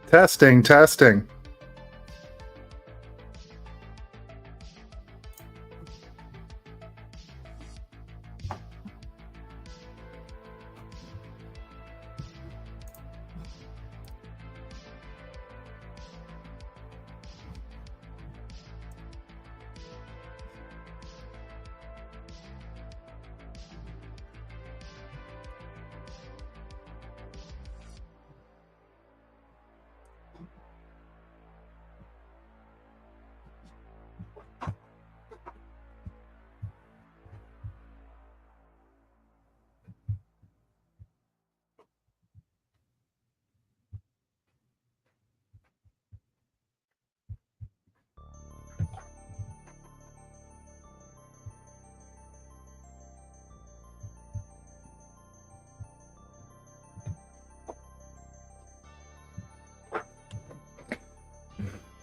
Testing, testing.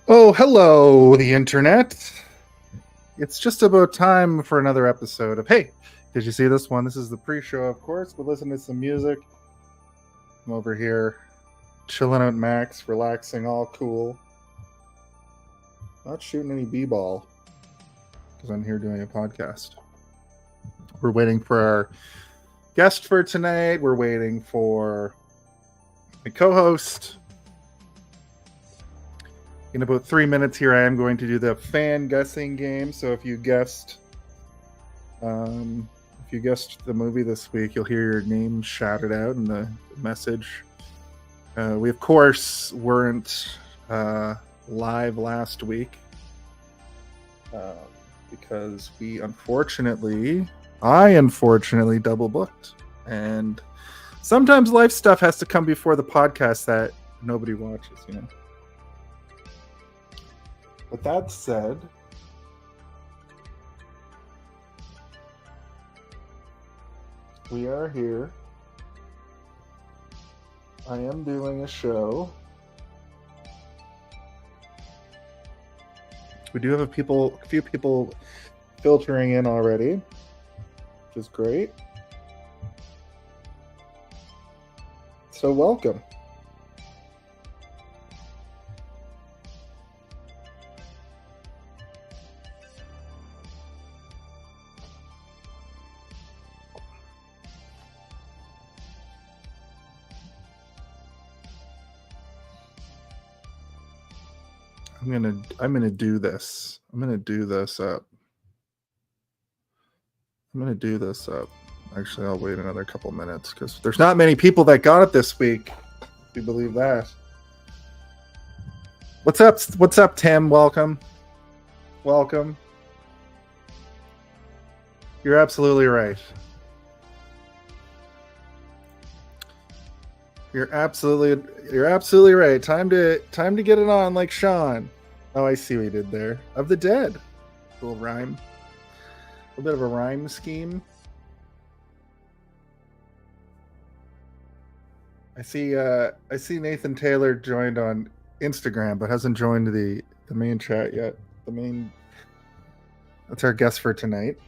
Oh, hello, the internet. It's just about time for another episode of Hey, did you see this one? This is the pre-show, of course. We'll listen to some music. I'm over here chilling out Max, relaxing, all cool. Not shooting any b-ball because I'm here doing a podcast. We're waiting for our guest for tonight. We're waiting for my co-host. In about 3 minutes here, I am going to do the fan guessing game. So if you guessed the movie this week, you'll hear your name shouted out in the message. We of course weren't live last week because I unfortunately double booked, and sometimes life stuff has to come before the podcast that nobody watches, you know. With that said, we are here. I am doing a show. We do have a few people filtering in already, which is great. So welcome. I'm gonna do this. I'm gonna do this up. Actually, I'll wait another couple minutes because there's not many people that got it this week. If you believe that. What's up, Tim? Welcome. You're absolutely right. You're absolutely right. Time to get it on like Shaun. Oh, I see what you did there. Of the Dead. Little rhyme. A bit of a rhyme scheme. I see Nathan Taylor joined on Instagram but hasn't joined the main chat yet. That's our guest for tonight.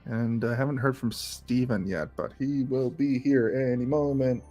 And I haven't heard from Steven yet, but he will be here any moment.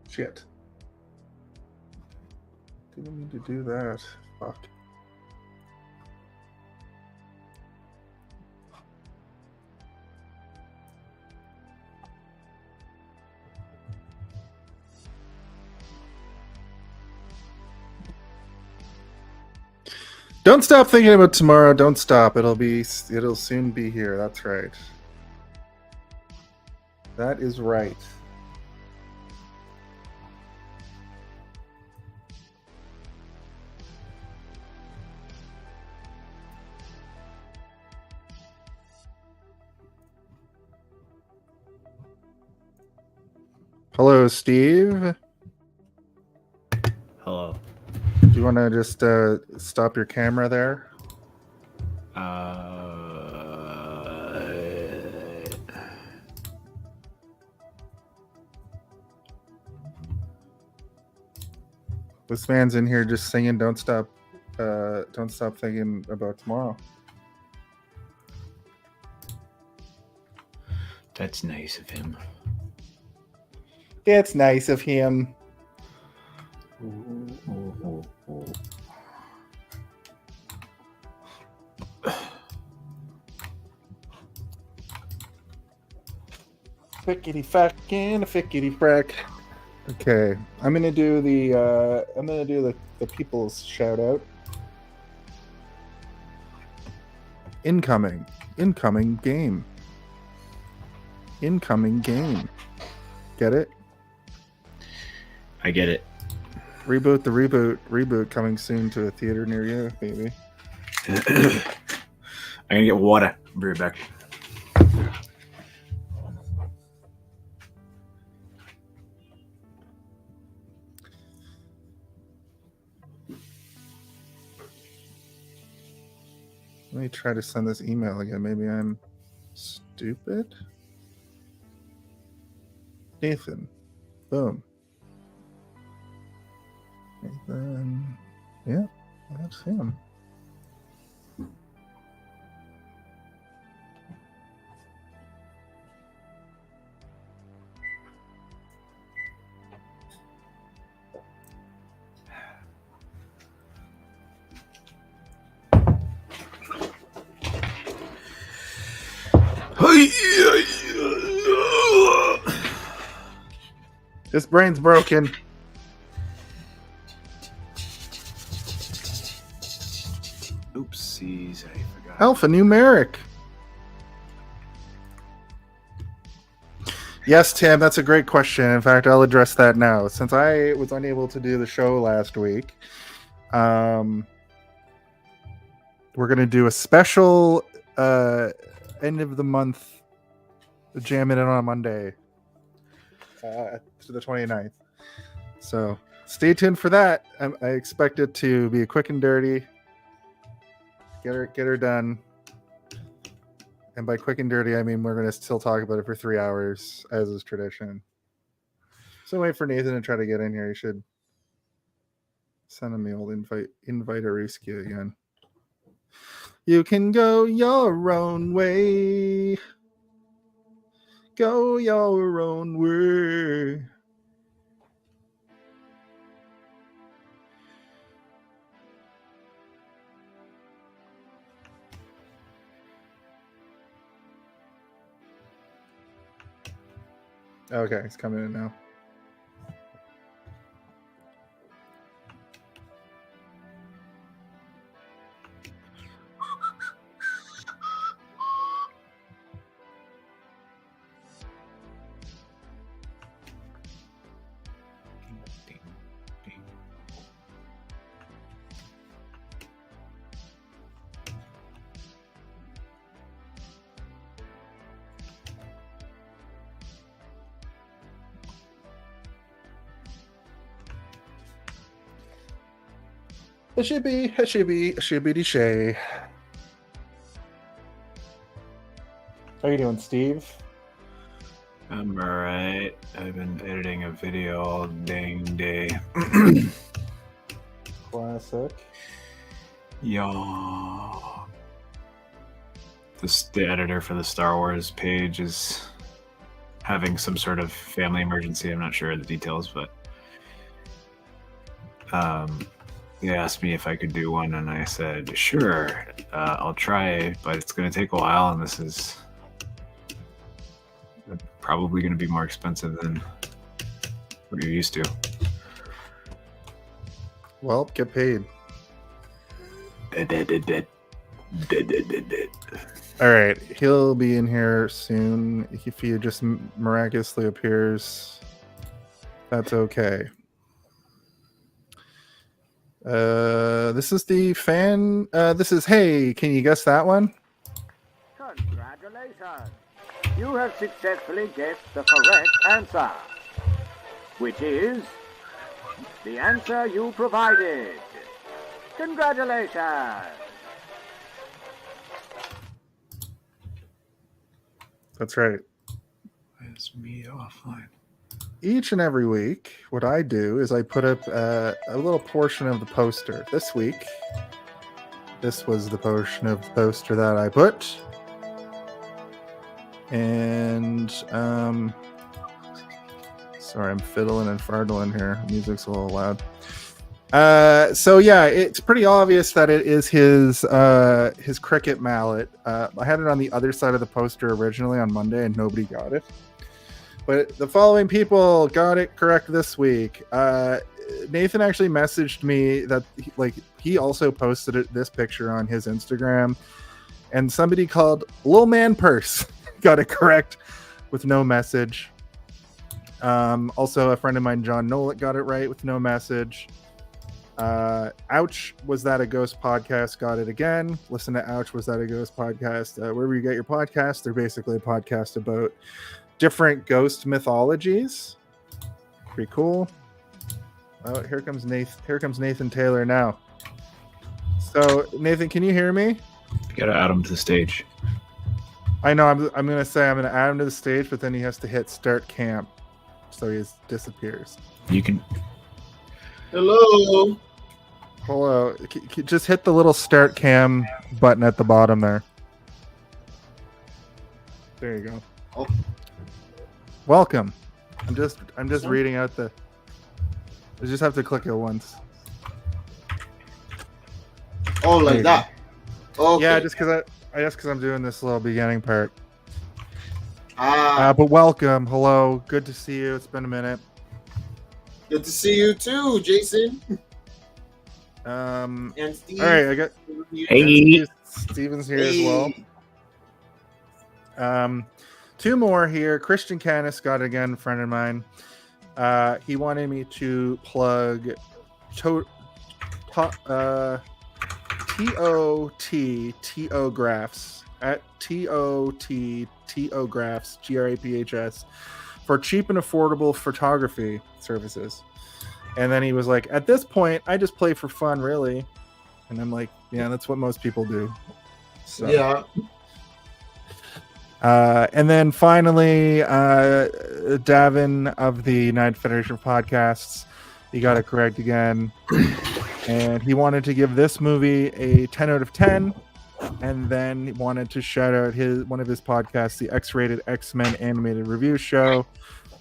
Shit. Didn't mean to do that. Fuck. Don't stop thinking about tomorrow. Don't stop. It'll soon be here. That's right. That is right. Hello, Steve. Hello. Do you want to just stop your camera there? This man's in here just singing don't stop thinking about tomorrow. That's nice of him. It's nice of him. Fickety fackin', fickety frack. Okay, I'm gonna do the people's shout out. Incoming game. Get it? I get it. Reboot the reboot coming soon to a theater near you, baby. I'm gonna get water. I'll be right back. Let me try to send this email again. Maybe I'm stupid. Nathan. Boom. Nathan. Yeah, that's him. This brain's broken. Oopsies, I forgot. Alphanumeric. Yes, Tim, that's a great question. In fact, I'll address that now. Since I was unable to do the show last week, we're going to do a special end of the month jam in on Monday to the 29th. So stay tuned for that. I expect it to be quick and dirty. Get her done. And by quick and dirty, I mean we're going to still talk about it for 3 hours, as is tradition. So wait for Nathan to try to get in here. You should send him the old invite-a-risky again. You can go your own way. Go your own way. Okay, he's coming in now. A shibby shay. How you doing, Steve? I'm alright. I've been editing a video all dang day. Classic. Yo. The editor for the Star Wars page is having some sort of family emergency. I'm not sure of the details, but they asked me if I could do one, and I said, sure, I'll try, but it's going to take a while, and this is probably going to be more expensive than what you're used to. Well, get paid. All right, he'll be in here soon. If he just miraculously appears, that's okay. This is the fan. This is, hey, can you guess that one? Congratulations! You have successfully guessed the correct answer, which is the answer you provided. Congratulations! That's right. It's me offline. Each and every week, what I do is I put up a little portion of the poster. This week, this was the portion of the poster that I put. And, sorry, I'm fiddling and fardling here. Music's a little loud. So yeah, it's pretty obvious that it is his cricket mallet. I had it on the other side of the poster originally on Monday, and nobody got it. But the following people got it correct this week. Nathan actually messaged me that he also posted this picture on his Instagram, and somebody called Lil Man Purse got it correct with no message. Also, a friend of mine, John Nolet, got it right with no message. Ouch, was that a ghost podcast? Got it again. Listen to Ouch, was that a ghost podcast? Wherever you get your podcast, they're basically a podcast about different ghost mythologies. Pretty cool. Oh, here comes Nathan Taylor now. So Nathan, can you hear me? You gotta add him to the stage. I know. I'm gonna add him to the stage, but then he has to hit start camp, so he disappears. You can. Hello. Hello. Just hit the little start cam button at the bottom there. There you go. Oh. Welcome. I'm just reading out the. I just have to click it once. Oh, like that. Okay. Yeah, just because I'm doing this little beginning part. Ah, But welcome. Hello. Good to see you. It's been a minute. good to see you too, Jason. And Steve. all right, I got Hey. Steven's here as well. Two more here. Christian Canis got it again, friend of mine. He wanted me to plug TOTTOgraphs at TOTTOgraphs GRAPHS for cheap and affordable photography services. And then he was like, at this point, I just play for fun, really. And I'm like, yeah, that's what most people do. So. Yeah. And then finally, Davin of the United Federation of Podcasts, he got it correct again. And he wanted to give this movie a 10 out of 10. And then he wanted to shout out one of his podcasts, the X-Rated X-Men Animated Review Show,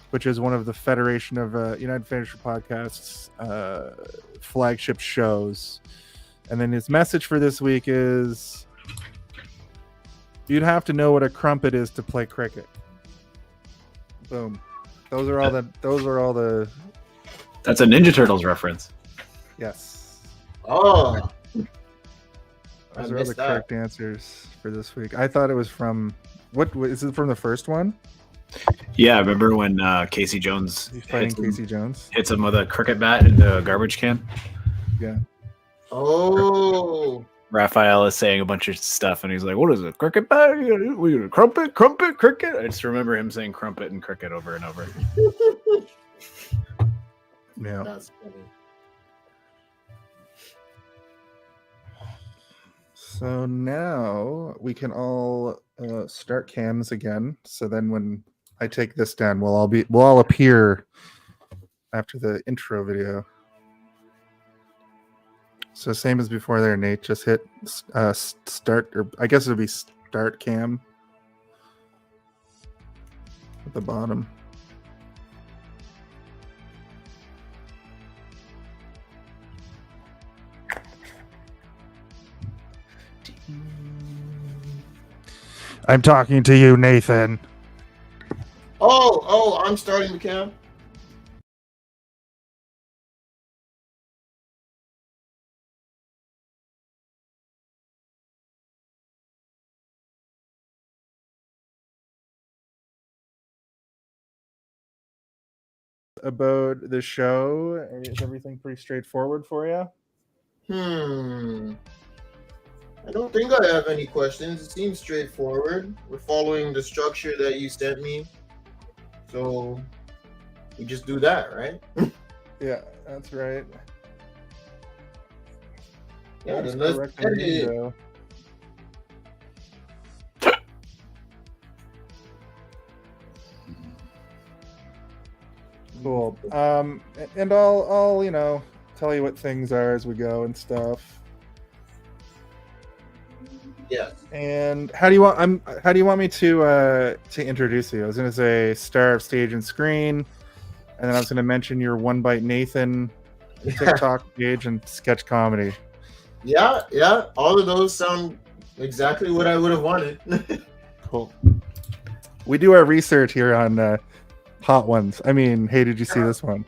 which is one of the Federation of United Federation of Podcasts flagship shows. And then his message for this week is, you'd have to know what a crumpet is to play cricket. Boom. Those are all the That's a Ninja Turtles reference. yes. Oh. Those are all the correct answers for this week. I thought it was from what is it from the first one? Yeah, remember when Casey Jones He's fighting Casey Jones. hits him with a cricket bat in the garbage can? Yeah. Oh. Raphael is saying a bunch of stuff, and he's like, "What is it? Cricket bat? We gonna crumpet, cricket." I just remember him saying crumpet and cricket over and over. Yeah. That's funny. So now we can all start cams again. So then when I take this down, we'll all appear after the intro video. So same as before there, Nate. Just hit start, or I guess it would be start cam at the bottom. I'm talking to you, Nathan. Oh, I'm starting the cam. about the show? Is everything pretty straightforward for you? I don't think I have any questions. It seems straightforward. We're following the structure that you sent me. So we just do that, right? Yeah, that's right. Yeah, That's then let's correct end it. though. Cool. And I'll tell you what things are as we go and stuff. Yes. And how do you want me to introduce you? I was gonna say star of stage and screen, and then I was gonna mention your One Bite Nathan TikTok page and sketch comedy. Yeah. All of those sound exactly what I would have wanted. Cool. We do our research here on hot ones. I mean, hey, did you see this one?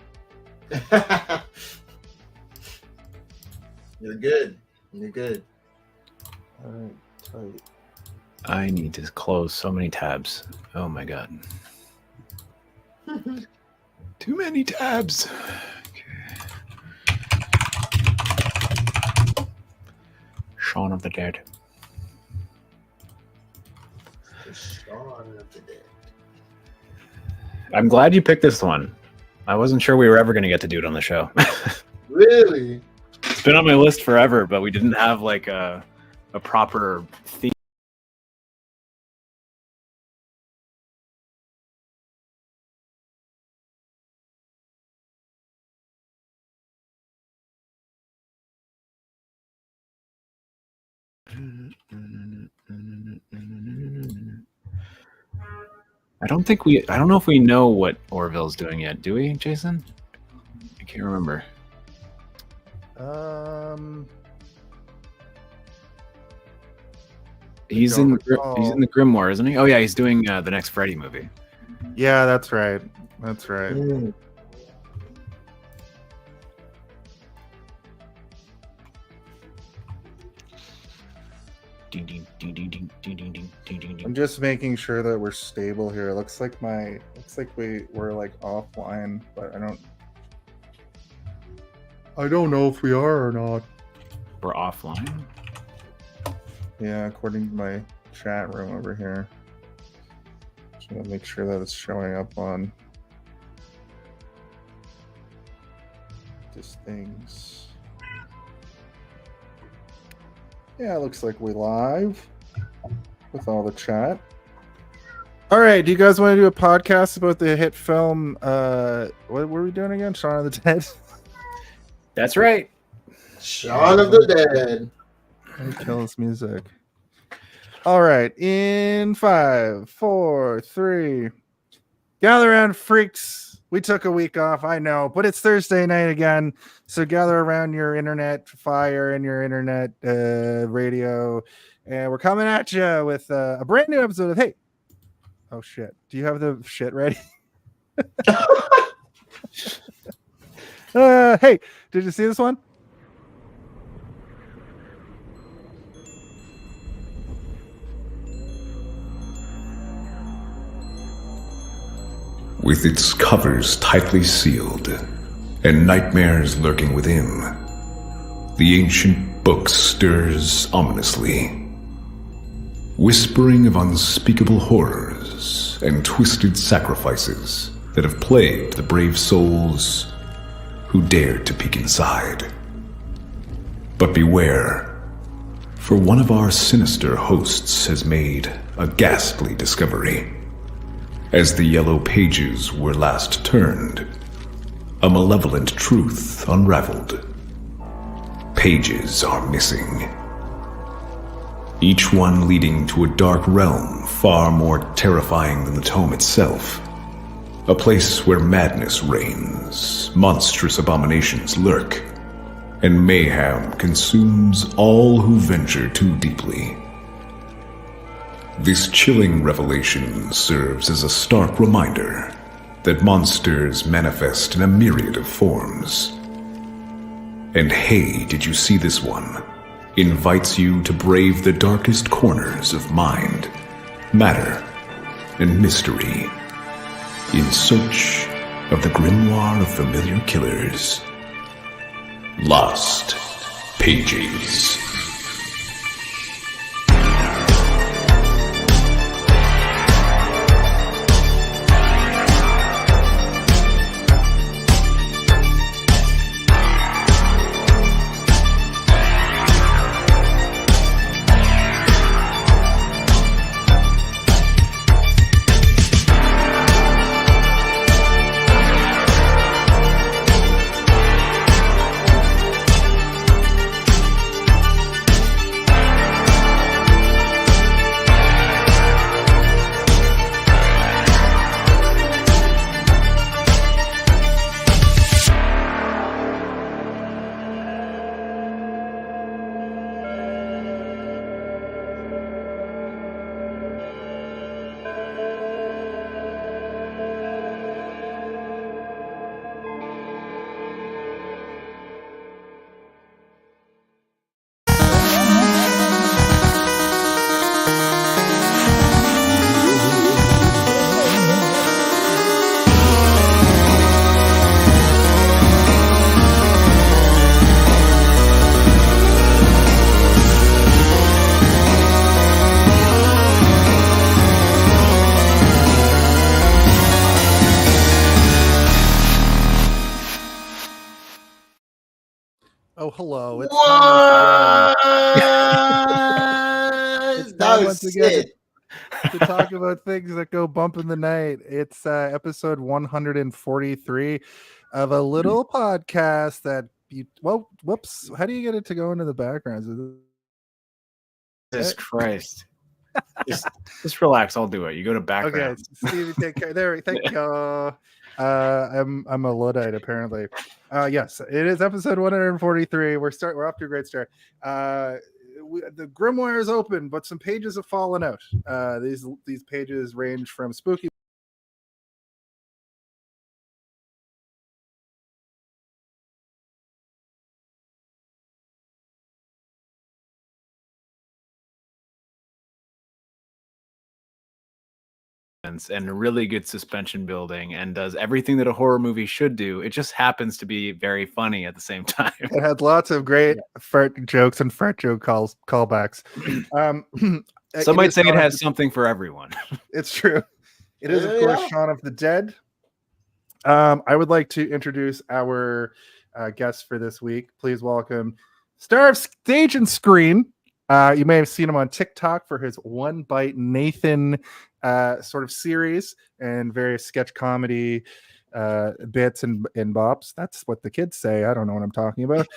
You're good. All right, tight. I need to close so many tabs. Oh my god. Too many tabs. Okay. Shaun of the Dead. Shaun of the Dead. I'm glad you picked this one. I wasn't sure we were ever going to get to do it on the show. Really? It's been on my list forever, but we didn't have like a proper theme. I don't know if we know what Orville's doing yet, do we, Jason? I can't remember. He's in the Grimoire, isn't he? Oh yeah, he's doing the next Freddy movie. Yeah, that's right. I'm just making sure that we're stable here. It looks like we're like offline, but I don't know if we are or not. We're offline? Yeah, according to my chat room over here. Just gonna make sure that it's showing up on just things. Yeah, it looks like we live with all the chat. All right, do you guys want to do a podcast about the hit film? What were we doing again? Shaun of the Dead? That's right. Shaun of the Dead. Kill this music. All right, in 5, 4, 3. Gather around, freaks. We took a week off, I know, but it's Thursday night again. So gather around your internet fire and your internet radio. And we're coming at you with a brand new episode of Hey. Oh, shit. Do you have the shit ready? Hey, did you see this one? With its covers tightly sealed and nightmares lurking within, the ancient book stirs ominously, whispering of unspeakable horrors and twisted sacrifices that have plagued the brave souls who dared to peek inside. But beware, for one of our sinister hosts has made a ghastly discovery. As the yellow pages were last turned, a malevolent truth unraveled. Pages are missing, each one leading to a dark realm far more terrifying than the tome itself. A place where madness reigns, monstrous abominations lurk, and mayhem consumes all who venture too deeply. This chilling revelation serves as a stark reminder that monsters manifest in a myriad of forms. And Hey, Did You See This One? Invites you to brave the darkest corners of mind, matter, and mystery in search of the Grimoire of Familiar Killers. Lost Pages. Oh, hello. It's What? It's That time was once again sick. to talk about things that go bump in the night. It's episode 143 of a little podcast that you. Well, whoops. How do you get it to go into the backgrounds? Jesus Christ. Just relax. I'll do it. You go to Okay, background. Stevie, take care. There, thank you. I'm a Luddite apparently. Yes, it is episode 143. We're off to a great start. The Grimoire is open, but some pages have fallen out. These pages range from spooky and really good suspension building and does everything that a horror movie should do. It just happens to be very funny at the same time. It had lots of great fart jokes and fart joke callbacks. Some might say it has something for everyone. It's true. It is, of course, Shaun of the Dead. I would like to introduce our guest for this week. Please welcome star of stage and screen. You may have seen him on TikTok for his One Bite Nathan sort of series and various sketch comedy bits and bops. That's what the kids say. I don't know what I'm talking about.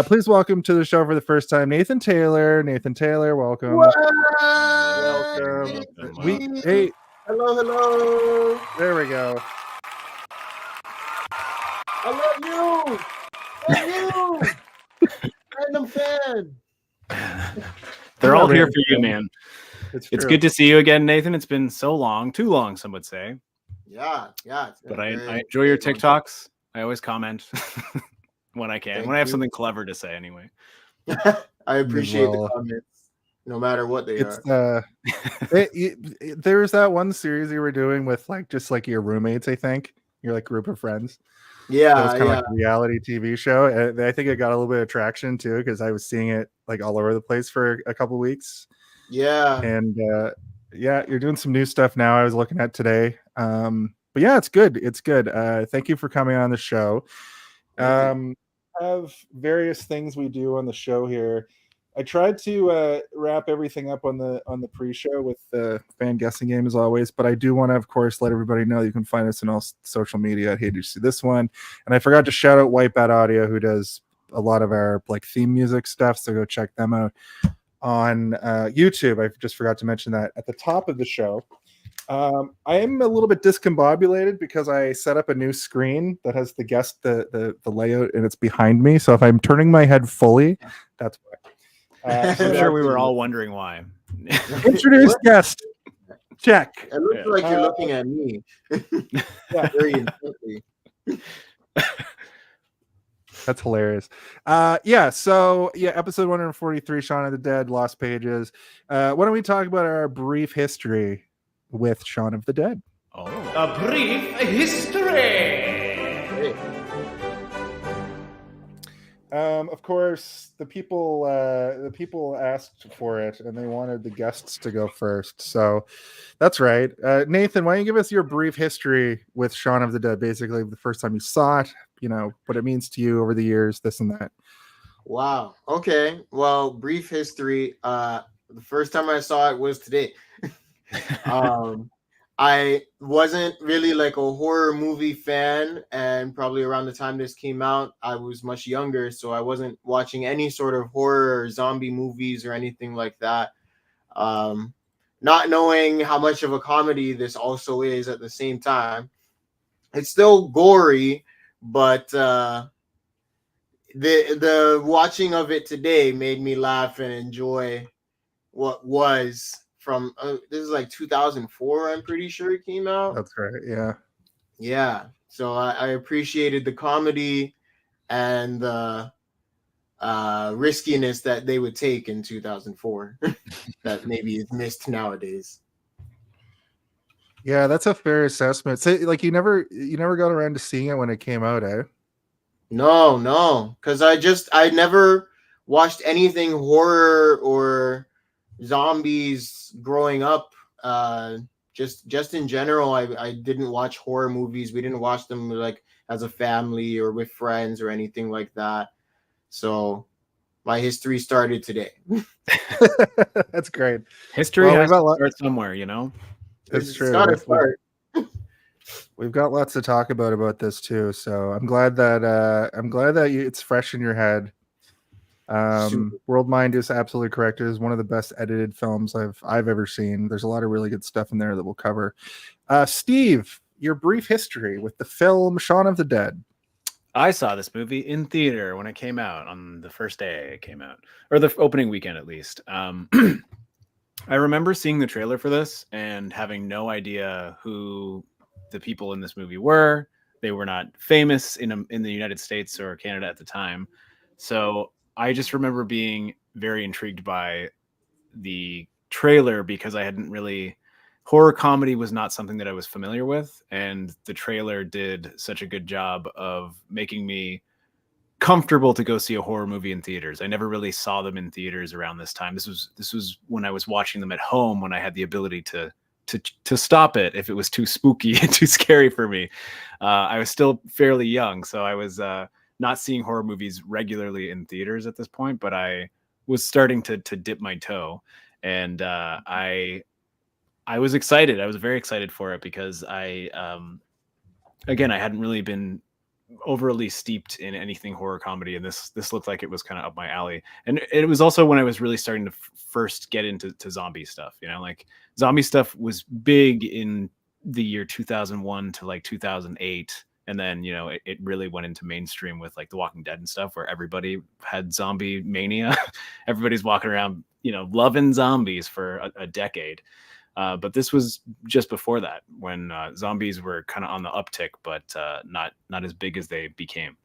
Please welcome to the show for the first time, Nathan Taylor. Nathan Taylor, welcome. Welcome. Hey, hello. There we go. I love you. Random fan. They're all here for you, man. It's true. good to see you again, Nathan. It's been so long, too long, some would say. Yeah. But I enjoy your TikToks. I always comment when I can. When I have something clever to say, anyway. I appreciate the comments, no matter what they are. There was that one series you were doing with just your roommates. I think your group of friends. Yeah, it was kind of like a reality TV show. And I think it got a little bit of traction too because I was seeing it all over the place for a couple weeks. Yeah, and you're doing some new stuff now. I was looking at today. But yeah, it's good. It's good. Thank you for coming on the show. Have various things we do on the show here. I tried to wrap everything up on the pre-show with the fan guessing game as always, but I do want to, of course, let everybody know you can find us on all social media at Hey Did You See This One. And I forgot to shout out Wipeout Audio, who does a lot of our theme music stuff, so go check them out on YouTube. I just forgot to mention that at the top of the show. I am a little bit discombobulated because I set up a new screen that has the layout, and it's behind me. So if I'm turning my head fully, that's why. I'm sure we were all wondering why. Introduce guest. Check. It looks like you're looking at me. Very intently. That's hilarious. So episode 143, Shaun of the Dead, Lost Pages. Why don't we talk about our brief history with Shaun of the Dead? A brief history. Of course, the people asked for it, and they wanted the guests to go first. So that's right. Nathan, why don't you give us your brief history with Shaun of the Dead? Basically, the first time you saw it, what it means to you over the years, this and that. Wow. Okay. Well, brief history. The first time I saw it was today. um, I wasn't really like a horror movie fan, and probably around the time this came out, I was much younger, so I wasn't watching any sort of horror or zombie movies or anything like that. Um, Not knowing how much of a comedy this also is at the same time. It's still gory, but the watching of it today made me laugh and enjoy what was from this is like 2004. I'm pretty sure it came out. That's right. Yeah. Yeah, so I appreciated the comedy and the riskiness that they would take in 2004 that maybe is missed nowadays. Yeah, that's a fair assessment. So, like, you never got around to seeing it when it came out, eh? No, because I never watched anything horror or zombies growing up. Just in general, I didn't watch horror movies. We didn't watch them like as a family or with friends or anything like that. So my history started today. That's great. History Well, has to start somewhere, you know? That's It's true. gotta start. We've got lots to talk about this too. So I'm glad that it's fresh in your head. Super. World Mind is absolutely correct. It is one of the best edited films I've ever seen. There's a lot of really good stuff in there that we'll cover. Steve, your brief history with the film Shaun of the Dead. I saw this movie in theater when it came out on the first day it came out, or the opening weekend at least. I remember seeing the trailer for this and having no idea who the people in this movie were. They were not famous in the United States or Canada at the time. So I just remember being very intrigued by the trailer because I hadn't really horror comedy was not something that I was familiar with, and the trailer did such a good job of making me comfortable to go see a horror movie in theaters. I never really saw them in theaters around this time. This was when I was watching them at home, when I had the ability to stop it if it was too spooky and too scary for me. I was still fairly young, so I was not seeing horror movies regularly in theaters at this point, but I was starting to dip my toe, and I was excited. I was very excited for it because again, I hadn't really been overly steeped in anything horror comedy, and this looked like it was kind of up my alley. And it was also when I was really starting to first get into zombie stuff. Like zombie stuff was big in the year 2001 to like 2008, and then it really went into mainstream with like The Walking Dead and stuff, where everybody had zombie mania. Everybody's walking around loving zombies for a decade. But this was just before that, when zombies were kind of on the uptick, but not as big as they became.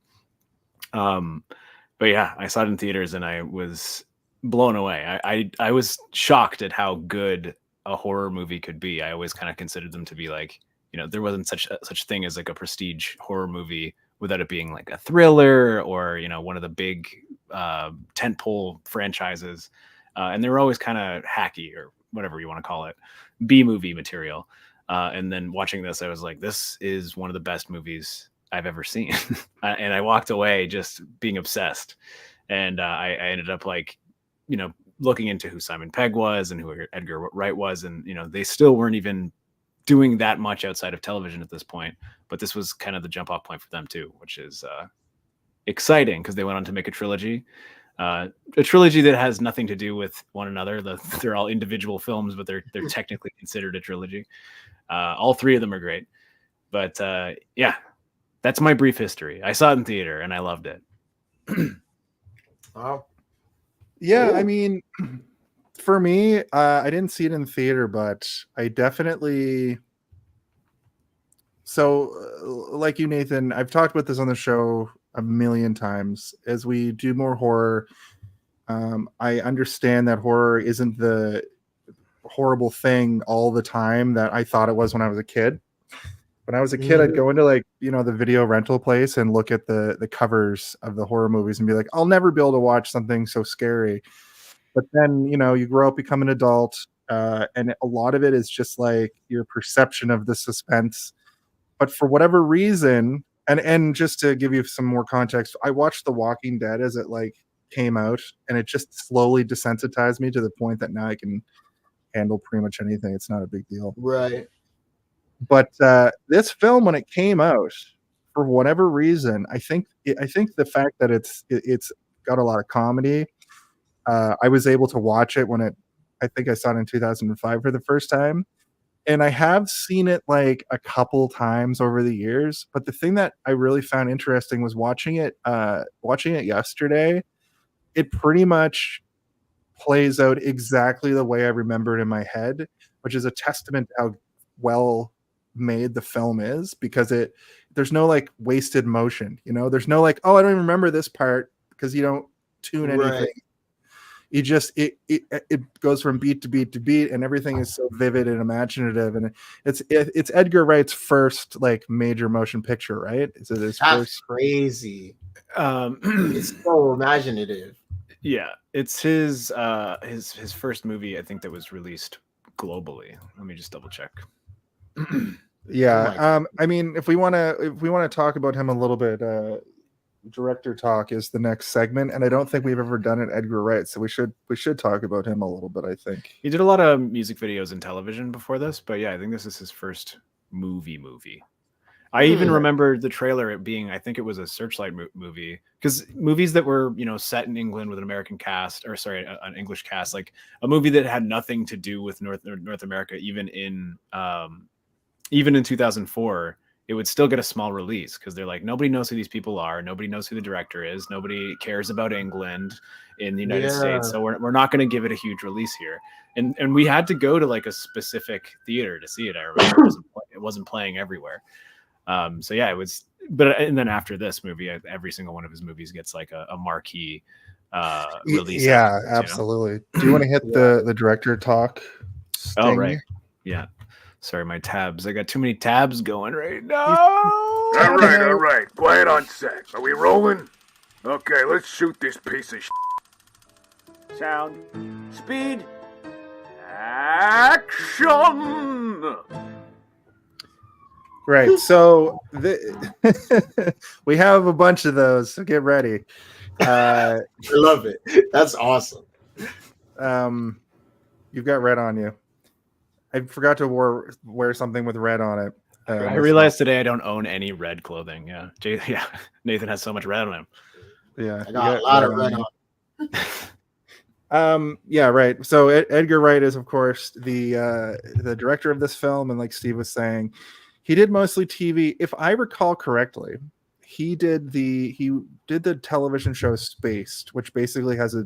But yeah, I saw it in theaters and I was blown away. I was shocked at how good a horror movie could be. I always kind of considered them to be like, there wasn't such thing as like a prestige horror movie without it being like a thriller or one of the big tentpole franchises, and they were always kind of hacky or whatever you want to call it, B-movie material. And then watching this, I was like, this is one of the best movies I've ever seen. And I walked away just being obsessed. And I ended up like, looking into who Simon Pegg was and who Edgar Wright was. And, they still weren't even doing that much outside of television at this point. But this was kind of the jump off point for them too, which is exciting because they went on to make a trilogy. A trilogy that has nothing to do with one another. They're all individual films, but they're technically considered a trilogy. All three of them are great. But yeah, that's my brief history. I saw it in theater and I loved it. Wow. Yeah, Cool. I mean, for me, I didn't see it in theater, but I definitely. So, like you, Nathan, I've talked about this on the show a million times. As we do more horror, I understand that horror isn't the horrible thing all the time that I thought it was when I was a kid. When I was a kid, I'd Mhm. go into like, the video rental place and look at the covers of the horror movies and be like, I'll never be able to watch something so scary. But then, you grow up, become an adult, and a lot of it is just like your perception of the suspense. But for whatever reason, and just to give you some more context, I watched The Walking Dead as it like came out, and it just slowly desensitized me to the point that now I can handle pretty much anything. It's not a big deal. Right. But this film, when it came out, for whatever reason, I think the fact that it's got a lot of comedy. I was able to watch it I think I saw it in 2005 for the first time, and I have seen it like a couple times over the years. But the thing that I really found interesting was watching it yesterday. It pretty much plays out exactly the way I remember it in my head, which is a testament to how well made the film is, because there's no like wasted motion, there's no like, oh, I don't even remember this part, because you don't tune anything. Right. You just it goes from beat to beat to beat, and everything is so vivid and imaginative, and it's Edgar Wright's first like major motion picture, right? Is it his That's first? crazy. Um, It's so imaginative. yeah, it's his first movie, I think, that was released globally. Let me just double check. Yeah. Oh my I mean, if we want to talk about him a little bit, director talk is the next segment, and I don't think we've ever done it Edgar Wright, so we should talk about him a little bit, I think. He did a lot of music videos and television before this, but yeah, I think this is his first movie. I even remember the trailer, it being, I think it was a Searchlight movie, because movies that were, set in England with an American cast, or sorry, an English cast, like a movie that had nothing to do with North America, even in 2004, it would still get a small release, because they're like, nobody knows who these people are, nobody knows who the director is, nobody cares about England in the United States, so we're not going to give it a huge release here. And we had to go to like a specific theater to see it. I remember it wasn't playing everywhere. So yeah, it was. But and then after this movie, every single one of his movies gets like a marquee release. Yeah, afterwards, absolutely. Do you want to hit the director talk sting? Oh right, yeah. Sorry, my tabs. I got too many tabs going right now. All right. Quiet on set. Are we rolling? Okay, let's shoot this piece of Sound. Speed. Action! Right. So we have a bunch of those, so get ready. I love it. That's awesome. You've got red on you. I forgot to wear something with red on it. I realized today I don't own any red clothing. Yeah, Nathan has so much red on him. Yeah, I got a lot of red on. Yeah, right. So Edgar Wright is, of course, the director of this film, and like Steve was saying, he did mostly TV. If I recall correctly, he did the television show Spaced, which basically has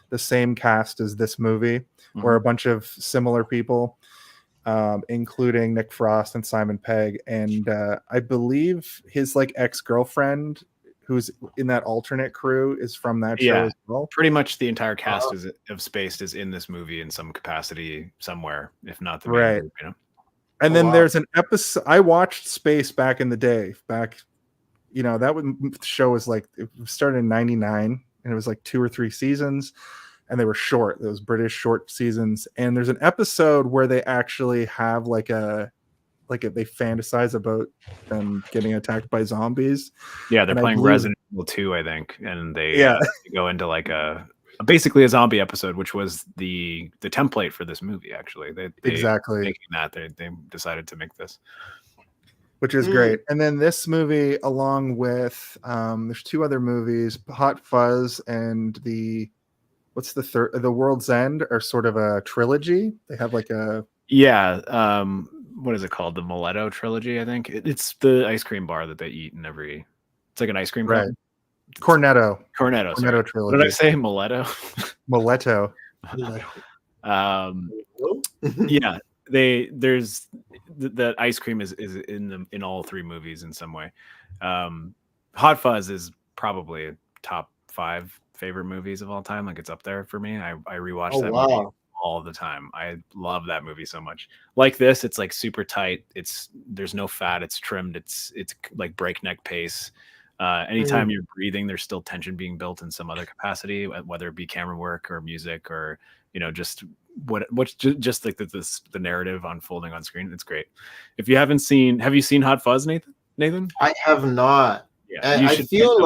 the same cast as this movie, where a bunch of similar people, including Nick Frost and Simon Pegg, and I believe his like ex-girlfriend, who's in that alternate crew, is from that show as well. Pretty much the entire cast of Spaced is in this movie in some capacity somewhere, if not the main group, And then there's an episode. I watched Space back in the day. The show was like, it started in '99, and it was like 2 or 3 seasons, and they were short. Those British short seasons. And there's an episode where they actually have they fantasize about them getting attacked by zombies. Yeah, they're playing Resident Evil 2, I think, and they go into like basically a zombie episode, which was the template for this movie. Actually, they exactly making that they decided to make this, which is great. And then this movie, along with there's 2 other movies, Hot Fuzz and what's the third? The World's End are sort of a trilogy. They have like a what is it called? The Mileto trilogy, I think. It's the ice cream bar that they eat in every. It's like an ice cream bar. Right. Cornetto sorry. trilogy. What did I say? Mileto. Mileto. Yeah, there's the ice cream is in all 3 movies in some way. Hot Fuzz is probably top 5 favorite movies of all time. Like, it's up there for me. I rewatched that movie all the time. I love that movie so much. Like this, it's like super tight. There's no fat. It's trimmed. It's like breakneck pace. Anytime you're breathing, there's still tension being built in some other capacity, whether it be camera work or music or just what's just like the narrative unfolding on screen. It's great. If you haven't seen, have you seen Hot Fuzz, Nathan? I have not. Yeah, you I should feel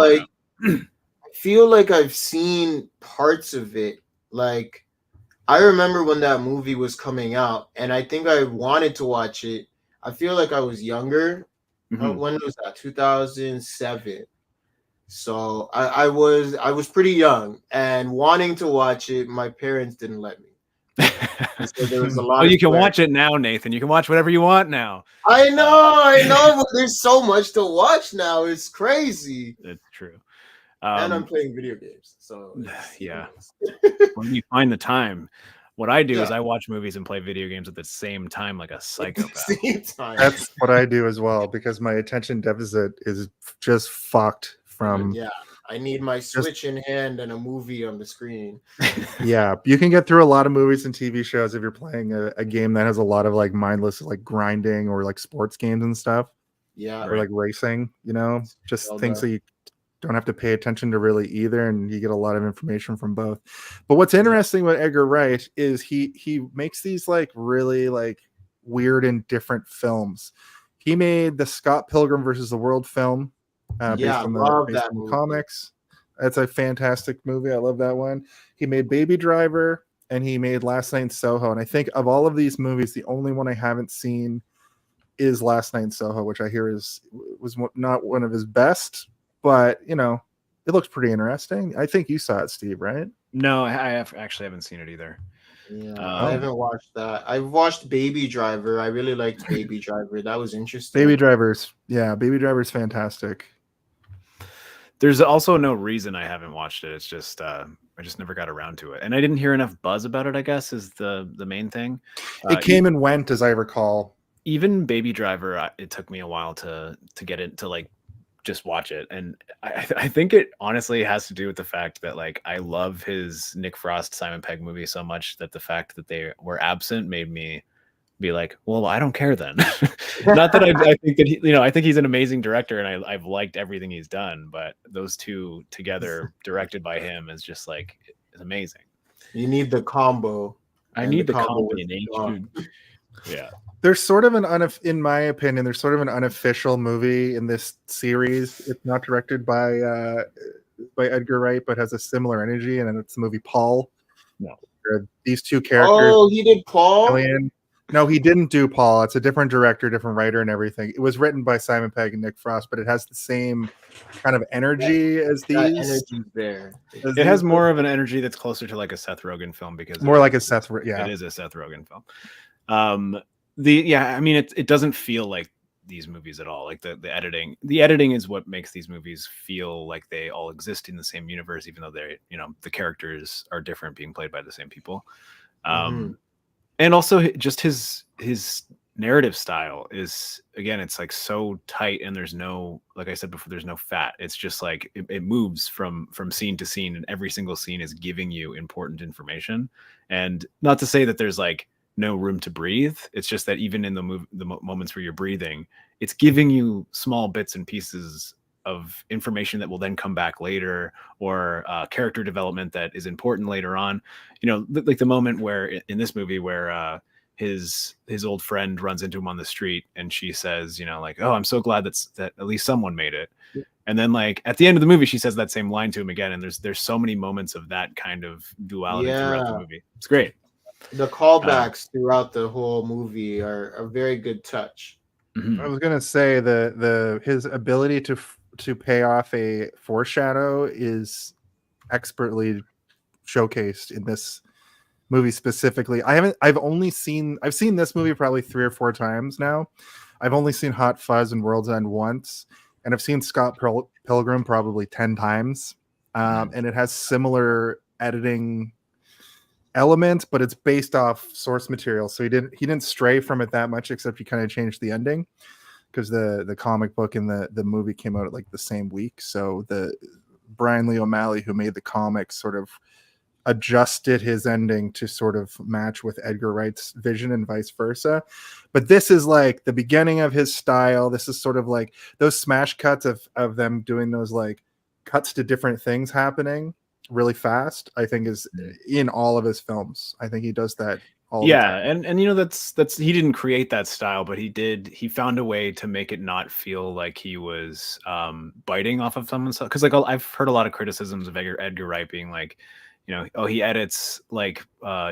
like I've seen parts of it. Like, I remember when that movie was coming out, and I think I wanted to watch it. I feel like I was younger. Mhm. When was that? 2007. So I was pretty young, and wanting to watch it, my parents didn't let me. So there was a lot. Well, you can watch it now, Nathan. You can watch whatever you want now. I know, but there's so much to watch now. It's crazy. It's true. And I'm playing video games, so yeah. When you find the time, what I do is I watch movies and play video games at the same time, like a psychopath. That's what I do as well, because my attention deficit is just fucked from. Yeah, I need my Switch in hand and a movie on the screen. Yeah, you can get through a lot of movies and TV shows if you're playing a game that has a lot of like mindless like grinding or like sports games and stuff. Yeah, or like racing, just Zelda. things that you don't have to pay attention to really either, and you get a lot of information from both. But what's interesting with Edgar Wright is he makes these like really like weird and different films. He made the Scott Pilgrim versus the World film based on the comics. That's a fantastic movie. I love that one. He made Baby Driver, and he made Last Night in Soho. And I think of all of these movies, the only one I haven't seen is Last Night in Soho, which I hear was not one of his best. But it looks pretty interesting. I think you saw it, Steve, right? No, I actually haven't seen it either. Yeah, I haven't watched that. I've watched Baby Driver. I really liked Baby Driver. That was interesting. Baby Driver's fantastic. There's also no reason I haven't watched it. It's just I just never got around to it, and I didn't hear enough buzz about it, I guess, is the main thing. It came and went, as I recall. Even Baby Driver, it took me a while to get it to like just watch it, and I think it honestly has to do with the fact that like I love his Nick Frost Simon Pegg movie so much that the fact that they were absent made me be like, well, I don't care then. Not that I think that I think he's an amazing director, and I've liked everything he's done, but those two together, directed by him, is just like it's amazing. You need the combo. I need the combination. Yeah. There's sort of in my opinion, there's sort of an unofficial movie in this series. It's not directed by Edgar Wright, but has a similar energy, and it's the movie Paul. No, these two characters. Oh, he did Paul. No, he didn't do Paul. It's a different director, different writer, and everything. It was written by Simon Pegg and Nick Frost, but it has the same kind of energy as these. That energy there. It has more of an energy that's closer to like a Seth Rogen film, because more like a Seth. Yeah, it is a Seth Rogen film. It doesn't feel like these movies at all. Like the editing is what makes these movies feel like they all exist in the same universe, even though they the characters are different, being played by the same people. And also just his narrative style is, again, it's like so tight, and there's no, like I said before, there's no fat. It's just like it moves from scene to scene, and every single scene is giving you important information. And not to say that there's like no room to breathe. It's just that even in the moments where you're breathing, it's giving you small bits and pieces of information that will then come back later, or character development that is important later on. Like the moment where in this movie where his old friend runs into him on the street, and she says, like, oh, I'm so glad that at least someone made it. And then like at the end of the movie, she says that same line to him again. And there's so many moments of that kind of duality throughout the movie. It's great. The callbacks throughout the whole movie are a very good touch. I was gonna say his ability to pay off a foreshadow is expertly showcased in this movie specifically. I've seen this movie probably 3 or 4 times now. I've only seen Hot Fuzz and World's End once, and I've seen Scott Pilgrim probably 10 times. And it has similar editing elements, but it's based off source material, so he didn't stray from it that much, except he kind of changed the ending, because the comic book and the movie came out at like the same week. So the Brian Lee O'Malley, who made the comics, sort of adjusted his ending to sort of match with Edgar Wright's vision and vice versa. But this is like the beginning of his style. This is sort of like those smash cuts of them doing those like cuts to different things happening really fast, I think is in all of his films. I think he does that all the time. and you know, that's he didn't create that style, but he found a way to make it not feel like he was biting off of someone's, because like I've heard a lot of criticisms of Edgar Wright being like, you know, oh, he edits like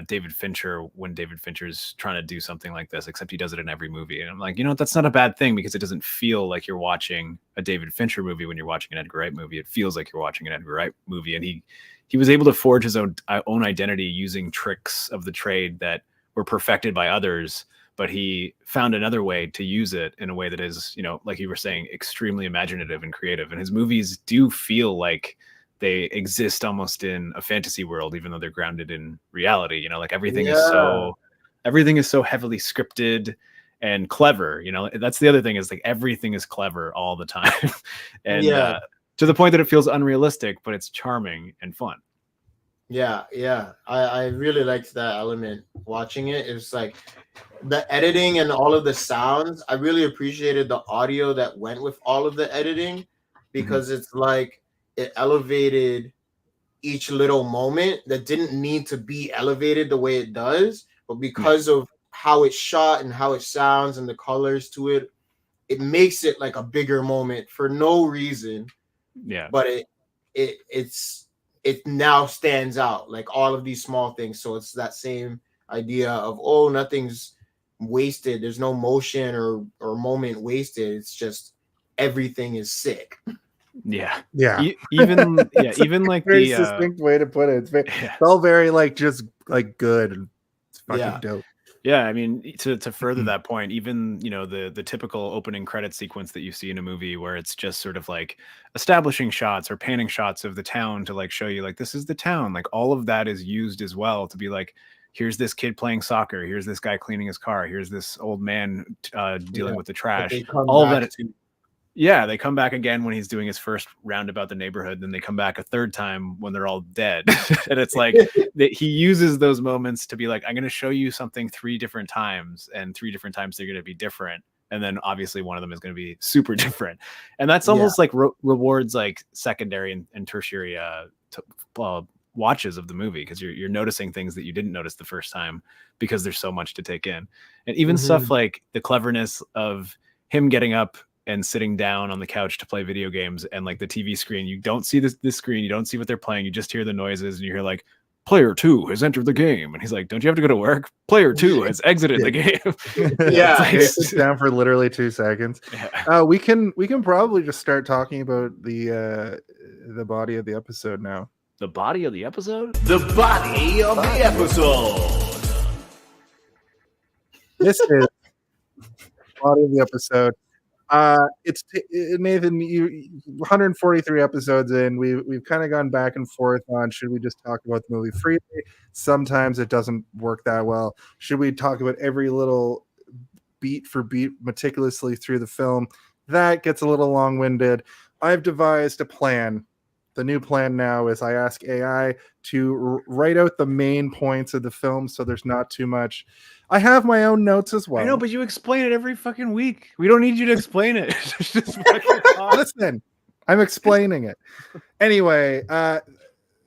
David Fincher when David Fincher's trying to do something like this, except he does it in every movie. And I'm like, you know, that's not a bad thing, because it doesn't feel like you're watching a David Fincher movie when you're watching an Edgar Wright movie. It feels like you're watching an Edgar Wright movie. And he was able to forge his own identity using tricks of the trade that were perfected by others, but he found another way to use it in a way that is, you know, like you were saying, extremely imaginative and creative. And his movies do feel like they exist almost in a fantasy world, even though they're grounded in reality. You know, like everything is so heavily scripted and clever. You know, that's the other thing, is like everything is clever all the time. And to the point that it feels unrealistic, but it's charming and fun. Yeah. I really liked that element watching it. It was like the editing and all of the sounds. I really appreciated the audio that went with all of the editing, because it's like it elevated each little moment that didn't need to be elevated the way it does, but because of how it's shot and how it sounds and the colors to it, it makes it like a bigger moment for no reason. Yeah. But it now stands out, like all of these small things. So it's that same idea of, oh, nothing's wasted. There's no motion or moment wasted. It's just everything is sick. Yeah. Even like very the succinct way to put it. It's all very like just like good, and it's fucking dope. Yeah, I mean, to further that point, even, you know, the typical opening credit sequence that you see in a movie, where it's just sort of like establishing shots or panning shots of the town to like show you like, this is the town. Like all of that is used as well to be like, here's this kid playing soccer, here's this guy cleaning his car, here's this old man dealing with the trash. All of that. Yeah, they come back again when he's doing his first round about the neighborhood. Then they come back a third time when they're all dead. And it's like he uses those moments to be like, I'm going to show you something 3 different times, and 3 different times they're going to be different. And then obviously one of them is going to be super different. And that's almost like rewards like secondary and tertiary watches of the movie, because you're noticing things that you didn't notice the first time, because there's so much to take in. And even stuff like the cleverness of him getting up and sitting down on the couch to play video games, and like the TV screen, you don't see this screen, you don't see what they're playing, you just hear the noises, and you hear like, player 2 has entered the game, and he's like, don't you have to go to work? Player 2 has exited the game. Like, sit down for literally 2 seconds. We can probably just start talking about the body of the episode now. The body of the episode? The body of the episode. This is body of the episode. It's Nathan, 143 episodes in, we've kind of gone back and forth on, should we just talk about the movie freely? Sometimes it doesn't work that well. Should we talk about every little beat for beat meticulously through the film? That gets a little long-winded. I've devised a plan. The new plan now is I ask AI to write out the main points of the film, so there's not too much. I have my own notes as well. I know, but you explain it every fucking week. We don't need you to explain it. Just listen, I'm explaining it. Anyway,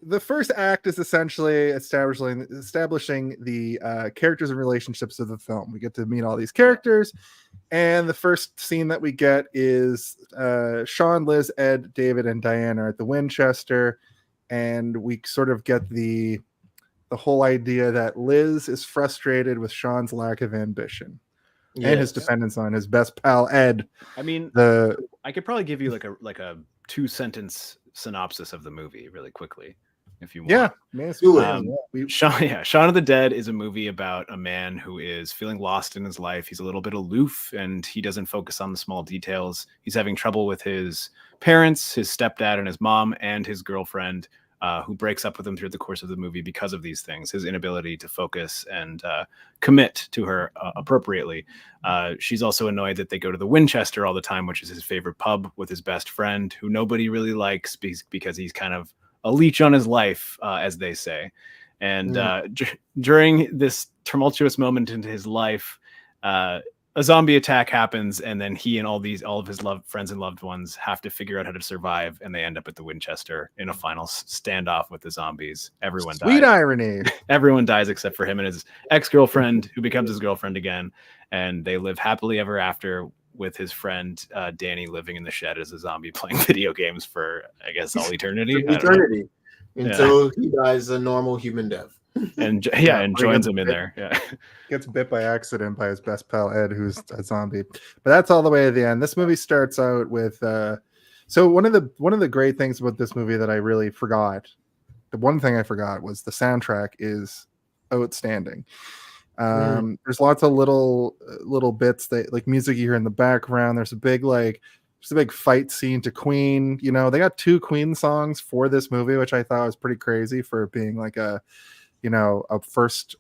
the first act is essentially establishing the characters and relationships of the film. We get to meet all these characters, and the first scene that we get is Sean, Liz, Ed, David, and Diane are at the Winchester, and we sort of get the whole idea that Liz is frustrated with Sean's lack of ambition and his dependence on his best pal Ed. I mean, I could probably give you like a 2-sentence synopsis of the movie really quickly, if you want. Shaun of the Dead is a movie about a man who is feeling lost in his life. He's a little bit aloof, and he doesn't focus on the small details. He's having trouble with his parents, his stepdad and his mom, and his girlfriend, who breaks up with him throughout the course of the movie because of these things, his inability to focus and commit to her appropriately. She's also annoyed that they go to the Winchester all the time, which is his favorite pub, with his best friend, who nobody really likes because he's kind of leech on his life, as they say. And during this tumultuous moment in his life, a zombie attack happens, and then he and all of his friends and loved ones have to figure out how to survive, and they end up at the Winchester in a final standoff with the zombies. Everyone Sweet dies. irony. Everyone dies except for him and his ex-girlfriend, who becomes his girlfriend again, and they live happily ever after with his friend Danny living in the shed as a zombie playing video games for, I guess, all eternity. Eternity. Until he dies a normal human death. And and joins him in there. Yeah. Gets bit by accident by his best pal Ed, who's a zombie. But that's all the way to the end. This movie starts out with so one of the great things about this movie that I really forgot, the one thing I forgot was the soundtrack is outstanding. There's lots of little bits that like music you hear in the background. There's a big fight scene to Queen. You know, they got 2 Queen songs for this movie, which I thought was pretty crazy for being like a first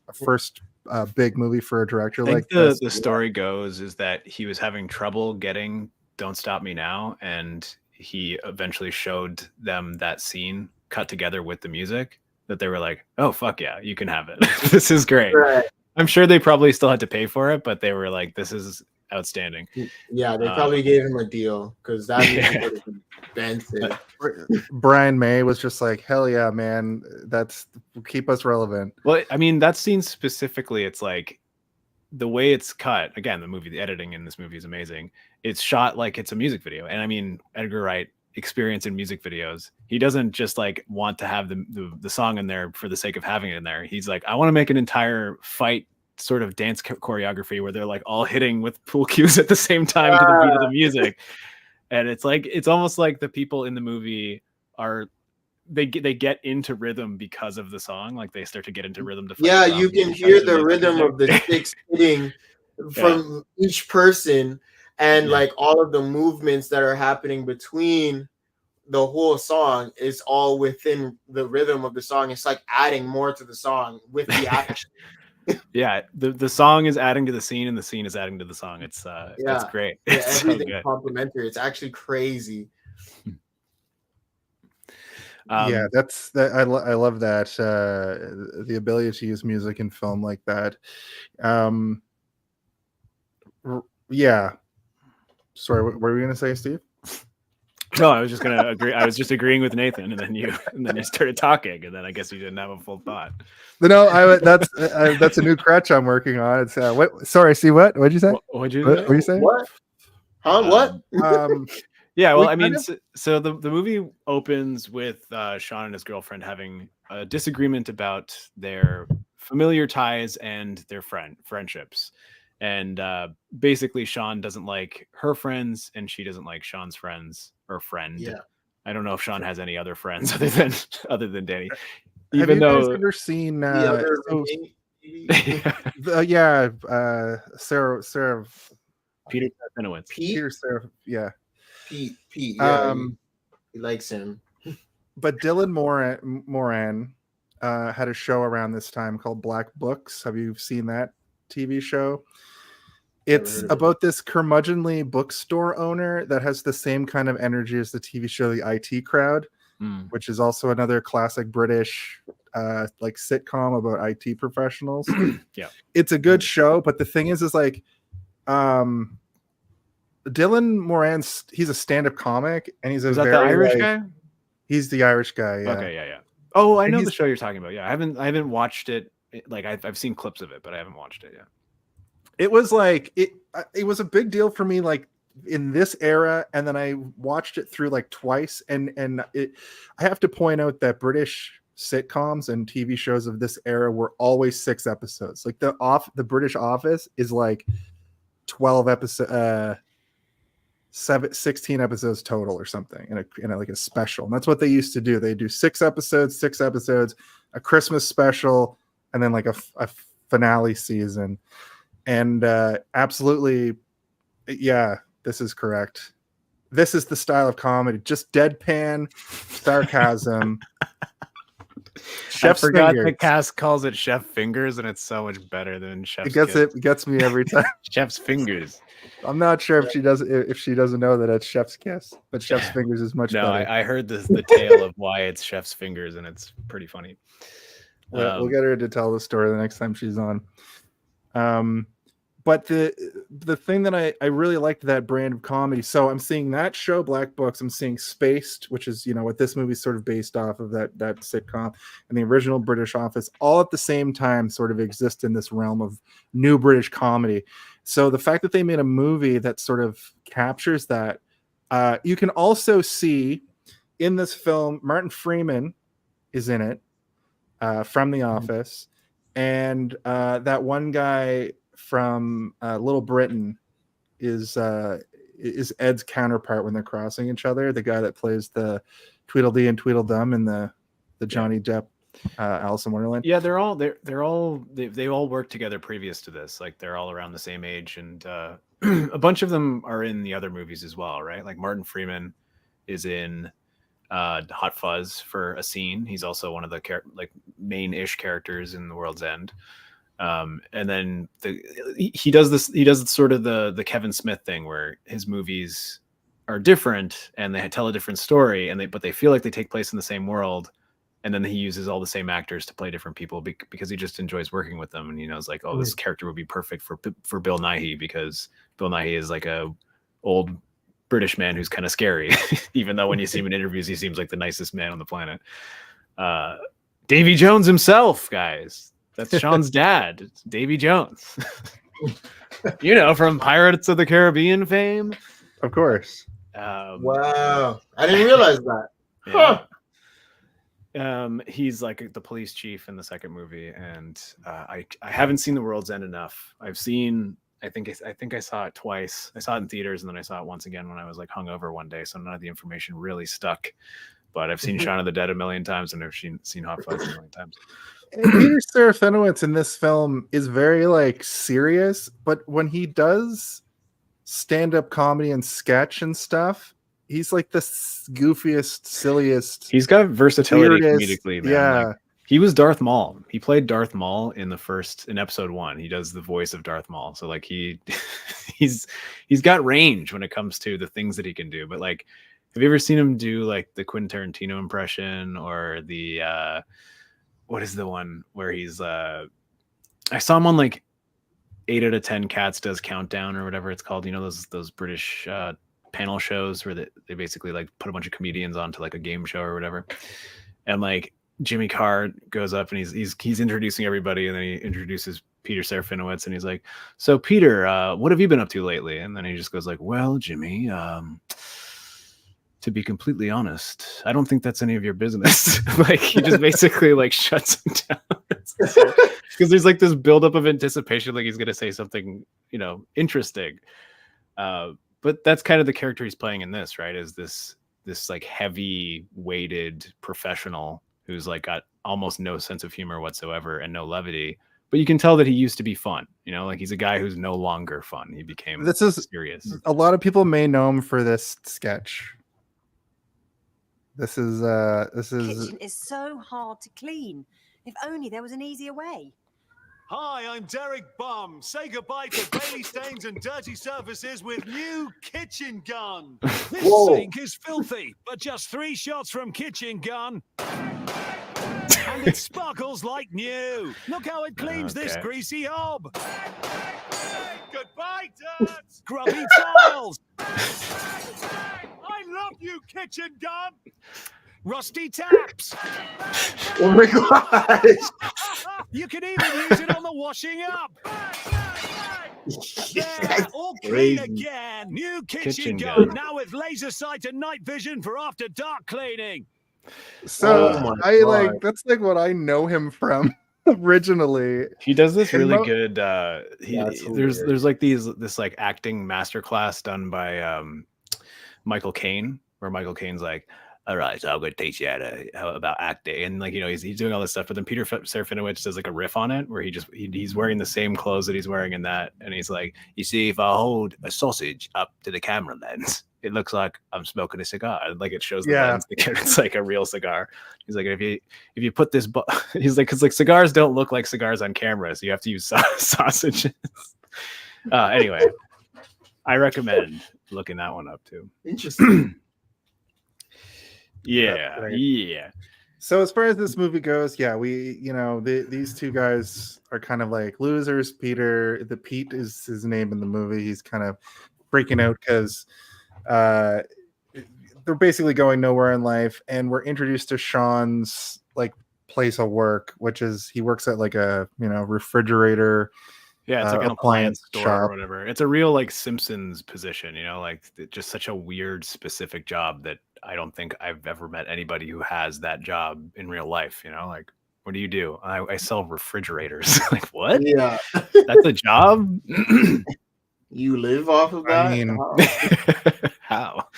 big movie for a director like this. The story goes is that he was having trouble getting Don't Stop Me Now, and he eventually showed them that scene cut together with the music, that they were like, oh fuck yeah, you can have it. This is great. Right. I'm sure they probably still had to pay for it, but they were like, this is outstanding. Yeah, they probably gave him a deal, because that would have been expensive. Brian May was just like, hell yeah, man, that's keep us relevant. Well, I mean, that scene specifically, it's like the way it's cut. Again, the editing in this movie is amazing. It's shot like it's a music video, and I mean, Edgar Wright experience in music videos. He doesn't just like want to have the song in there for the sake of having it in there. He's like, I want to make an entire fight sort of dance choreography where they're like all hitting with pool cues at the same time to the beat of the music. And it's like, it's almost like the people in the movie they get into rhythm because of the song. Like they start to get into rhythm. You can hear the rhythm of the sticks hitting from each person, and like all of the movements that are happening between the whole song is all within the rhythm of the song. It's like adding more to the song with the action. Yeah, the song is adding to the scene, and the scene is adding to the song. It's great. Yeah, it's everything so complementary. It's actually crazy. I love that the ability to use music in film like that. Sorry, what were you gonna say, Steve? No, I was just gonna agree. I was just agreeing with Nathan, and then you started talking, and then I guess you didn't have a full thought. No, that's a new crutch I'm working on. It's what? Sorry, see what? What'd you say? What'd you say? What? Huh? What? Yeah, well, I mean, so the movie opens with Shaun and his girlfriend having a disagreement about their familiar ties and their friendships. And basically, Shaun doesn't like her friends, and she doesn't like Shaun's friends or friend. Yeah. I don't know if Shaun has any other friends other than Danny. Have you guys ever seen Sarah Peter Serafinowicz. Peter Sarah, yeah. Pete. Yeah, he likes him. But Dylan Moran had a show around this time called Black Books. Have you seen that TV show? It's about this curmudgeonly bookstore owner that has the same kind of energy as the TV show The IT Crowd, which is also another classic British like sitcom about IT professionals. Yeah, it's a good show, but the thing is like Dylan Moran's, he's a stand-up comic, and he's the Irish guy? He's the Irish guy, yeah. Okay, yeah. Oh, I know the show you're talking about. Yeah, I haven't watched it. Like I've seen clips of it, but I haven't watched it yet. It was like it was a big deal for me, like in this era, and then I watched it through like twice, and I have to point out that British sitcoms and TV shows of this era were always 6 episodes. Like the British Office is like 12 episodes. 16 episodes total or something in a like a special, and that's what they used to do. They do 6 episodes, a Christmas special, and then like a finale season. And absolutely, yeah, this is correct. This is the style of comedy, just deadpan sarcasm. Chef's I forgot fingers. The cast calls it Chef Fingers, and it's so much better than Chef's It gets me every time. Chef's Fingers. I'm not sure if she doesn't know that it's chef's kiss, but chef's fingers is much No, better. I heard the tale of why it's chef's fingers, and it's pretty funny. We'll get her to tell the story the next time she's on. But the thing that I really liked that brand of comedy. So I'm seeing that show, Black Books. I'm seeing Spaced, which is what this movie's sort of based off of, that sitcom, and the original British Office, all at the same time sort of exist in this realm of new British comedy. So the fact that they made a movie that sort of captures that, you can also see in this film, Martin Freeman is in it, from The Office, and that one guy from Little Britain is Ed's counterpart when they're crossing each other. The guy that plays the Tweedledee and Tweedledum in the Johnny Depp Alice in Wonderland. Yeah, they all worked together previous to this. Like they're all around the same age, and a bunch of them are in the other movies as well, right? Like Martin Freeman is in Hot Fuzz for a scene. He's also one of the main-ish characters in The World's End. And then he does sort of the Kevin Smith thing where his movies are different and they tell a different story, but they feel like they take place in the same world. And then he uses all the same actors to play different people because he just enjoys working with them. And he knows like, oh, this character would be perfect for Bill Nighy, because Bill Nighy is like a old British man who's kind of scary, even though when you see him in interviews, he seems like the nicest man on the planet. Davy Jones himself, guys. That's Sean's dad. It's Davy Jones. From Pirates of the Caribbean fame. Of course. Wow. I didn't realize that. Yeah. Huh. He's like the police chief in the second movie, and I haven't seen The World's End enough. I think I saw it twice. I saw it in theaters, and then I saw it once again when I was like hungover one day, so none of the information really stuck. But I've seen Shaun of the Dead a million times, and I've seen Hot Fuzz a million times. And Peter Serafinowicz in this film is very like serious, but when he does stand-up comedy and sketch and stuff, he's like the goofiest, silliest. He's got versatility weirdest, comedically, man. yeah. Like, he was Darth Maul. He played Darth Maul in episode 1. He does the voice of Darth Maul. So like he's got range when it comes to the things that he can do. But like, have you ever seen him do like the Quentin Tarantino impression, or the what is the one where he's I saw him on like 8 out of 10 Cats Does Countdown or whatever it's called. Those British panel shows where they basically like put a bunch of comedians onto like a game show or whatever. And like Jimmy Carr goes up and he's introducing everybody, and then he introduces Peter Serafinowicz, and he's like, "So Peter, what have you been up to lately?" And then he just goes like, "Well, Jimmy, to be completely honest, I don't think that's any of your business." Like he just basically like shuts him down because there's like this buildup of anticipation, like he's gonna say something interesting. But that's kind of the character he's playing in this, right? Is this like heavy weighted professional who's like got almost no sense of humor whatsoever and no levity. But you can tell that he used to be fun, like he's a guy who's no longer fun. He became serious. A lot of people may know him for this sketch. This is Kitchen is so hard to clean. If only there was an easier way. Hi, I'm Derek Bum. Say goodbye to Bailey stains and dirty surfaces with new Kitchen Gun. This sink is filthy, but just 3 shots from Kitchen Gun, and it sparkles like new. Look how it cleans this greasy hob. Goodbye, dirt. Grubby tiles. I love you, Kitchen Gun. Rusty taps. Oh my gosh. You can even use it on the washing up. There, all clean again. New kitchen gun, now with laser sight and night vision for after dark cleaning. So that's like what I know him from originally. He does this really good. There's like this like acting masterclass done by Michael Caine, where Michael Caine's like, "All right, so I'm going to teach you how about acting," and like he's doing all this stuff. But then Peter Serafinowicz does like a riff on it, where he's wearing the same clothes that he's wearing in that, and he's like, "You see, if I hold a sausage up to the camera lens, it looks like I'm smoking a cigar. Like it shows the lens, it's like a real cigar." He's like, if you put this, he's like, because like cigars don't look like cigars on camera, so you have to use sausages. Anyway. I recommend looking that one up too. Interesting. Yeah, great. yeah. So as far as this movie goes, yeah, these two guys are kind of like losers. Pete is his name in the movie. He's kind of freaking out because they're basically going nowhere in life, and we're introduced to Shaun's like place of work, which is he works at like a refrigerator. Yeah, it's like an appliance store shop. or whatever. It's a real like Simpsons position, like just such a weird specific job that I don't think I've ever met anybody who has that job in real life. Like, what do you do? I sell refrigerators. Like, what? Yeah. That's a job? You live off of that? I mean, how?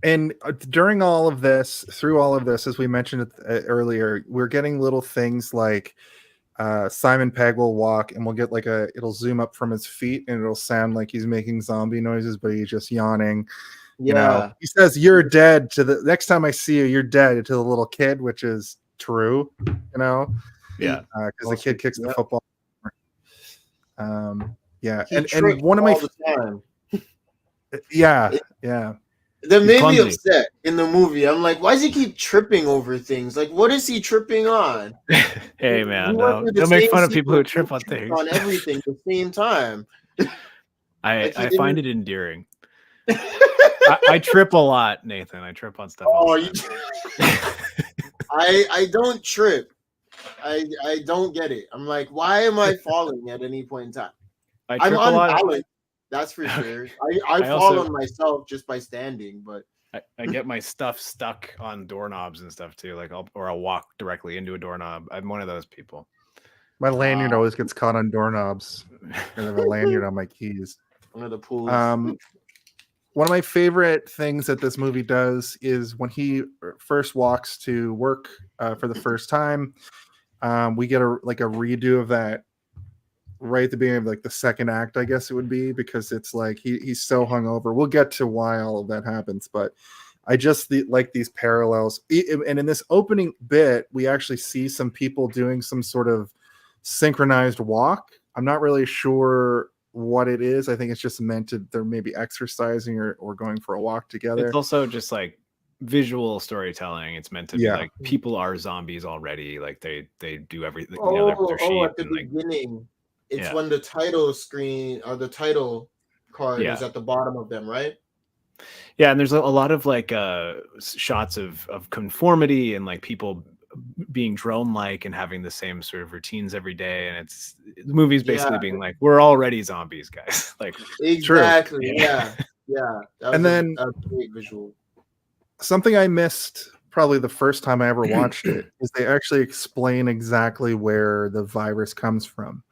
And through all of this, as we mentioned earlier, we're getting little things like Simon Pegg will walk and we'll get like it'll zoom up from his feet and it'll sound like he's making zombie noises, but he's just yawning. Yeah. He says, "You're dead," to the next time I see you, you're dead, to the little kid, which is true, Yeah. Because the kid kicks the football. Yeah. He And one of my all the time. yeah. That made me clumsy. upset in the movie. I'm like, why does he keep tripping over things? Like, what is he tripping on? Hey man, He went through the don't make same fun of people who sequence trip on and tripped things. on everything at the same time. I find it endearing. I trip a lot, Nathan. I trip on stuff. Oh, I don't trip. I don't get it. I'm like, why am I falling at any point in time? I I'm trip a lot. unbalanced. That's for sure. I fall also- on myself just by standing, but I get my stuff stuck on doorknobs and stuff too. Like I'll walk directly into a doorknob. I'm one of those people. My lanyard always gets caught on doorknobs. I have a lanyard on my keys. one of the pools. One of my favorite things that this movie does is when he first walks to work for the first time, we get a redo of that right at the beginning of like the second act, I guess it would be, because it's like he's so hungover. We'll get to why all of that happens, but I just like these parallels. And in this opening bit, we actually see some people doing some sort of synchronized walk. I'm not really sure what it is. I think it's just meant to, they're maybe exercising or going for a walk together. It's also just like visual storytelling. It's meant to be like people are zombies already. Like they do everything. They're sheep at the and beginning. It's Yeah. when the title screen or the title card Yeah. is at the bottom of them, right? Yeah, and there's a lot of like shots of conformity and like people being drone-like and having the same sort of routines every day, and the movie's basically being like, we're already zombies, guys. Like, Exactly. True. Yeah. Yeah. That And was then- a great visual. Something I missed probably the first time I ever watched it is they actually explain exactly where the virus comes from.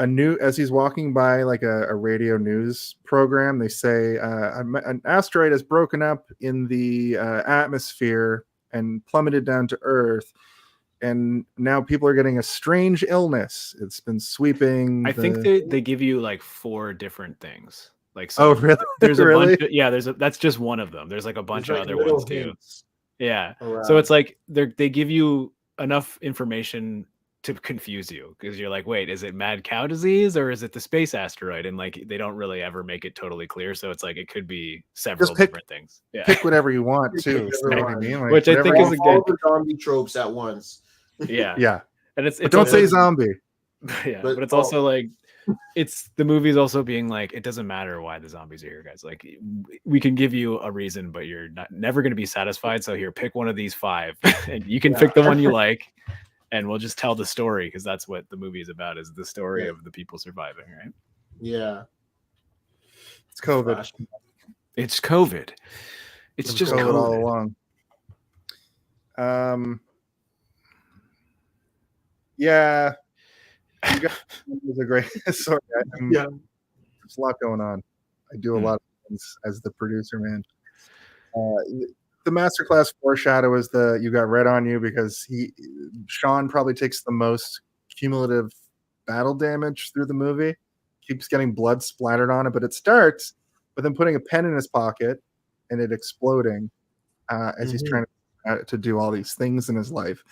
As he's walking by like a radio news program, they say an asteroid has broken up in the atmosphere and plummeted down to Earth, and now people are getting a strange illness. It's been sweeping. I think they give you like 4 different things. Like, Oh, really? There's a Really? bunch. That's just one of them. There's like a bunch There's of like other little ones too. hints Yeah. around. So it's like they give you enough information to confuse you, because you're like, wait, is it mad cow disease or is it the space asteroid? And like they don't really ever make it totally clear. So it's like it could be several pick- different things. Yeah. Pick whatever you want Pick too. whatever You know you what I want. mean? Like, Which I think whatever is you- a all good. the zombie tropes at once. Yeah. yeah. And it's But don't say also- zombie. Yeah, But- but it's also like the movie's also being like, it doesn't matter why the zombies are here, guys. Like we can give you a reason, but you're never going to be satisfied. So here, pick one of these 5 and you can pick the one you like, and we'll just tell the story, because that's what the movie is about, is the story of the people surviving, right? Yeah. It's COVID. Flash. It's COVID. It's It was just COVID all COVID. along. Yeah. You guys was a great sorry. Yeah. There's a lot going on. I do a lot of things as the producer, man. The masterclass foreshadow is you got red on you, because Shaun probably takes the most cumulative battle damage through the movie. Keeps getting blood splattered on it, but it starts with him putting a pen in his pocket and it exploding as he's trying to do all these things in his life,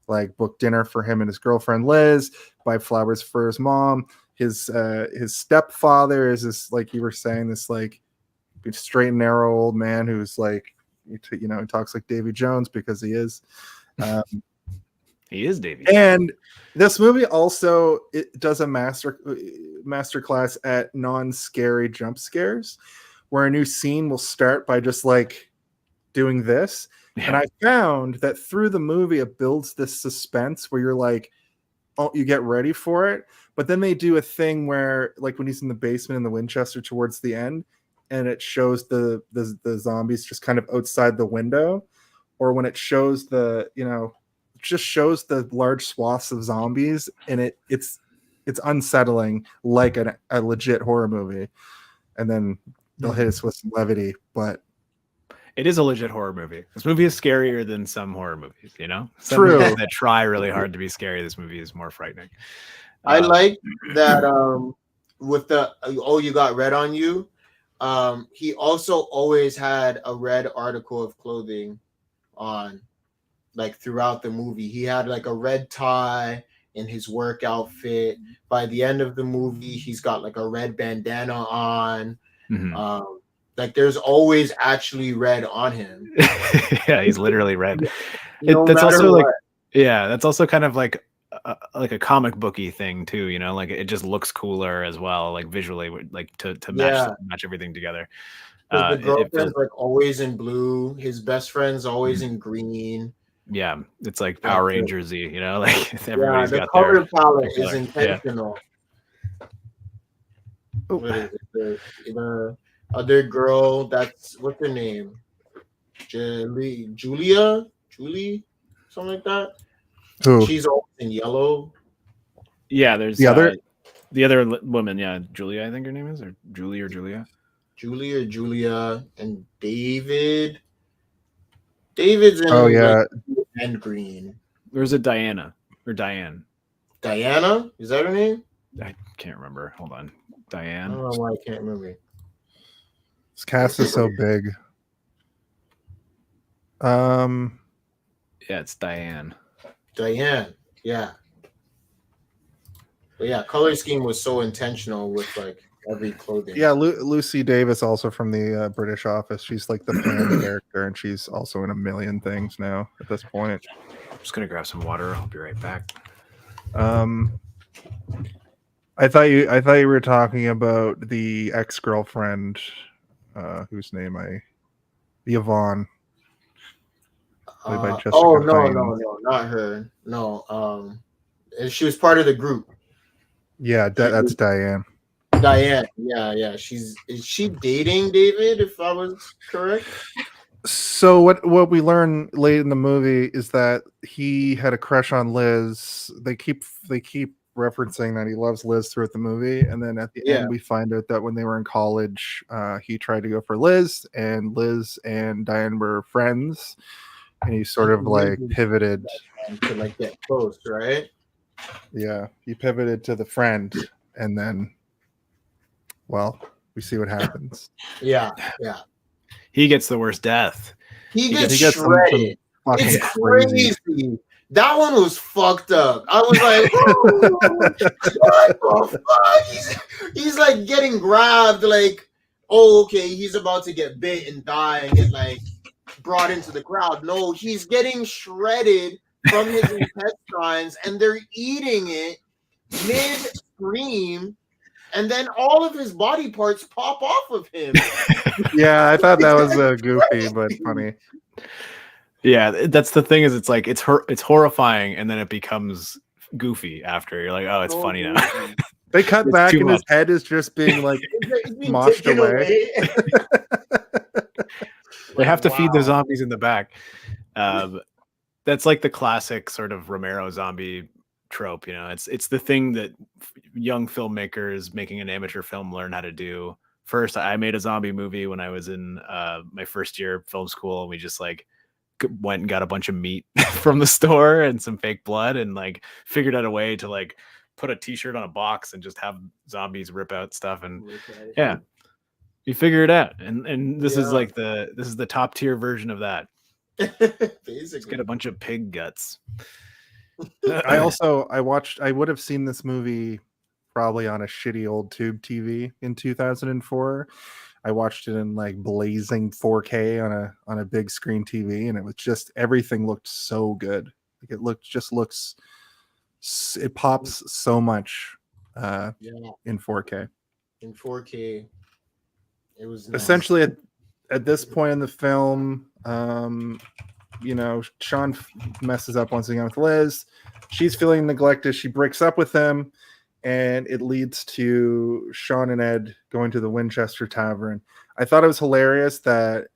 like book dinner for him and his girlfriend Liz, buy flowers for his mom, his stepfather is this, like you were saying, this like straight and narrow old man who's like, he talks like Davy Jones because he is. He is Davy. And this movie also it does a master class at non-scary jump scares, where a new scene will start by just like doing this. Yeah. And I found that through the movie, it builds this suspense where you're like, oh, you get ready for it. But then they do a thing where, like when he's in the basement in the Winchester towards the end, and it shows the zombies just kind of outside the window, or when it shows just shows the large swaths of zombies, and it's unsettling like a legit horror movie. And then they'll hit us with some levity, but it is a legit horror movie. This movie is scarier than some horror movies, Some True. movies that try really hard to be scary. This movie is more frightening. I like that with the you got red on you. He also always had a red article of clothing on, like throughout the movie. He had like a red tie in his work outfit. By the end of the movie, he's got like a red bandana on. Mm-hmm. Like there's always actually red on him. Yeah, he's literally red. That's also what. That's also kind of like a comic booky thing too, like it just looks cooler as well, like visually, like to match everything together. The girlfriend's like always in blue. His best friend's always in green. Yeah, it's like Power Rangers-y, like everybody's got the color palette is intentional. Yeah. What is it? The other girl, that's what's her name? Julie, something like that. Who? She's always in yellow. Yeah, there's the other woman. Yeah, Julia, I think her name is, or Julie or Julia. Julia, and David. David's in and green. There's a Diana or Diane. Diana? Is that her name? I can't remember. Hold on. Diane. I don't know why I can't remember. This cast is so big. Yeah, it's Diane. Diane, yeah. But yeah, color scheme was so intentional with like every clothing. Yeah, Lucy Davis, also from the British Office. She's like the fan character, and she's also in a million things now at this point. I'm just gonna grab some water. I'll be right back. I thought you were talking about the ex-girlfriend, whose name Yvonne. No, not her. No, she was part of the group. Yeah, that's Diane. Diane, yeah. Is she dating David, if I was correct? So what we learn late in the movie is that he had a crush on Liz. They keep referencing that he loves Liz throughout the movie, and then at the end we find out that when they were in college, he tried to go for Liz, and Liz and Diane were friends, and he sort of like pivoted to like get close, right? Yeah, he pivoted to the friend, and then, well, we see what happens. Yeah. He gets the worst death. He gets shredded. It's crazy. That one was fucked up. I was like, what the fuck? He's like getting grabbed, like, oh, okay, he's about to get bit and die and get like brought into the crowd. No, he's getting shredded from his intestines, and they're eating it mid-scream, and then all of his body parts pop off of him. Yeah, I thought that was goofy but funny. Yeah, that's the thing, is it's like it's horrifying, and then it becomes goofy after. You're like, oh, it's funny now. They cut back and his head is just being like moshed away. They have to feed the zombies in the back. That's like the classic sort of Romero zombie trope. It's the thing that young filmmakers making an amateur film learn how to do. First, I made a zombie movie when I was in my first year of film school, and we just like went and got a bunch of meat from the store and some fake blood, and like figured out a way to like put a t-shirt on a box and just have zombies rip out stuff. And yeah, you figure it out. And this is like the top tier version of that. Basically, let's get a bunch of pig guts. I would have seen this movie probably on a shitty old tube TV in 2004. I watched it in like blazing 4K on a big screen TV, and it was just everything looked so good. Like it pops so much Yeah, in 4K. in 4K, it was nice. Essentially at this point in the film, Sean messes up once again with Liz. She's feeling neglected. She breaks up with him, and it leads to Sean and Ed going to the Winchester Tavern. I thought it was hilarious that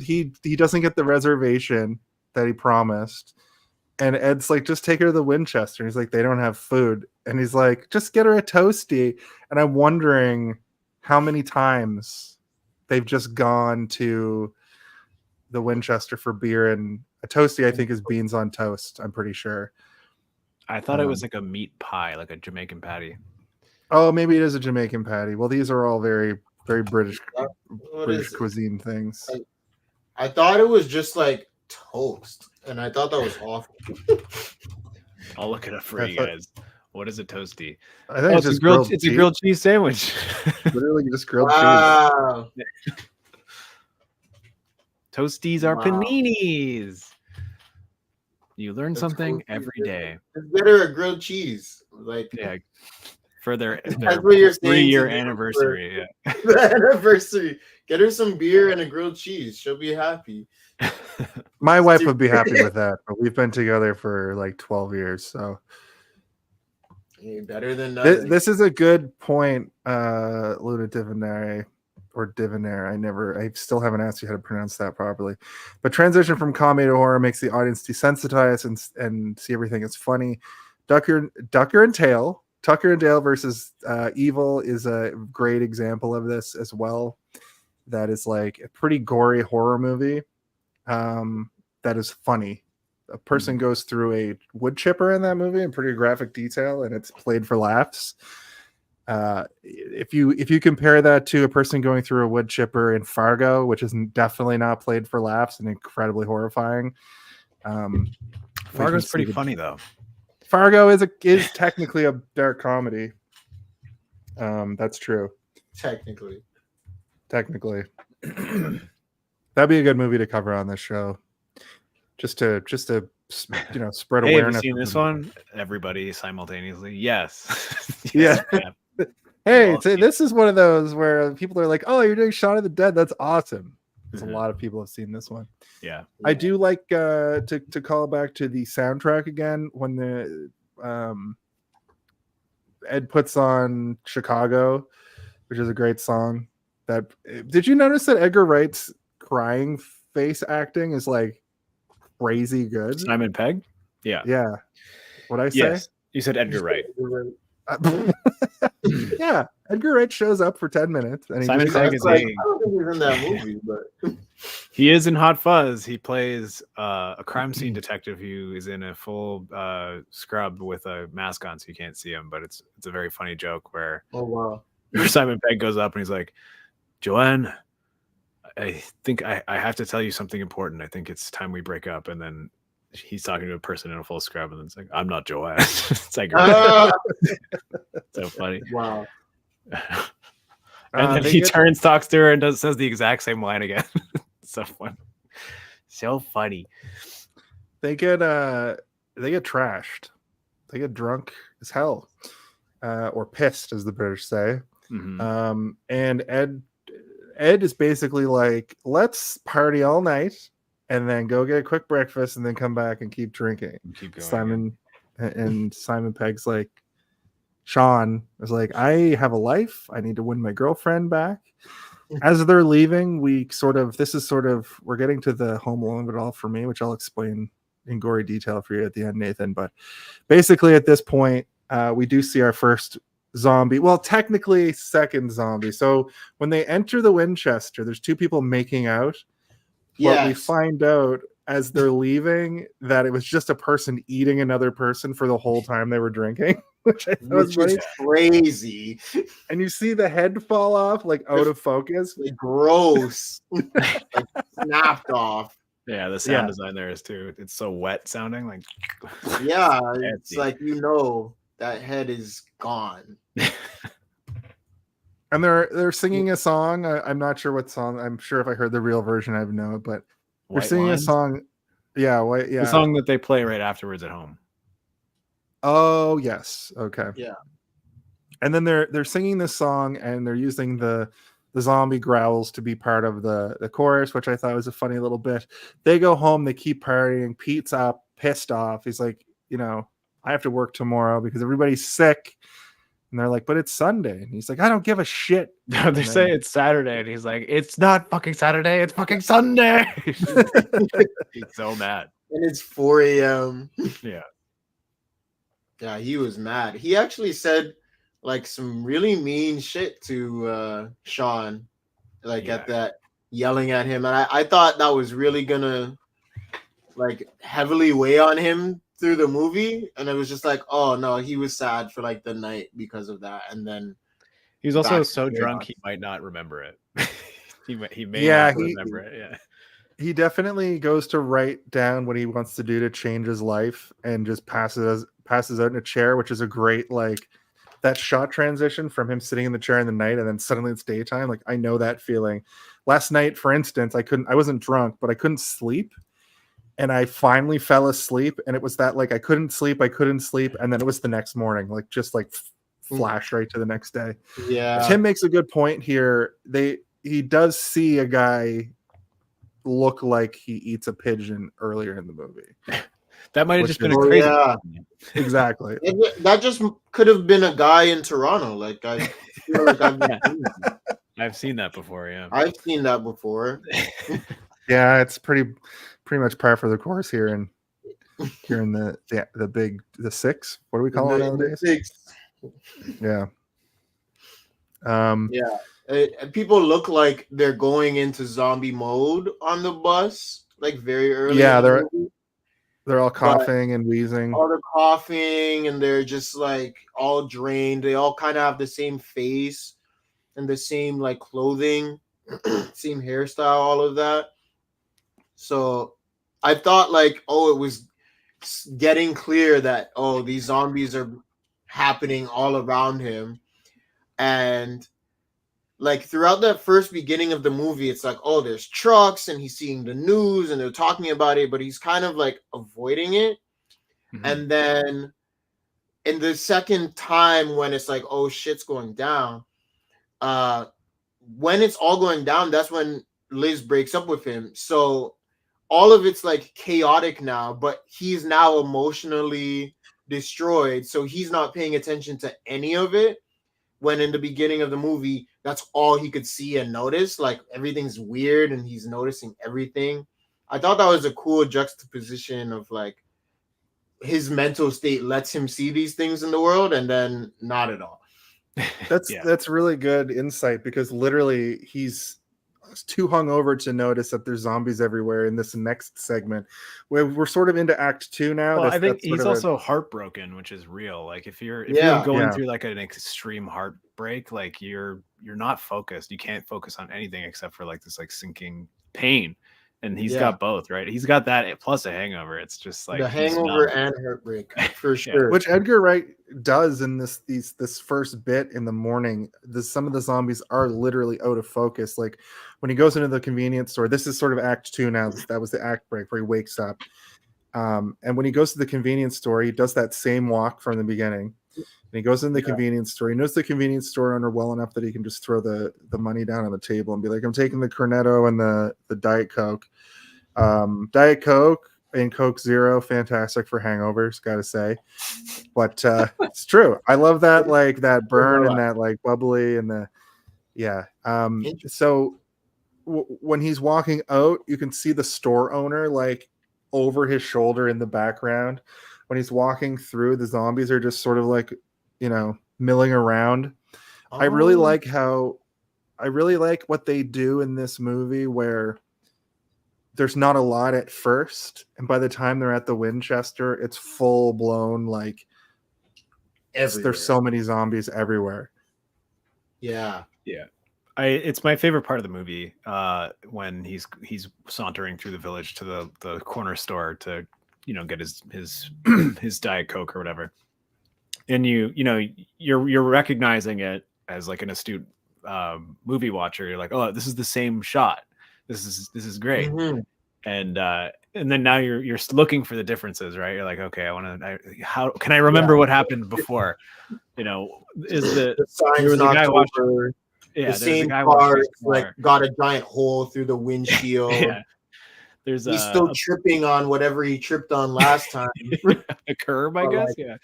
he doesn't get the reservation that he promised. And Ed's like, just take her to the Winchester. And he's like, they don't have food. And he's like, just get her a toasty. And I'm wondering how many times they've just gone to the Winchester for beer. And a toasty, I think, is beans on toast. I'm pretty sure. I thought it was like a meat pie, like a Jamaican patty. Oh, maybe it is a Jamaican patty. Well, these are all very, very British cuisine things. I thought it was just like toast, and I thought that was awful. I'll look it up for you guys. What is a toasty? I think it's just grilled. It's a grilled cheese sandwich. Literally, just grilled cheese. Toasties are paninis. You learn something every day. It's better a grilled cheese, like for their that's what you're saying. 3-year anniversary. Yeah. The anniversary. Get her some beer and a grilled cheese. She'll be happy. My wife would be happy with that, but we've been together for like 12 years, so better than nothing. This is a good point, Luna Divinare. Or Divinaire. I still haven't asked you how to pronounce that properly. But transition from comedy to horror makes the audience desensitized and see everything as funny. Tucker and Dale versus Evil is a great example of this as well. That is like a pretty gory horror movie that is funny. A person goes through a wood chipper in that movie in pretty graphic detail, and it's played for laughs. If you compare that to a person going through a wood chipper in Fargo, which is definitely not played for laughs and incredibly horrifying. Fargo's pretty funny though. Fargo is technically a dark comedy. That's true. Technically. That'd be a good movie to cover on this show. Just to spread awareness. Have you seen this one? Everybody simultaneously. Yes. Yeah. Hey, this is one of those where people are like, "Oh, you're doing Shaun of the Dead. That's awesome." Because a lot of people have seen this one. Yeah, I do like to call back to the soundtrack again when the Ed puts on Chicago, which is a great song. Did you notice that Edgar Wright's crying face acting is like crazy good? Simon Pegg? Yeah. What'd I say? Yes. You said Edgar Wright. Yeah, Edgar Wright shows up for 10 minutes. And Simon Pegg is I don't think he's in that movie, but he is in Hot Fuzz. He plays a crime scene detective who is in a full scrub with a mask on, so you can't see him. But it's a very funny joke where Simon Pegg goes up and he's like, "Joanne, I think I have to tell you something important. I think it's time we break up." And then he's talking to a person in a full scrub, and then it's like, "I'm not Joanne." It's like so funny. Wow. And then he turns, talks to her, and says the exact same line again. So fun. So funny. They get trashed. They get drunk as hell, or pissed, as the British say. Mm-hmm. And Ed is basically like, let's party all night and then go get a quick breakfast and then come back and keep drinking. Keep going. Simon Pegg's like, Sean is like, I have a life. I need to win my girlfriend back. As they're leaving, we're getting to the home alone of it all for me, which I'll explain in gory detail for you at the end, Nathan. But basically at this point, we do see our first zombie. Well, technically second zombie. So when they enter the Winchester, there's two people making out. Yes. But we find out as they're leaving that it was just a person eating another person for the whole time they were drinking, which I thought was crazy. And you see the head fall off, like out of focus. Like, gross. Like, snapped off. Yeah, the sound design there is too. It's so wet sounding. Like, yeah, it's like, that head is gone. And they're singing a song. I'm not sure what song. I'm sure if I heard the real version, I'd know it. But they're White singing a Lines? song. Yeah, The song that they play right afterwards at home. Oh yes, okay. Yeah. And then they're singing this song, and they're using the zombie growls to be part of the chorus, which I thought was a funny little bit. They go home, they keep partying. Pete's up, pissed off. He's like, I have to work tomorrow because everybody's sick. And they're like, but it's Sunday. And he's like, I don't give a shit. No, they say it's Saturday, and he's like, it's not fucking Saturday, it's fucking Sunday. He's so mad. And it's 4 a.m. Yeah. Yeah, he was mad. He actually said like some really mean shit to Shaun, like at that, yelling at him. And I thought that was really gonna like heavily weigh on him through the movie. And it was just like, oh no, he was sad for like the night because of that. And then he was also so drunk he might not remember it. he may not remember it. Yeah. He definitely goes to write down what he wants to do to change his life and just passes out in a chair, which is a great, like, that shot transition from him sitting in the chair in the night and then suddenly it's daytime. Like, I know that feeling. Last night, for instance, I wasn't drunk, but I couldn't sleep. And I finally fell asleep. And it was that, like, I couldn't sleep. And then it was the next morning, like, just like flash right to the next day. Yeah. Tim makes a good point here. He does see a guy look like he eats a pigeon earlier in the movie. That might have just been a crazy. Yeah, exactly. That just could have been a guy in Toronto. Like I feel like I've seen that before. Yeah, I've seen that before. Yeah, it's pretty much par for the course here in the six. What do we call it nowadays? Six. Yeah. People look like they're going into zombie mode on the bus, like very early. Yeah, they're all coughing and wheezing. All the coughing, and they're just like all drained. They all kind of have the same face and the same like clothing, same hairstyle, all of that. So I thought like, it was getting clear that these zombies are happening all around him. And like throughout the first beginning of the movie, it's like, there's trucks and he's seeing the news and they're talking about it, but he's kind of like avoiding it. Mm-hmm. And then in the second time when it's like, shit's going down, when it's all going down, that's when Liz breaks up with him. So all of it's like chaotic now, but he's now emotionally destroyed. So he's not paying attention to any of it. When in the beginning of the movie, that's all he could see and notice. Like everything's weird and he's noticing everything. I thought that was a cool juxtaposition of like his mental state lets him see these things in the world and then not at all. That's really good insight because literally he's too hungover to notice that there's zombies everywhere in this next segment. We're sort of into Act 2 now. Well, I think he's also heartbroken, which is real. Like if you're going through like an extreme heartbreak, like you're not focused. You can't focus on anything except for like this like sinking pain. And he's got both, right? He's got that plus a hangover. It's just like the hangover and heartbreak for sure. Which Edgar Wright does in this first bit in the morning. Some of the zombies are literally out of focus. Like when he goes into the convenience store, this is sort of Act 2 now. That was the act break where he wakes up. And when he goes to the convenience store, he does that same walk from the beginning. And he goes in the convenience store. He knows the convenience store owner well enough that he can just throw the money down on the table and be like, I'm taking the Cornetto and the Diet Coke. Diet Coke and Coke Zero, fantastic for hangovers, gotta say. But it's true. I love that, like that burn and that like bubbly and so when he's walking out, you can see the store owner like over his shoulder in the background. When he's walking through, the zombies are just sort of like, milling around. I really like what they do in this movie where there's not a lot at first, and by the time they're at the Winchester, it's full blown like there's so many zombies everywhere. Yeah. It's my favorite part of the movie when he's sauntering through the village to the corner store to get his his Diet Coke or whatever. and you're recognizing it as like an astute movie watcher. You're like, oh, this is the same shot. This is great. Mhm. And then now you're looking for the differences, right? You're like, okay, how can I remember what happened before? Is The there signs was a knocked guy watching, over. yeah, The there's a same guy car watching his like car. got a giant hole through the windshield. Yeah, there's He's still tripping on whatever he tripped on last time. a curb, I But, guess. like, Yeah,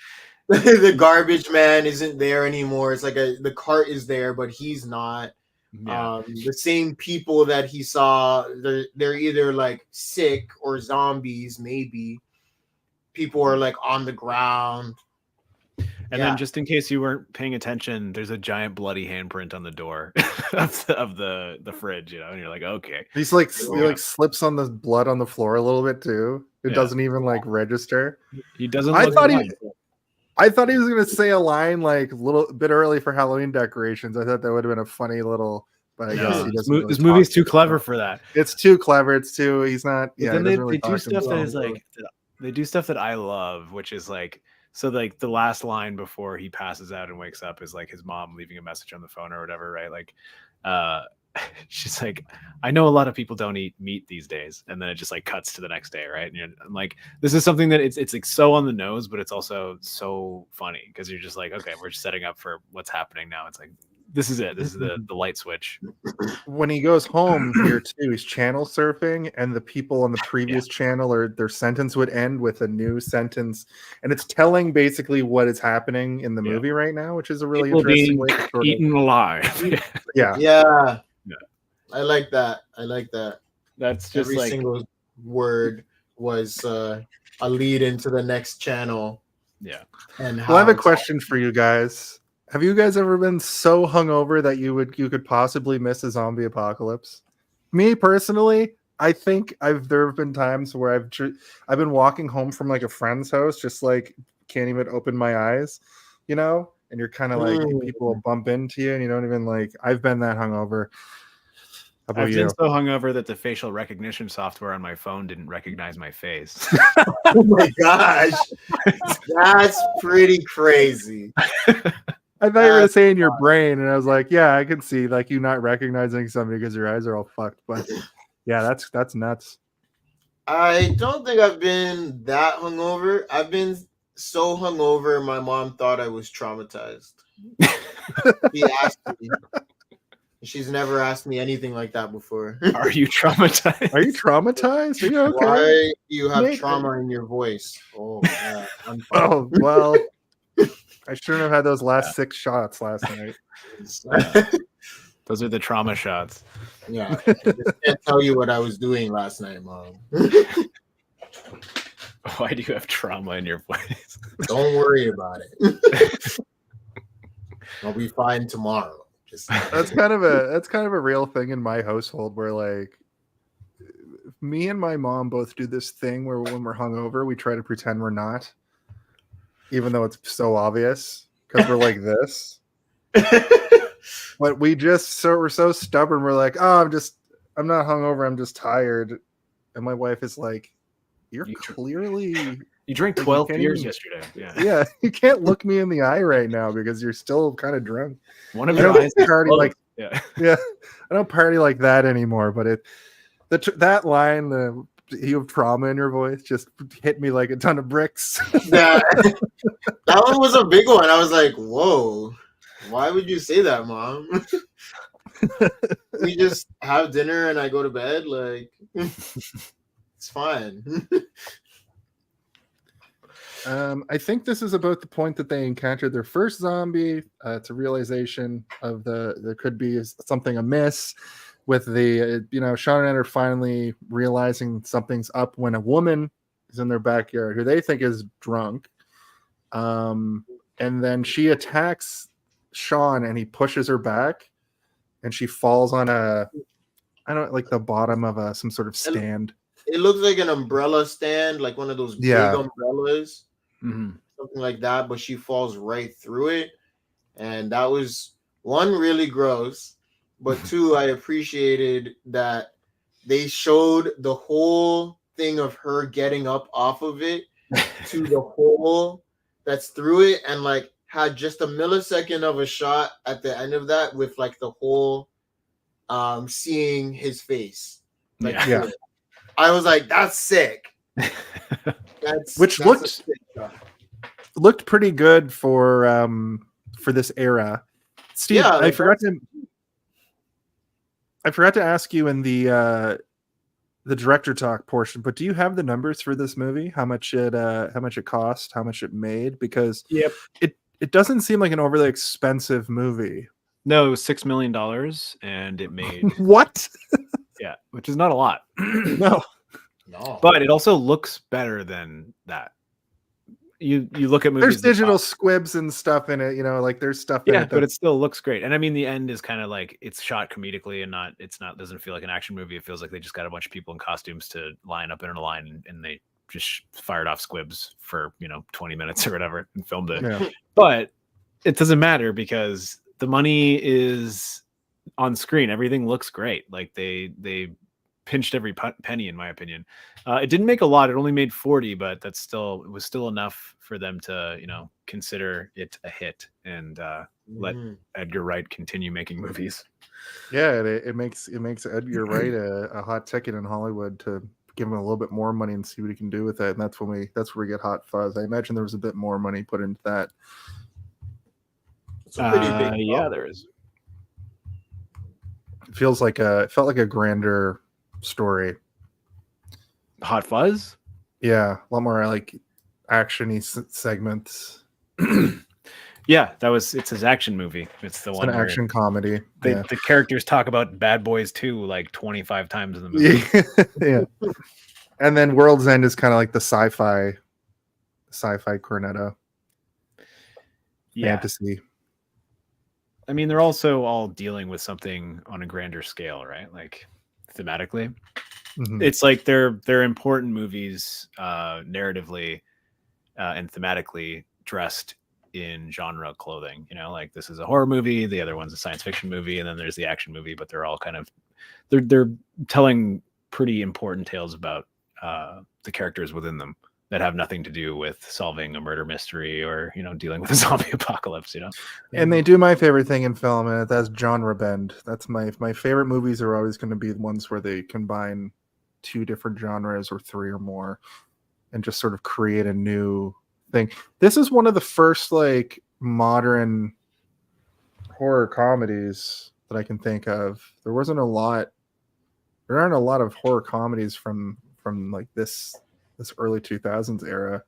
the garbage man isn't there anymore. It's like the cart is there, but he's not. yeah. The same people that he saw, they're either like sick or zombies. Maybe people are like on the ground. And then, just in case you weren't paying attention, there's a giant bloody handprint on the door of the fridge, and you're like, okay. He's like he like slips on the blood on the floor a little bit too. It doesn't even like register. He doesn't. I look thought alive. I thought he was gonna say a line like a little bit early for Halloween decorations. I thought that would have been a funny little, but I guess No, he doesn't. Really this movie's talk too to clever himself. for that. It's too clever. It's too. He's not. But Yeah, then he they doesn't really do talk to stuff that himself. is like they do stuff that I love, which is like, so like the last line before he passes out and wakes up is like his mom leaving a message on the phone or whatever, right? Like, she's like, I know a lot of people don't eat meat these days, and then it just like cuts to the next day, right? And I'm like, this is something that it's like so on the nose, but it's also so funny because you're just like, okay, we're just setting up for what's happening now. It's like, this is it. This is the light switch. When he goes home here too, he's channel surfing, and the people on the previous channel or their sentence would end with a new sentence, and it's telling basically what is happening in the movie right now, which is a really People interesting being way to sort eaten alive. yeah. I like that. That's just every like single word was a lead into the next channel. Yeah. And Well, I have a question for you guys. Have you guys ever been so hungover that you could possibly miss a zombie apocalypse? Me personally, I think there have been times where I've been walking home from like a friend's house, just like can't even open my eyes, and you're kind of like people will bump into you, and you don't even like. I've been that hungover. How about I've you? been so hungover that the facial recognition software on my phone didn't recognize my face. Oh my gosh, that's pretty crazy. I thought you were going to say in your brain, and I was like, yeah, I can see like you not recognizing somebody because your eyes are all fucked. But yeah, that's nuts. I don't think I've been that hungover. I've been so hungover, my mom thought I was traumatized. She asked me. She's never asked me anything like that before. Are you traumatized? Are you traumatized? Are you okay? Why do you have Maybe. trauma in your voice? Oh, yeah. Oh, well, I shouldn't have had those last 6 shots last night. Those are the trauma shots. Yeah. I just can't tell you what I was doing last night, Mom. Why do you have trauma in your voice? Don't worry about it. I'll be fine tomorrow. That's kind of a real thing in my household where like me and my mom both do this thing where when we're hungover, we try to pretend we're not, even though it's so obvious because we're like this. But we're so stubborn. We're like, oh, I'm not hungover. I'm just tired. And my wife is like, you drank 12 beers yesterday. Yeah, you can't look me in the eye right now because you're still kind of drunk. One of your eyes is party closed. like yeah. I don't party like that anymore. But that line, you have trauma in your voice, just hit me like a ton of bricks. Yeah, that one was a big one. I was like, whoa, why would you say that, Mom? We just have dinner and I go to bed. Like, it's fine. I think this is about the point that they encountered their first zombie. It's a realization of there could be something amiss with the, Shaun and Ed are finally realizing something's up when a woman is in their backyard who they think is drunk. And then she attacks Shaun and he pushes her back and she falls on the bottom of some sort of stand. It looks like an umbrella stand, like one of those big umbrellas, something like that. But she falls right through it, and that was one, really gross. But two, I appreciated that they showed the whole thing of her getting up off of it to the hole that's through it, and like had just a millisecond of a shot at the end of that with like the whole seeing his face. Like, Yeah. I was like, that's sick. Which that's a sick shot. looked pretty good for this era. Steve, Yeah, I like forgot to ask you in the director talk portion, but do you have the numbers for this movie? How much it cost, how much it made? Because Yep. it doesn't seem like an overly expensive movie. No, it was $6 million, and it made What? yeah, which is not a lot. No. But it also looks better than that. You look at movies. There's digital squibs and stuff in it, like there's stuff in it. But it still looks great. And I mean, the end is kind of like it's shot comedically and doesn't feel like an action movie. It feels like they just got a bunch of people in costumes to line up in a line and they just fired off squibs for 20 minutes or whatever and filmed it. Yeah. But it doesn't matter because the money is on screen. Everything looks great. Like they pinched every penny, in my opinion. It didn't make a lot. It only made 40, but it was still enough for them to consider it a hit and let Edgar Wright continue making movies. Yeah, it makes Edgar Wright a hot ticket in Hollywood to give him a little bit more money and see what he can do with it. And that's where we get Hot Fuzz. I imagine there was a bit more money put into that. It's a pretty big yeah, there is. It felt like a grander story. Hot Fuzz? Yeah, a lot more like action-y segments. Yeah, it's his action movie. It's an action comedy. The characters talk about Bad Boys 2 like 25 times in the movie. Yeah. And then World's End is kind of like the sci-fi cornetto. Yeah. Fantasy. I mean, they're also all dealing with something on a grander scale, right? Like thematically. Mm-hmm. It's like they're important movies narratively and thematically dressed in genre clothing. Like this is a horror movie, the other one's a science fiction movie, and then there's the action movie, but they're all kind of they're telling pretty important tales about the characters within them that have nothing to do with solving a murder mystery or dealing with a zombie apocalypse. And they do my favorite thing in film, and that's genre bend. That's my favorite movies are always going to be the ones where they combine two different genres or three or more and just sort of create a new thing. This is one of the first like modern horror comedies that I can think of. There aren't a lot of horror comedies from like this early 2000s era.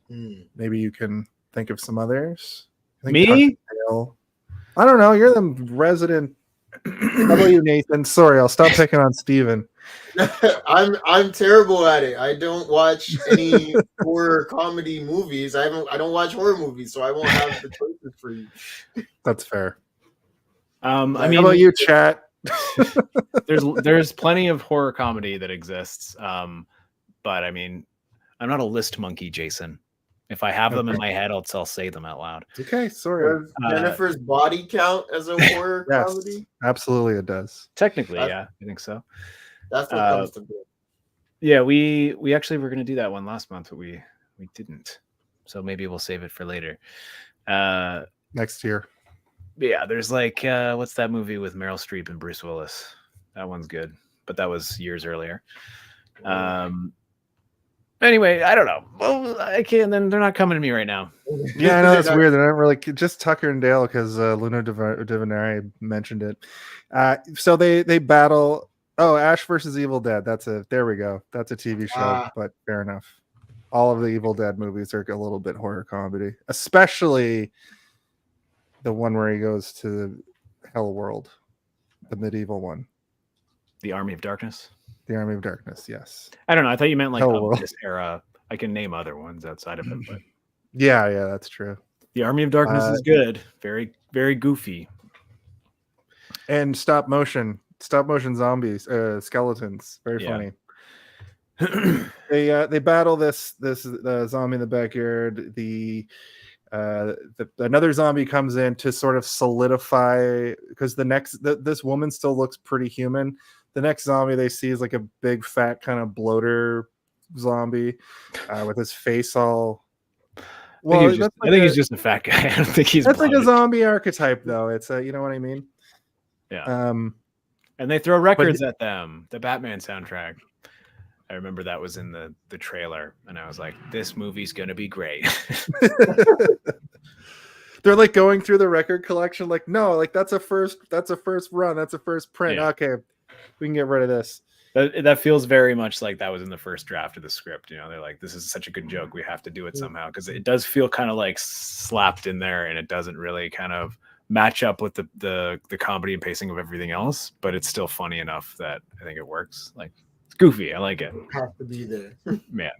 Maybe you can think of some others. Me? I don't know. You're the resident. How about you, Nathan? Sorry, I'll stop picking on Steven. I'm terrible at it. I don't watch any horror comedy movies. I don't watch horror movies, so I won't have the choices for you. That's fair. I mean, how about you, chat? there's plenty of horror comedy that exists. But I mean, I'm not a list monkey, Jason. If I have them in my head, I'll say them out loud. Okay, sorry. Does Jennifer's Body count as a horror comedy? Absolutely, it does. Technically, yeah, I think so. That's what comes to me. Yeah, we actually were going to do that one last month, but we didn't. So maybe we'll save it for later. Next year. Yeah, there's like what's that movie with Meryl Streep and Bruce Willis? That one's good, but that was years earlier. Anyway, I don't know. Well, I can't. Then they're not coming to me right now. Yeah, I know that's weird. They're not really just Tucker and Dale because Luna Divinari mentioned it. So they battle. Oh, Ash versus Evil Dead. There we go. That's a TV show, but fair enough. All of the Evil Dead movies are a little bit horror comedy, especially the one where he goes to Hell World, the medieval one. The Army of Darkness. The Army of Darkness, yes. I don't know. I thought you meant like Hell this era. I can name other ones outside of it, but yeah, that's true. The Army of Darkness is good. Very, very goofy. And stop motion zombies, skeletons. Very funny. They battle this zombie in the backyard. Another zombie comes in to sort of solidify because this woman still looks pretty human. The next zombie they see is like a big fat kind of bloater zombie with his face all Well, I think he's just a fat guy. I don't think he's. That's like a bloated. zombie archetype, though. It's you know what I mean? Yeah. And they throw records at them. The Batman soundtrack. I remember that was in the trailer, and I was like, "This movie's gonna be great." They're like going through the record collection, like, no, like that's a first run, that's a first print. Yeah. Okay, we can get rid of this. That feels very much like that was in the first draft of the script. You know, they're like, "This is such a good joke, we have to do it somehow," because it does feel kind of like slapped in there, and it doesn't really kind of match up with the comedy and pacing of everything else, but it's still funny enough that I think it works. Like, it's goofy. I like it. Have to be there. Yeah.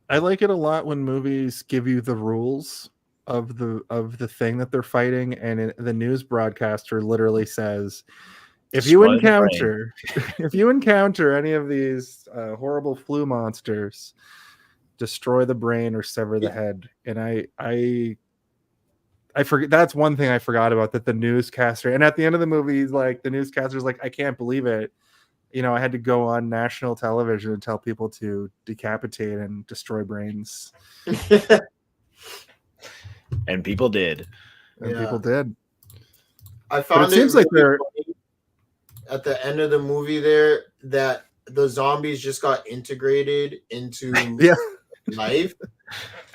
I like it a lot when movies give you the rules of the thing that they're fighting, and the news broadcaster literally says, if you encounter any of these horrible flu monsters, destroy the brain or sever the head. And I forget, that's one thing I forgot about, that the newscaster, and at the end of the movie, he's like, the newscaster's like, I can't believe it. You know, I had to go on national television and tell people to decapitate and destroy brains. And people did. And people did. I found it seems really like they're funny at the end of the movie there that the zombies just got integrated into life.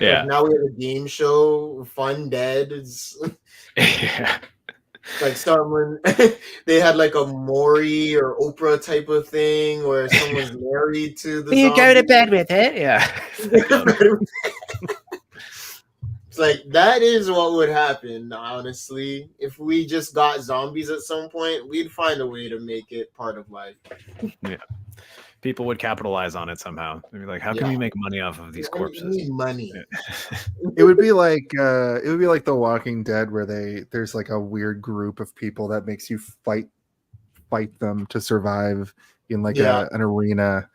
Yeah. Like now we have a game show, Fun Dead. It's like someone they had like a Maury or Oprah type of thing where someone's married to the You go to zombie. bed with it. Yeah. It's like that is what would happen, honestly. If we just got zombies at some point, we'd find a way to make it part of life. Yeah. People would capitalize on it somehow. They'd be like, how can we make money off of these corpses? We need money. It would be like The Walking Dead, where there's like a weird group of people that makes you fight them to survive in like an arena,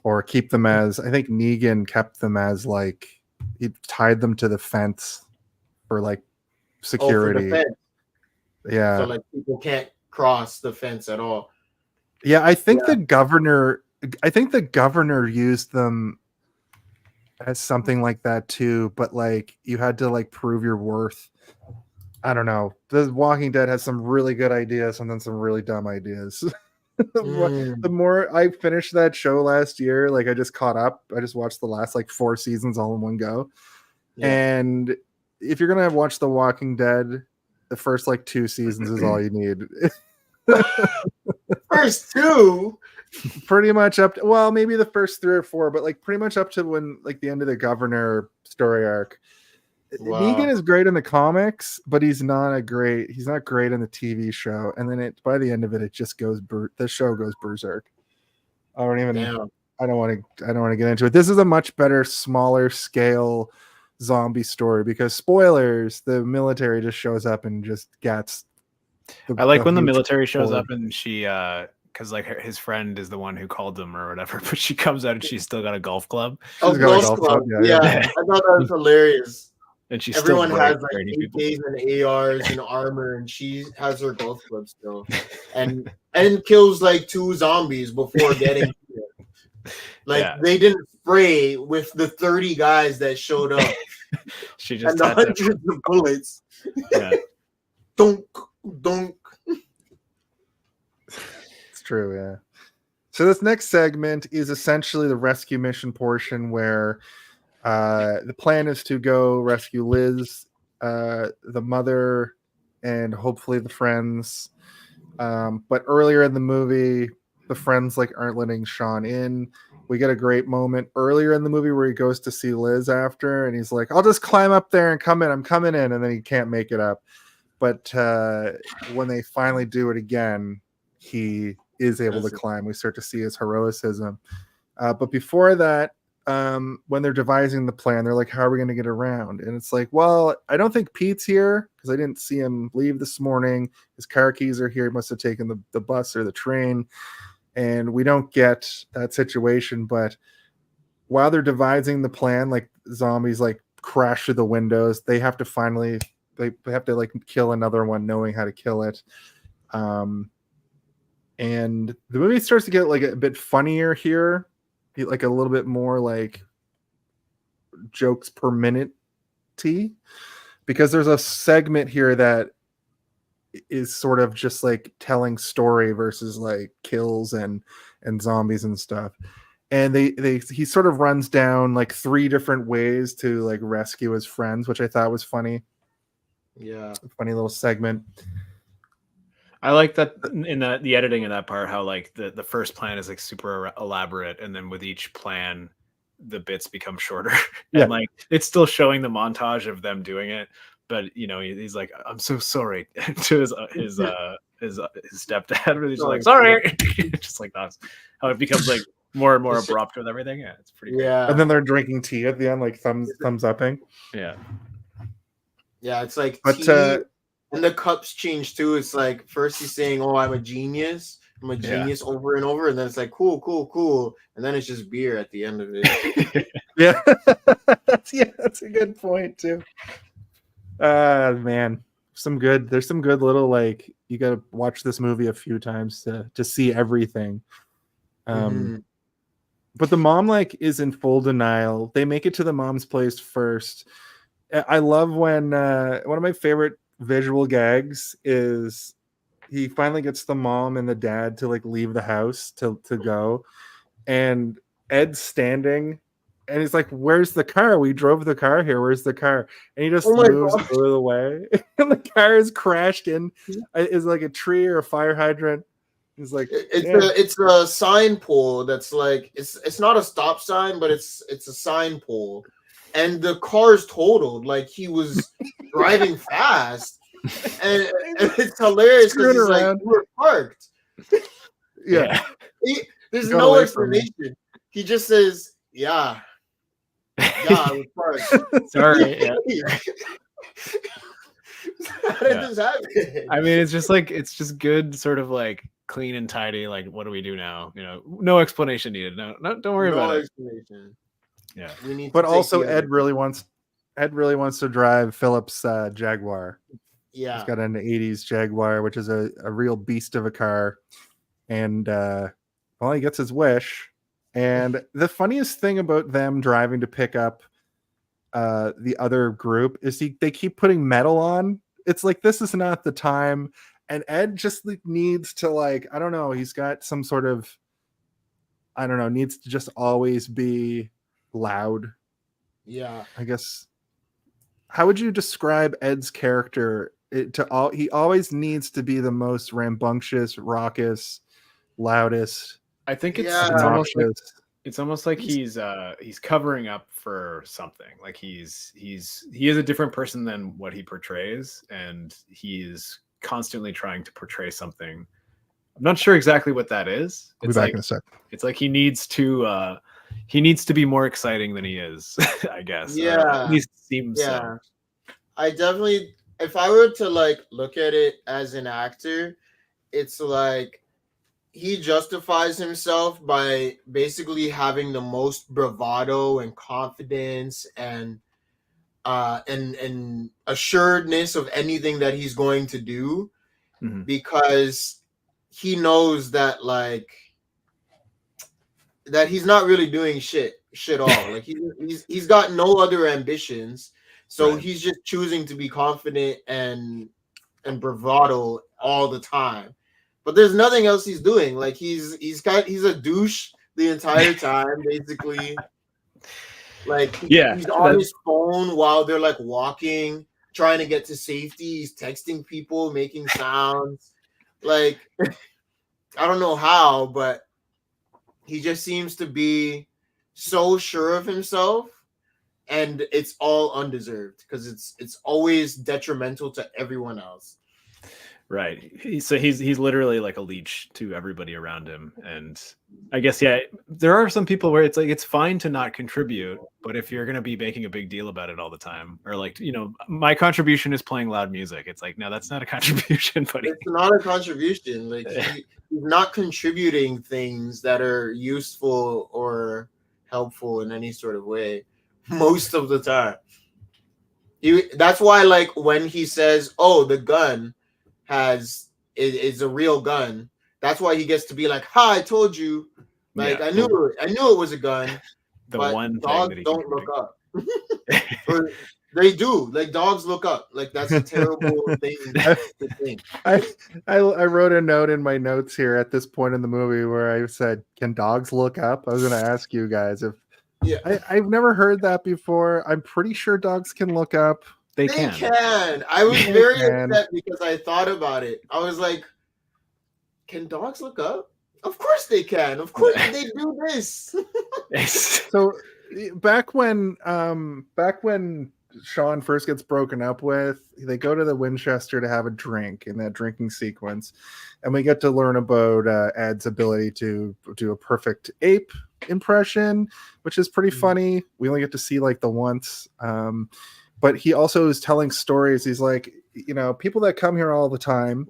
or keep them as, I think Negan kept them as like, he tied them to the fence for like security. For the fence. Yeah. So like people can't cross the fence at all. Yeah, I think the governor used them as something like that too, but like you had to like prove your worth. I don't know. The Walking Dead has some really good ideas and then some really dumb ideas. The more I finished that show last year, like I just caught up. I just watched the last like 4 seasons all in one go. Yeah. And if you're gonna watch The Walking Dead, the first like 2 seasons is all you need. First 2? Pretty much up to, well, maybe the first 3 or 4, but like pretty much up to when like the end of the governor story arc. Wow. Negan is great in the comics, but he's not great in the TV show. And then by the end of it just goes the show goes berserk. I don't want to get into it. This is a much better, smaller scale zombie story, because spoilers, the military just shows up and just gets I like when the military shows up and she because like his friend is the one who called them or whatever, but she comes out and she's still got a golf club. Golf club. Yeah. I thought that was hilarious. And she's everyone still has like AKs and ARs and armor, and she has her golf club still, and kills like 2 zombies before getting here. Like they didn't spray with the 30 guys that showed up. She just and the hundreds of bullets. Yeah. Donk. It's true, yeah. So this next segment is essentially the rescue mission portion, where the plan is to go rescue Liz, the mother, and hopefully the friends. But earlier in the movie, the friends like aren't letting Shaun in. We get a great moment earlier in the movie where he goes to see Liz after, and he's like, I'll just climb up there and come in. I'm coming in. And then he can't make it up. But when they finally do it again, he is able to climb. We start to see his heroicism. But before that, when they're devising the plan, they're like, how are we going to get around? And it's like, well, I don't think Pete's here because I didn't see him leave this morning. His car keys are here. He must have taken the bus or the train. And we don't get that situation. But while they're devising the plan, like zombies like crash through the windows. They have to like kill another one, knowing how to kill it. And the movie starts to get like a bit funnier here. Like a little bit more like jokes per minute tea, because there's a segment here that is sort of just like telling story versus like kills and zombies and stuff. And he sort of runs down like 3 different ways to like rescue his friends, which I thought was funny. Yeah. Funny little segment. I like that in the editing of that part, how like the first plan is like super elaborate, and then with each plan the bits become shorter. Yeah. And like it's still showing the montage of them doing it, but you know, he's like, I'm so sorry to his stepdad, but he's like, sorry. Just like that's how it becomes like more and more abrupt with everything. Yeah, it's pretty great. And then they're drinking tea at the end, like thumbs upping. Yeah. Yeah, it's like But, tea, and the cups change too. It's like first he's saying, "Oh, I'm a genius," over and over, and then it's like, "Cool, cool, cool," and then it's just beer at the end of it. Yeah, that's a good point too. Man, there's some good little, like, you got to watch this movie a few times to see everything. But the mom like is in full denial. They make it to the mom's place first. I love when one of my favorite visual gags is he finally gets the mom and the dad to like leave the house to go, and Ed's standing and he's like, "Where's the car? We drove the car here. Where's the car?" And he just moves out of the way, and the car is crashed in. Is like a tree or a fire hydrant. He's like, it's a sign pole that's like it's not a stop sign, but it's a sign pole. And the car's totaled, like he was driving fast, and it's hilarious because he's like, "We're parked." Yeah, there's no explanation. He just says, "Yeah, I was parked." Sorry. Yeah. How did this happen? I mean, it's just good, sort of like clean and tidy. Like, what do we do now? You know, no explanation needed. No, don't worry about explanation. Yeah, but also Ed really wants to drive Philip's Jaguar. Yeah, he's got an '80s Jaguar, which is a real beast of a car, and well, he gets his wish. And the funniest thing about them driving to pick up the other group is they keep putting metal on. It's like, this is not the time, and Ed just needs to, like, I don't know, he's got some sort of, I don't know, needs to just always be loud. Yeah, I guess. How would you describe Ed's character? He always needs to be the most rambunctious, raucous, loudest. I think it's almost like he's covering up for something. Like he is a different person than what he portrays, and he's constantly trying to portray something. I'm not sure exactly what that is. I'll be back in a sec. It's like he needs to be more exciting than he is, I guess. Yeah. Or at least seems so. I definitely, if I were to like look at it as an actor, it's like he justifies himself by basically having the most bravado and confidence and assuredness of anything that he's going to do, because he knows that that he's not really doing shit all. Like he's got no other ambitions, so he's just choosing to be confident and bravado all the time. But there's nothing else he's doing. Like he's a douche the entire time, basically. Like he's on his phone while they're like walking, trying to get to safety. He's texting people, making sounds. Like I don't know how, but he just seems to be so sure of himself, and it's all undeserved because it's always detrimental to everyone else. Right. So he's literally like a leech to everybody around him. And I guess, there are some people where it's like, it's fine to not contribute, but if you're going to be making a big deal about it all the time, or like, you know, my contribution is playing loud music. It's like, no, that's not a contribution, buddy. It's not a contribution. Like he's not contributing things that are useful or helpful in any sort of way most of the time. That's why, like, when he says, "Oh, the gun is a real gun," that's why he gets to be like, "Ha, I told you." Like I knew it was a gun. The but one dogs thing that don't look up. Or They do. Like dogs look up. Like that's a terrible thing to think. I wrote a note in my notes here at this point in the movie where I said, "Can dogs look up?" I was going to ask you guys if Yeah. I've never heard that before. I'm pretty sure dogs can look up. They They can. can. I was They very can. upset because I thought about it. I was like, can dogs look up? Of course they can. Of course they do this. So back when Shaun first gets broken up with, they go to the Winchester to have a drink in that drinking sequence, and we get to learn about Ed's ability to do a perfect ape impression, which is pretty funny. We only get to see like the once, but he also is telling stories. He's like, people that come here all the time,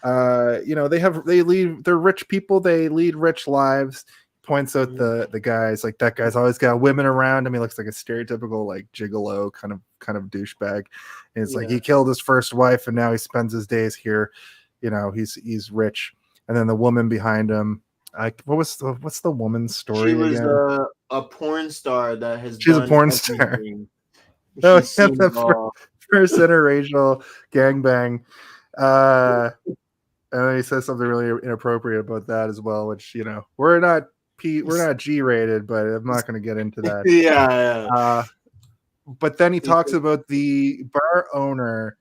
they're rich people, they lead rich lives. Points out the guys, like that guy's always got women around him. He looks like a stereotypical like gigolo kind of douchebag. And it's like he killed his first wife and now he spends his days here. He's rich. And then the woman behind him, what's the woman's story? She was again? a porn star that has. She's a porn star. Oh, the first interracial gangbang. And then he says something really inappropriate about that as well, which we're not G-rated, but I'm not going to get into that. Yeah. But then he talks about the bar owner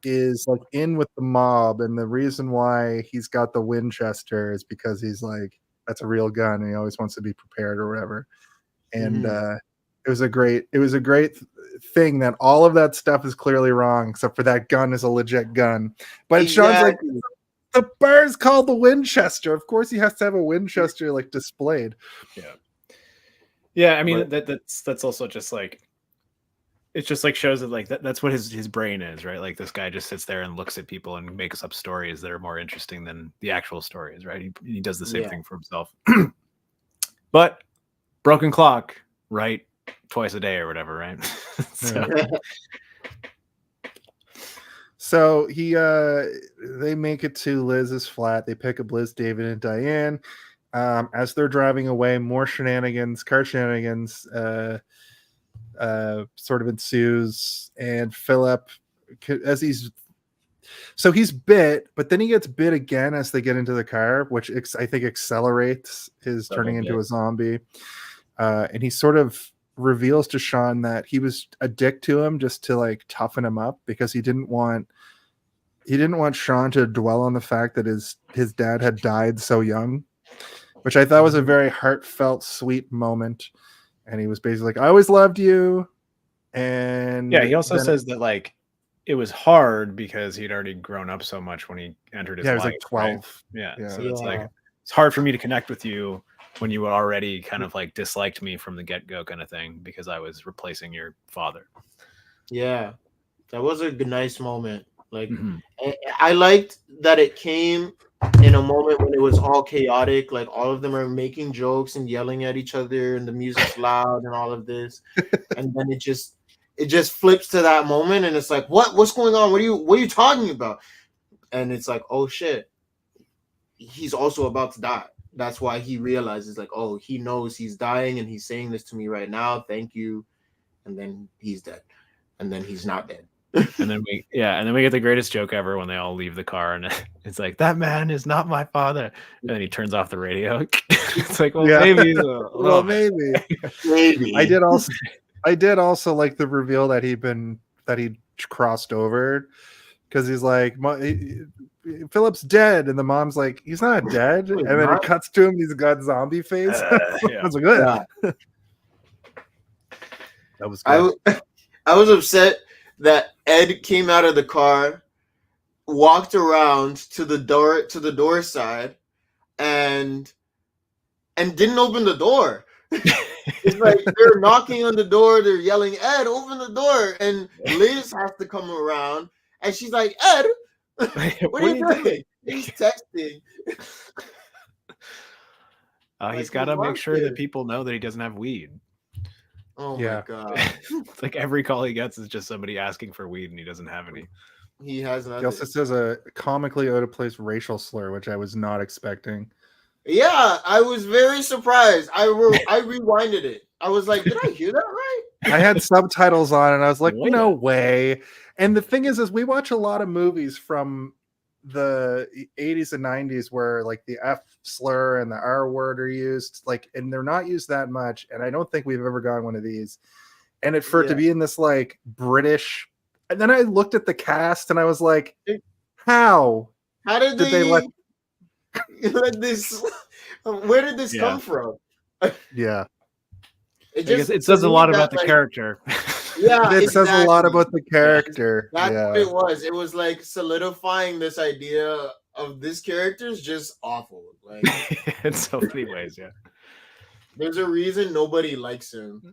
is like in with the mob, and the reason why he's got the Winchester is because he's like, that's a real gun, and he always wants to be prepared or whatever. And it was a great thing that all of that stuff is clearly wrong, except for that gun is a legit gun. But Sean's like, the bar's called the Winchester. Of course, he has to have a Winchester like displayed. Yeah. I mean, that's also just like, it's just like shows that like that's what his brain is, right? Like this guy just sits there and looks at people and makes up stories that are more interesting than the actual stories, right? He does the same thing for himself. But broken clock, right? Twice a day or whatever, right? So they make it to Liz's flat. They pick up Liz, David, and Diane. As they're driving away, more car shenanigans sort of ensues. And Philip, he's bit, but then he gets bit again as they get into the car, which I think accelerates his turning into a zombie. And he sort of reveals to Shaun that he was a dick to him just to like toughen him up, because he didn't want Shaun to dwell on the fact that his dad had died so young, which I thought was a very heartfelt, sweet moment. And he was basically like, I always loved you. And he also says that like it was hard because he'd already grown up so much when he entered his life. He was like 12. Right? So it's like, it's hard for me to connect with you when you already kind of like disliked me from the get-go kind of thing, because I was replacing your father. Yeah, that was a nice moment. Like I liked that it came in a moment when it was all chaotic. Like all of them are making jokes and yelling at each other, and the music's loud and all of this. And then it just flips to that moment, and it's like, what's going on? What are you talking about? And it's like, oh shit, he's also about to die. That's why he realizes, like, oh, he knows he's dying, and he's saying this to me right now. Thank you. And then he's dead, and then he's not dead. And then we get the greatest joke ever when they all leave the car, and it's like, that man is not my father. And then he turns off the radio. It's like, well, maybe. Maybe. I did also like the reveal that he crossed over, because he's like, Philip's dead, and the mom's like, he's not dead. And then it cuts to him, he's got zombie face. I was like, good. That was good. I was upset that Ed came out of the car, walked around to the door side, and didn't open the door. It's like they're knocking on the door, they're yelling, Ed, open the door, and Liz has to come around, and she's like, Ed, what are you doing? He's texting. He's got to make sure that people know that he doesn't have weed. Oh my god! It's like every call he gets is just somebody asking for weed, and he doesn't have any. He has nothing. He also says a comically out of place racial slur, which I was not expecting. Yeah, I was very surprised. I rewinded it. I was like, did I hear that right? I had subtitles on and I was like, Wait no a- way. And the thing is we watch a lot of movies from the 80s and 90s where like the F slur and the R word are used, like, and they're not used that much. And I don't think we've ever gotten one of these. And it for it to be in this like British, and then I looked at the cast and I was like, how did they let let this? Where did this come from? yeah. I guess it says a lot about the character. Yeah, It says a lot about the character. That's what it was. It was like solidifying this idea of this character is just awful. Like in so many ways, yeah. there's a reason nobody likes him.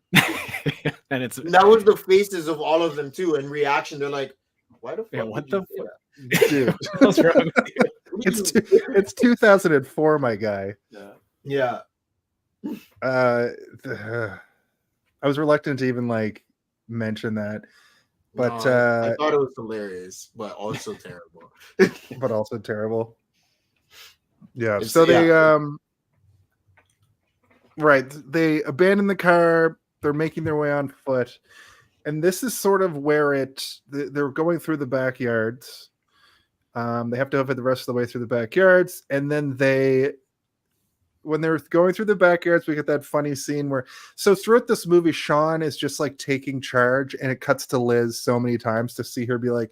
And that was the faces of all of them too. In reaction, they're like, "Why the fuck? Yeah, what the fuck, dude? What's wrong with you? It's 2004, my guy. Yeah. I was reluctant to even like mention that, but I thought it was hilarious, but also terrible. But also terrible. Yeah. So they right, they abandon the car. They're making their way on foot, and this is sort of where they're going through the backyards. They have to hoof it the rest of the way through the backyards, and then when they're going through the backyards, we get that funny scene where, so throughout this movie, Shaun is just like taking charge, and it cuts to Liz so many times to see her be like,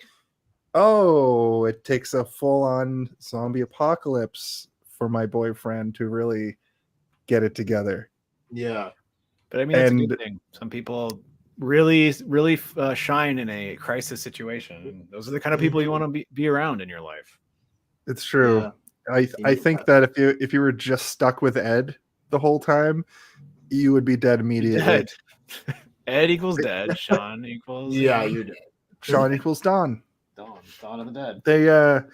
oh, it takes a full-on zombie apocalypse for my boyfriend to really get it together. Yeah. But I mean, it's a good thing. Some people really shine in a crisis situation. And those are the kind of people you want to be around in your life. It's true. Yeah. I think that if you were just stuck with Ed the whole time, you would be dead immediately. Dead. Ed equals dead. Shaun equals you're dead. Shaun equals Dawn. Dawn of the Dead.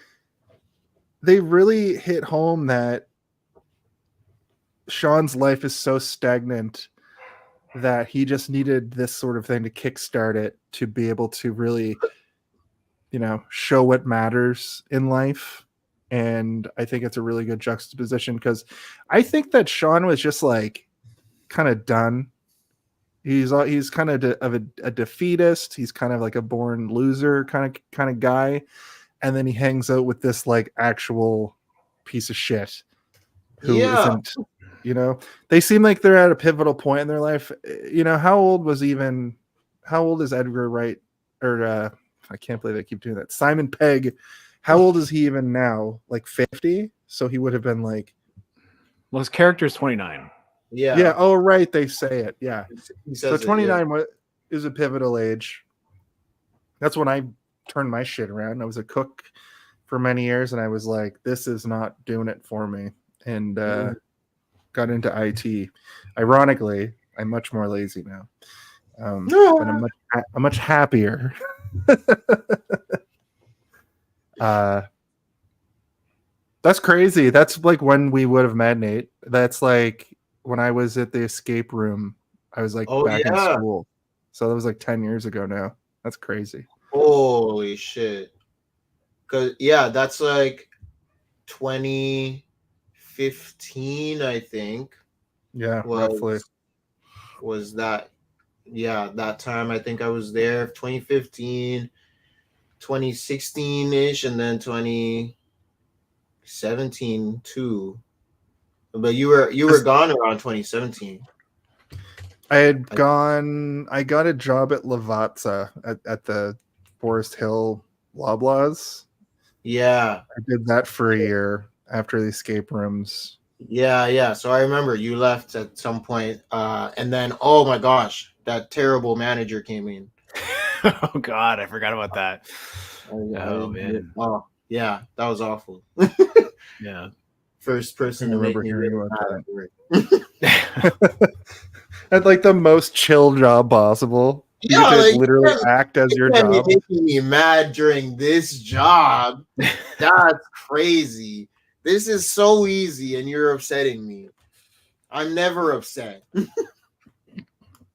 They really hit home that Shaun's life is so stagnant that he just needed this sort of thing to kickstart it to be able to really, show what matters in life. And I think it's a really good juxtaposition because I think that Shaun was just like kind of done. He's kind of a defeatist. He's kind of like a born loser kind of guy. And then he hangs out with this like actual piece of shit who isn't, they seem like they're at a pivotal point in their life. How old is Edgar Wright I can't believe I keep doing that. Simon Pegg. How old is he even now? Like 50? So he would have been like, well, his character is 29. Yeah. Yeah. Oh, right. They say it. Yeah. So 29 is a pivotal age. That's when I turned my shit around. I was a cook for many years, and I was like, this is not doing it for me. And got into IT. Ironically, I'm much more lazy now. And I'm much happier. That's crazy. That's like when we would have met, Nate. That's like when I was at the escape room. I was like back in school. So that was like 10 years ago now. That's crazy. Holy shit. Cause that's like 2015, I think. Yeah, roughly. Was that that time I think I was there, 2015. 2016-ish, and then 2017 too. But you were gone around 2017. I got a job at Lavazza at the Forest Hill Loblaws. Yeah. I did that for a year after the escape rooms. Yeah. So I remember you left at some point, and then oh my gosh, that terrible manager came in. Oh God, I forgot about that. Oh man. Oh yeah, that was awful. Yeah. First person to remember make me hearing really about that. Had like the most chill job possible. You could just literally act as your job. Making me mad during this job. That's crazy. This is so easy, and you're upsetting me. I'm never upset.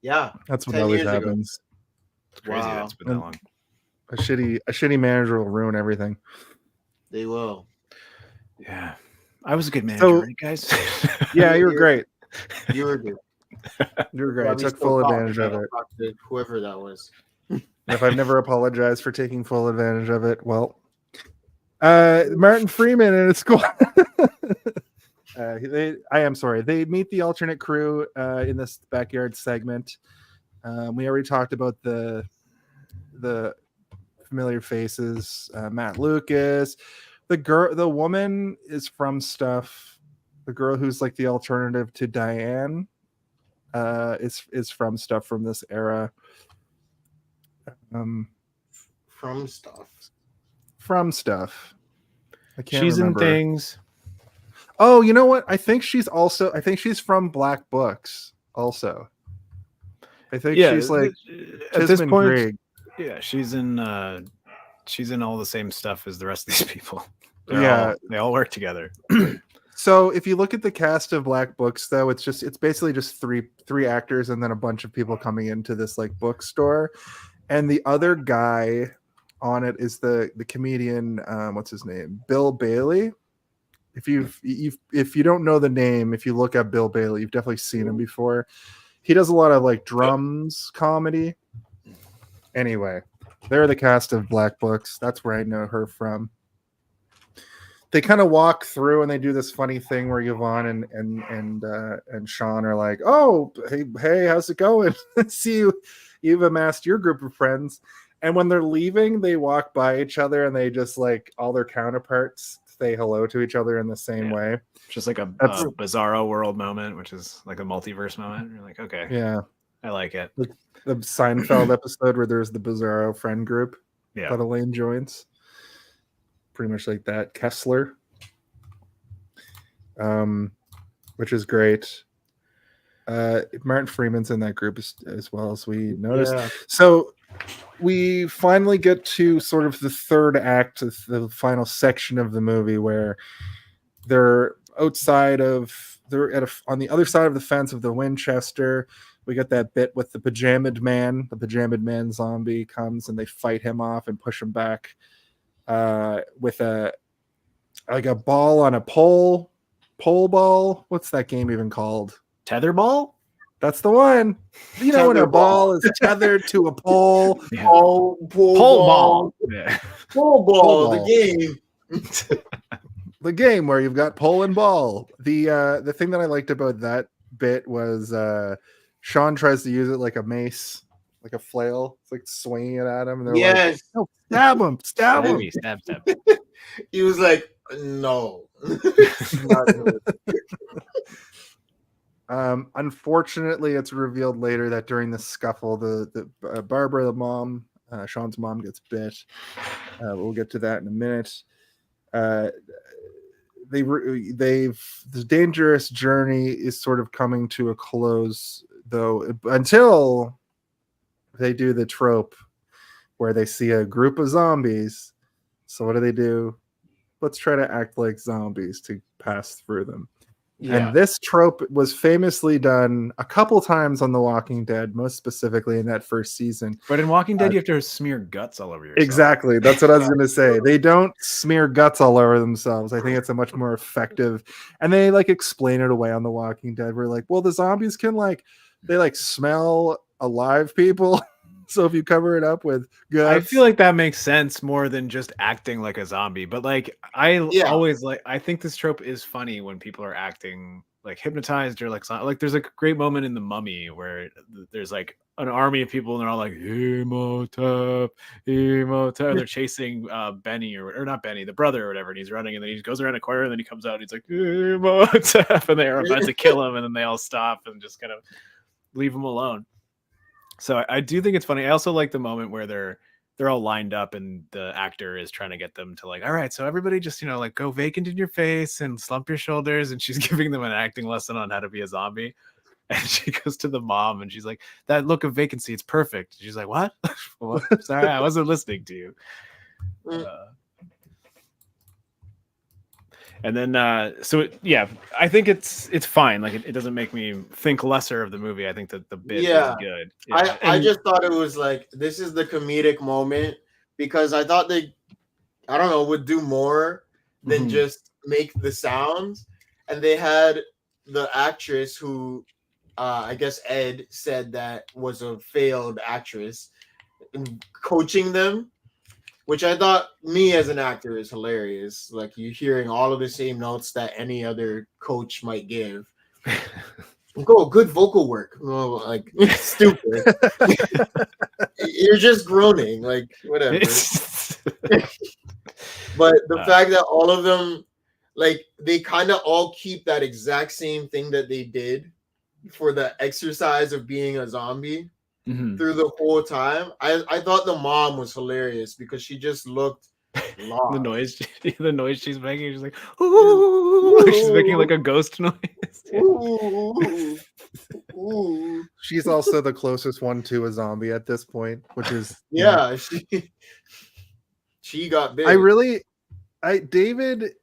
Yeah, that's what always happens. It's crazy. Wow. That's been that long. A shitty manager will ruin everything. They will. Yeah. I was a good manager, So- right, guys? Yeah, you were great. You were good. You were great. I Probably took still full caught advantage me, of man. it. I'll talk to whoever that was. If I've never apologized for taking full advantage of it, well, Martin Freeman and his squad. I am sorry. They meet the alternate crew in this backyard segment. We already talked about the familiar faces. Matt Lucas, the woman is from stuff. The girl who's like the alternative to Diane is from stuff from this era. From stuff. From stuff. I can't She's remember. in things. Oh, you know what? I think she's from Black Books also. I think she's like at this Tisman point. Grigg. Yeah, she's in all the same stuff as the rest of these people. Yeah. They all work together. So if you look at the cast of Black Books, though, it's basically just three actors and then a bunch of people coming into this like bookstore, and the other guy on it is the comedian. What's his name? Bill Bailey. If you don't know the name, if you look up Bill Bailey, you've definitely seen him before. He does a lot of like drums comedy. Anyway, they're the cast of Black Books. That's where I know her from. They kind of walk through and they do this funny thing where Yvonne and Shaun are like, "Oh, hey, how's it going? See you've amassed your group of friends." And when they're leaving, they walk by each other and they just like all their counterparts say hello to each other in the same way. Just like a Bizarro world moment, which is like a multiverse moment. You're like, okay, Yeah, I like it. the Seinfeld episode where there's the Bizarro friend group Yeah, that Elaine joins. Pretty much like that. Kessler, which is great. Martin Freeman's in that group as well, as we noticed. Yeah. So we finally get to sort of the third act of the final section of the movie where they're outside of on the other side of the fence of the Winchester. We got that bit with the pajamaed man. The pajamaed man zombie comes and they fight him off and push him back with a ball on a pole ball. What's that game even called? tetherball. That's the one. You know, when a Tetherball. ball is tethered to a pole. Yeah. Pole Ball. Yeah. Pole ball, the ball. game. The game where you've got pole and ball. The thing that I liked about that bit was Shaun tries to use it like a mace, like a flail. It's like swinging it at him, and they're like, Yes. "No, stab him, stab him." Stab. He was like, no. Not good. Unfortunately, it's revealed later that during the scuffle, the Barbara, the mom, Shaun's mom, gets bit. We'll get to that in a minute. The dangerous journey is sort of coming to a close, though, until they do the trope where they see a group of zombies. So what do? Let's try to act like zombies to pass through them. Yeah. And this trope was famously done a couple times on The Walking Dead, most specifically in that first season. But in Walking Dead, you have to smear guts all over yourself. Exactly. That's what I was going to say. They don't smear guts all over themselves. I think it's a much more effective, and they like explain it away on The Walking Dead. We're like, well, the zombies can they smell alive people. So if you cover it up with guts, I feel like that makes sense more than just acting like a zombie. But I think this trope is funny when people are acting like hypnotized or like there's a great moment in The Mummy where there's like an army of people and they're all like Imhotep. They're chasing Benny or not Benny, the brother or whatever, and he's running and then he goes around a corner and then he comes out and he's like Imhotep, and they are about to kill him and then they all stop and just kind of leave him alone. So I do think it's funny. I also like the moment where they're all lined up and the actor is trying to get them to like, all right, so everybody just, like go vacant in your face and slump your shoulders. And she's giving them an acting lesson on how to be a zombie. And she goes to the mom and she's like, that look of vacancy, it's perfect. She's like, what? What? Sorry, I wasn't listening to you. And then, I think it's fine. Like it doesn't make me think lesser of the movie. I think that the bit is good. Yeah. I just thought it was like, this is the comedic moment because I thought they, I don't know, would do more than just make the sounds, and they had the actress who I guess Ed said that was a failed actress coaching them, which I thought, me as an actor, is hilarious. Like, you're hearing all of the same notes that any other coach might give. Oh, good vocal work. Oh, like, stupid. You're just groaning, like, whatever. But the fact that all of them, like, they kind of all keep that exact same thing that they did for the exercise of being a zombie through the whole time. I thought the mom was hilarious because she just looked lost. the noise she's making, she's like, ooh, she's making like a ghost noise. Ooh, ooh. She's also the closest one to a zombie at this point, which is yeah, she got big. David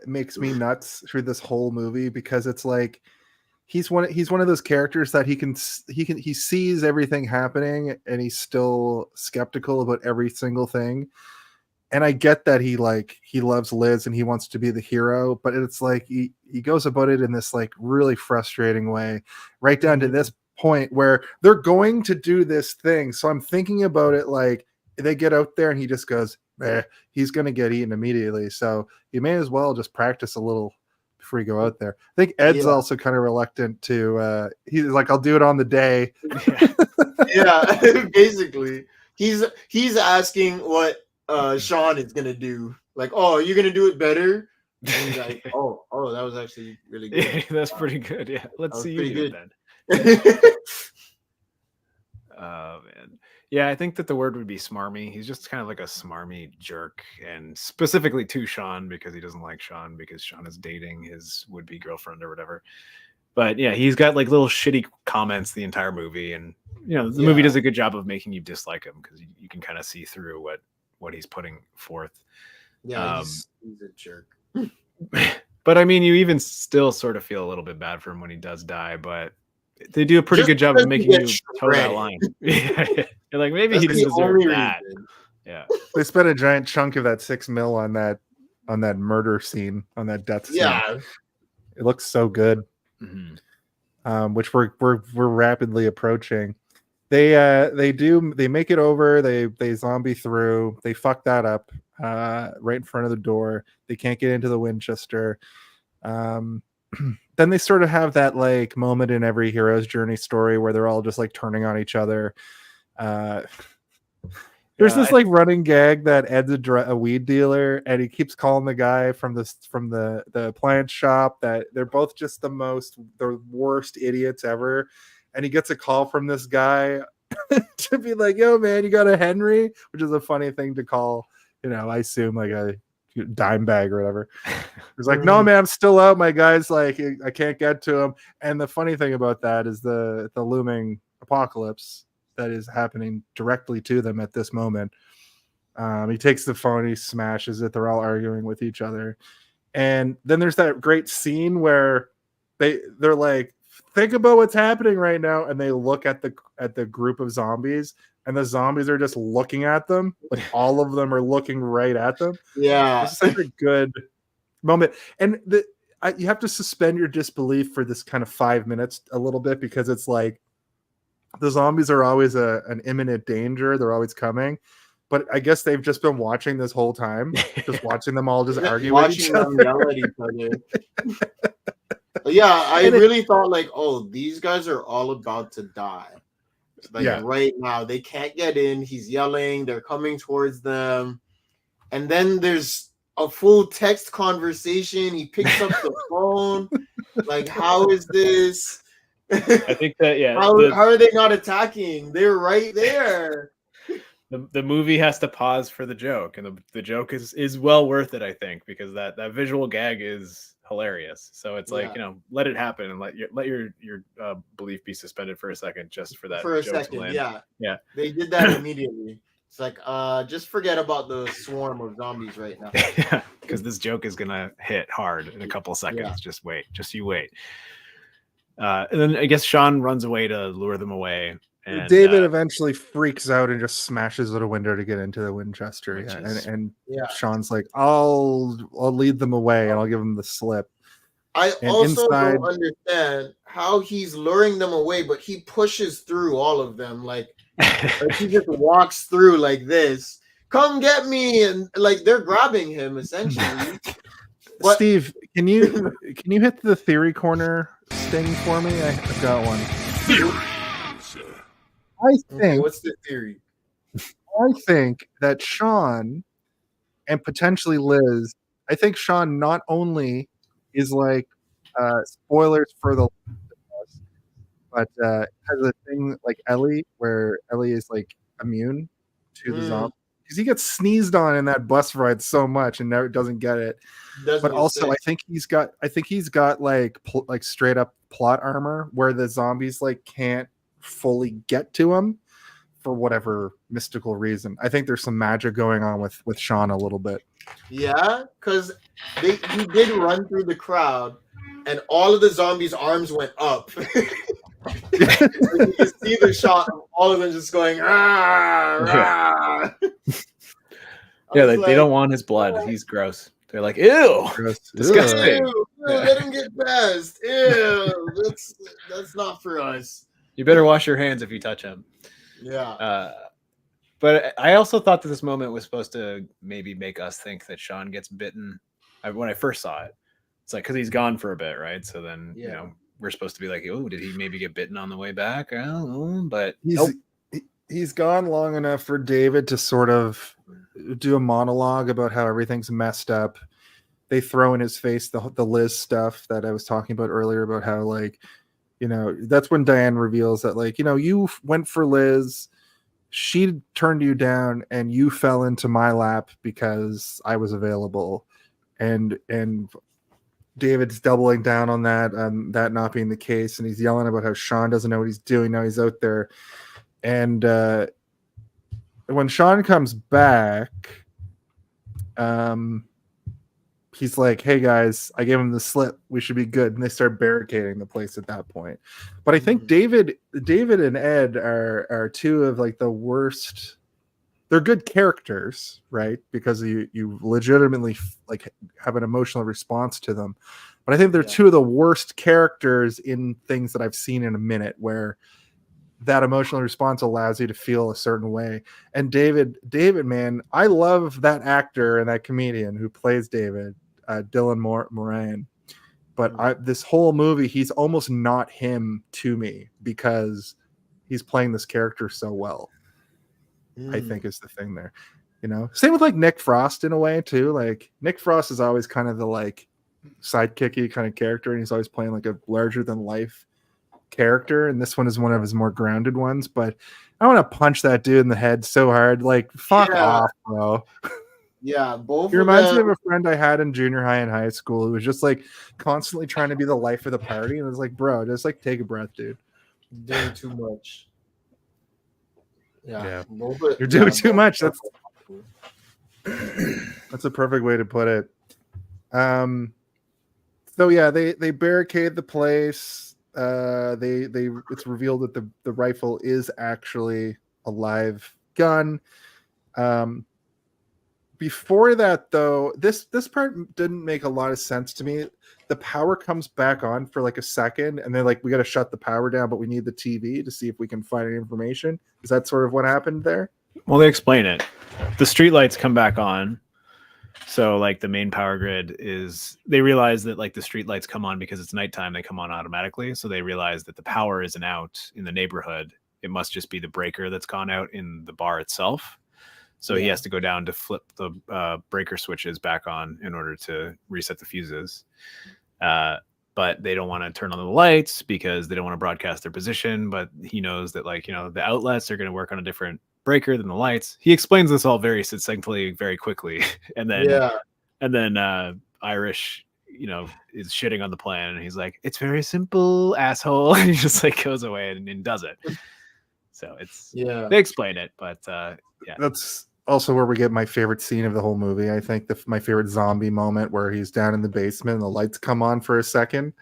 makes me nuts through this whole movie because it's like he's one of those characters that he sees everything happening and he's still skeptical about every single thing. And I get that he loves Liz and he wants to be the hero, but it's like he goes about it in this like really frustrating way, right down to this point where they're going to do this thing. So I'm thinking about it like they get out there and he just goes, he's going to get eaten immediately. So you may as well just practice a little before you go out there. I think Ed's also kind of reluctant to, he's like, I'll do it on the day. Yeah, basically. He's asking what Shaun is going to do. Like, oh, you're going to do it better? And he's like, oh, that was actually really good. Yeah, that's pretty good. Yeah, let's see you do it then. Oh, man. Yeah, I think that the word would be smarmy. He's just kind of like a smarmy jerk, and specifically to Shaun because he doesn't like Shaun because Shaun is dating his would-be girlfriend or whatever. But yeah, he's got like little shitty comments the entire movie, and the movie does a good job of making you dislike him because you can kind of see through what he's putting forth. Yeah, he's a jerk. But I mean, you even still sort of feel a little bit bad for him when he does die, but they do a pretty good job of making you toe that line. You're like, maybe he didn't deserve that. Yeah. They spent a giant chunk of that $6 million on that murder scene, on that death scene. Yeah. It looks so good. Which we're rapidly approaching. They make it over, they zombie through, they fuck that up right in front of the door. They can't get into the Winchester. Then they sort of have that like moment in every hero's journey story where they're all just like turning on each other. There's this like running gag that Ed's a weed dealer, and he keeps calling the guy from the appliance shop that they're both just the worst idiots ever. And he gets a call from this guy to be like, yo, man, you got a Henry? Which is a funny thing to call, I assume like a dime bag or whatever. He's like, no, man, I'm still out. My guy's like, I can't get to him. And the funny thing about that is the looming apocalypse that is happening directly to them at this moment. He takes the phone, he smashes it. They're all arguing with each other. And then there's that great scene where they're like, think about what's happening right now. And they look at the group of zombies, and the zombies are just looking at them. Like all of them are looking right at them. Yeah. It's such a good moment. And you have to suspend your disbelief for this kind of 5 minutes a little bit, because it's like the zombies are always an imminent danger. They're always coming. But I guess they've just been watching this whole time, just watching them all just argue with each other. Yell at each other. Yeah, I really thought like, oh, these guys are all about to die. Like right now, they can't get in. He's yelling. They're coming towards them. And then there's a full text conversation. He picks up the phone. Like, how is this? I think that, how are they not attacking? They're right there. The movie has to pause for the joke, and the joke is well worth it, I think, because that visual gag is hilarious. So it's like, let it happen and let your belief be suspended for a second, just for that. For a joke second, to land. yeah. They did that immediately. It's like, just forget about the swarm of zombies right now. Yeah, because this joke is gonna hit hard in a couple seconds. Yeah. Just you wait. And then I guess Shaun runs away to lure them away. And David eventually freaks out and just smashes out a window to get into the Winchester. Which Yeah. is- And Yeah. Sean's like, I'll lead them away and I'll give them the slip. I And also inside- don't understand how he's luring them away, but he pushes through all of them. Like he just walks through like this. Come get me, and like they're grabbing him essentially. But- Steve, can you hit the theory corner sting for me? I've got one. I Okay, think what's the theory? that Sean and potentially Liz, I think Sean not only is like spoilers for the but has a thing like Ellie where Ellie is like immune to the zombie because he gets sneezed on in that bus ride so much and never doesn't get it. But also I think he's got like like straight up plot armor where the zombies like can't fully get to him for whatever mystical reason. I think there's some magic going on with Sean a little bit. Yeah, because he did run through the crowd, and all of the zombies' arms went up. So you can see the shot of all of them just going, ah, rah. Yeah, they don't want his blood. He's gross. They're like, ew, disgusting. Ew, let him get past. Ew, that's not for us. You better wash your hands if you touch him. Yeah. But I also thought that this moment was supposed to maybe make us think that Sean gets bitten. When I first saw it, it's like because he's gone for a bit, right? So then you know we're supposed to be like, oh, did he maybe get bitten on the way back? I don't know, but he's gone long enough for David to sort of do a monologue about how everything's messed up. They throw in his face the Liz stuff that I was talking about earlier about how like, you know, that's when Diane reveals that like, you know, you went for Liz, she turned you down and you fell into my lap because I was available. And David's doubling down on that not being the case, and he's yelling about how Sean doesn't know what he's doing now. He's out there, and when Sean comes back, he's like, "Hey guys, I gave him the slip. We should be good." And they start barricading the place at that point. But I think David and Ed are two of like the worst. They're good characters, right? Because you legitimately like have an emotional response to them. But I think they're two of the worst characters in things that I've seen in a minute, where that emotional response allows you to feel a certain way. And David, man, I love that actor and that comedian who plays David, Dylan Moran. But this whole movie, he's almost not him to me because he's playing this character so well. I think is the thing there, you know. Same with like Nick Frost in a way too. Like Nick Frost is always kind of the like sidekicky kind of character, and he's always playing like a larger than life character. And this one is one of his more grounded ones. But I want to punch that dude in the head so hard, like fuck off, bro. Yeah, both. He reminds me of a friend I had in junior high and high school who was just like constantly trying to be the life of the party, and it was like, bro, just like take a breath, dude. Doing too much. Yeah. You're doing too much. That's a perfect way to put it. So yeah, they barricade the place. It's revealed that the rifle is actually a live gun. Before that though, this part didn't make a lot of sense to me. The power comes back on for like a second, and they're like, we got to shut the power down, but we need the TV to see if we can find any information. Is that sort of what happened there? Well, they explain it. The streetlights come back on. So like the main power grid they realize that like the streetlights come on because it's nighttime, they come on automatically. So they realize that the power isn't out in the neighborhood. It must just be the breaker that's gone out in the bar itself. So he has to go down to flip the breaker switches back on in order to reset the fuses. But they don't want to turn on the lights because they don't want to broadcast their position. But he knows that, like, you know, the outlets are going to work on a different breaker than the lights. He explains this all very succinctly, very quickly. And then Irish, you know, is shitting on the plan. And he's like, it's very simple, asshole. And he just like goes away and does it. So they explain it. But that's also where we get my favorite scene of the whole movie. I think my favorite zombie moment where he's down in the basement and the lights come on for a second,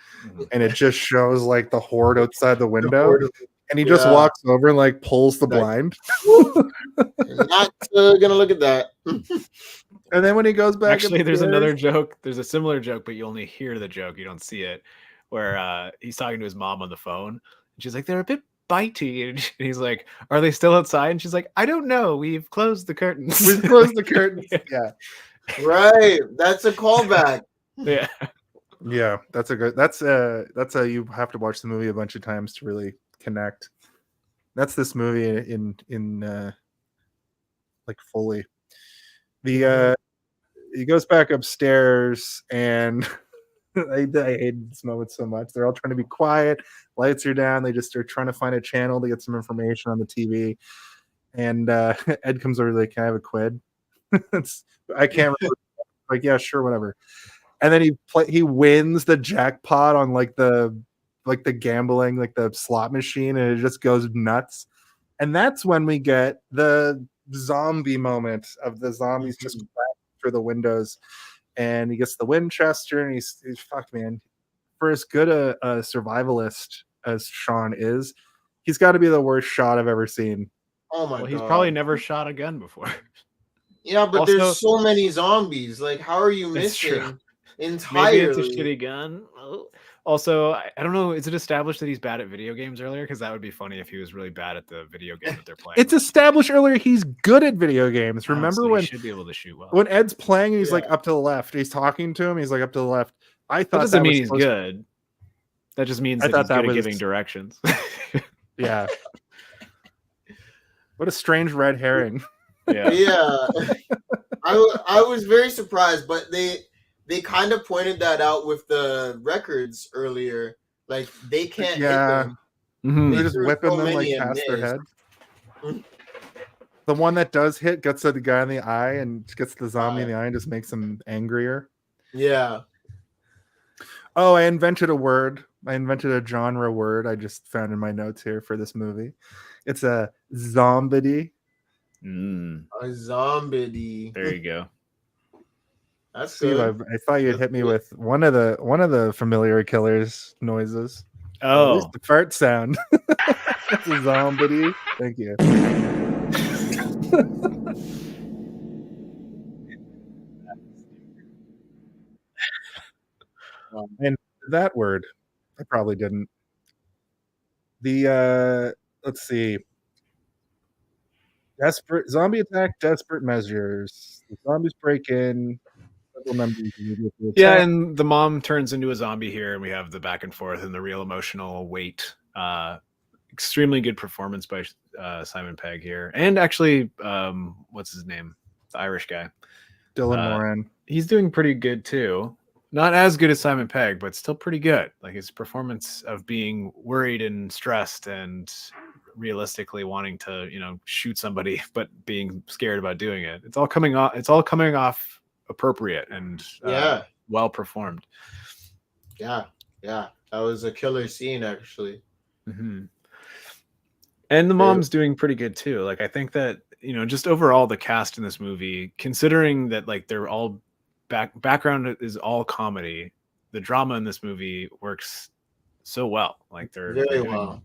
and it just shows like the horde outside the window. And he just Yeah. walks over and like pulls the Like, blind. Not gonna look at that. And then when he goes back Actually, there's upstairs- another joke. There's a similar joke, but you only hear the joke. You don't see it. Where he's talking to his mom on the phone. And she's like, they're a bit bitey. And he's like, are they still outside? And she's like, I don't know. We've closed the curtains. We've closed the curtains. Yeah. Right. That's a callback. Yeah. Yeah. That's a you have to watch the movie a bunch of times to really connect. That's this movie in like fully. The he goes back upstairs and I hate this moment so much. They're all trying to be quiet. Lights are down. They just are trying to find a channel to get some information on the TV. And Ed comes over like, "Can I have a quid?" I can't remember. Like, yeah, sure, whatever. And then he wins the jackpot on like the gambling, like the slot machine, and it just goes nuts. And that's when we get the zombie moment of the zombies just crashing through the windows. And he gets the Winchester, and he's fuck, man. For as good a survivalist as Shaun is, he's got to be the worst shot I've ever seen. Oh my Well, god. he's probably never shot a gun before. Yeah, but Also- there's so many zombies. Like, how are you That's true. missing entirely? Maybe it's a shitty gun. Also, I don't know. Is it established that he's bad at video games earlier? Because that would be funny if he was really bad at the video game that they're playing. It's established earlier he's good at video games. Remember So he when should be able to shoot well. when Ed's playing and he's like Yeah. up to the left. He's talking to him. He's like up to the left. I That thought doesn't that mean was he's supposed- good. That just means I that thought he's that good at was- giving directions. Yeah. What a strange red herring. Yeah. Yeah. I was very surprised, but they kind of pointed that out with the records earlier. Like, they can't Yeah. hit them. Mhm. They're They just threw whipping so them like many and past their missed. head. Mm. The one that does hit gets the guy in the eye and gets the zombie in the eye and just makes him angrier. Yeah. Oh, I invented a word. I invented a genre word I just found in my notes here for this movie. It's a zombie. Mm, A zombie. there you go. That's Steve, good. I thought you'd hit me with one of the familiar killers noises. At least Oh, the fart sound. It's a zombie. Thank you. And that word, I probably didn't. The let's see. Desperate zombie attack, desperate measures. The zombies break in. Several members immediately yeah. attack. And the mom turns into a zombie here, and we have the back and forth and the real emotional weight. Extremely good performance by Simon Pegg here, and actually, what's his name? The Irish guy. Dylan Moran. He's doing pretty good too. Not as good as Simon Pegg, but still pretty good. Like his performance of being worried and stressed and realistically wanting to, shoot somebody, but being scared about doing it. It's all coming off appropriate and Yeah. well performed. Yeah. Yeah. That was a killer scene, actually. Mm-hmm. And the mom's doing pretty good too. Like I think that, just overall the cast in this movie, considering that like they're all background is all comedy, the drama in this movie works so well. Like they're Very doing well.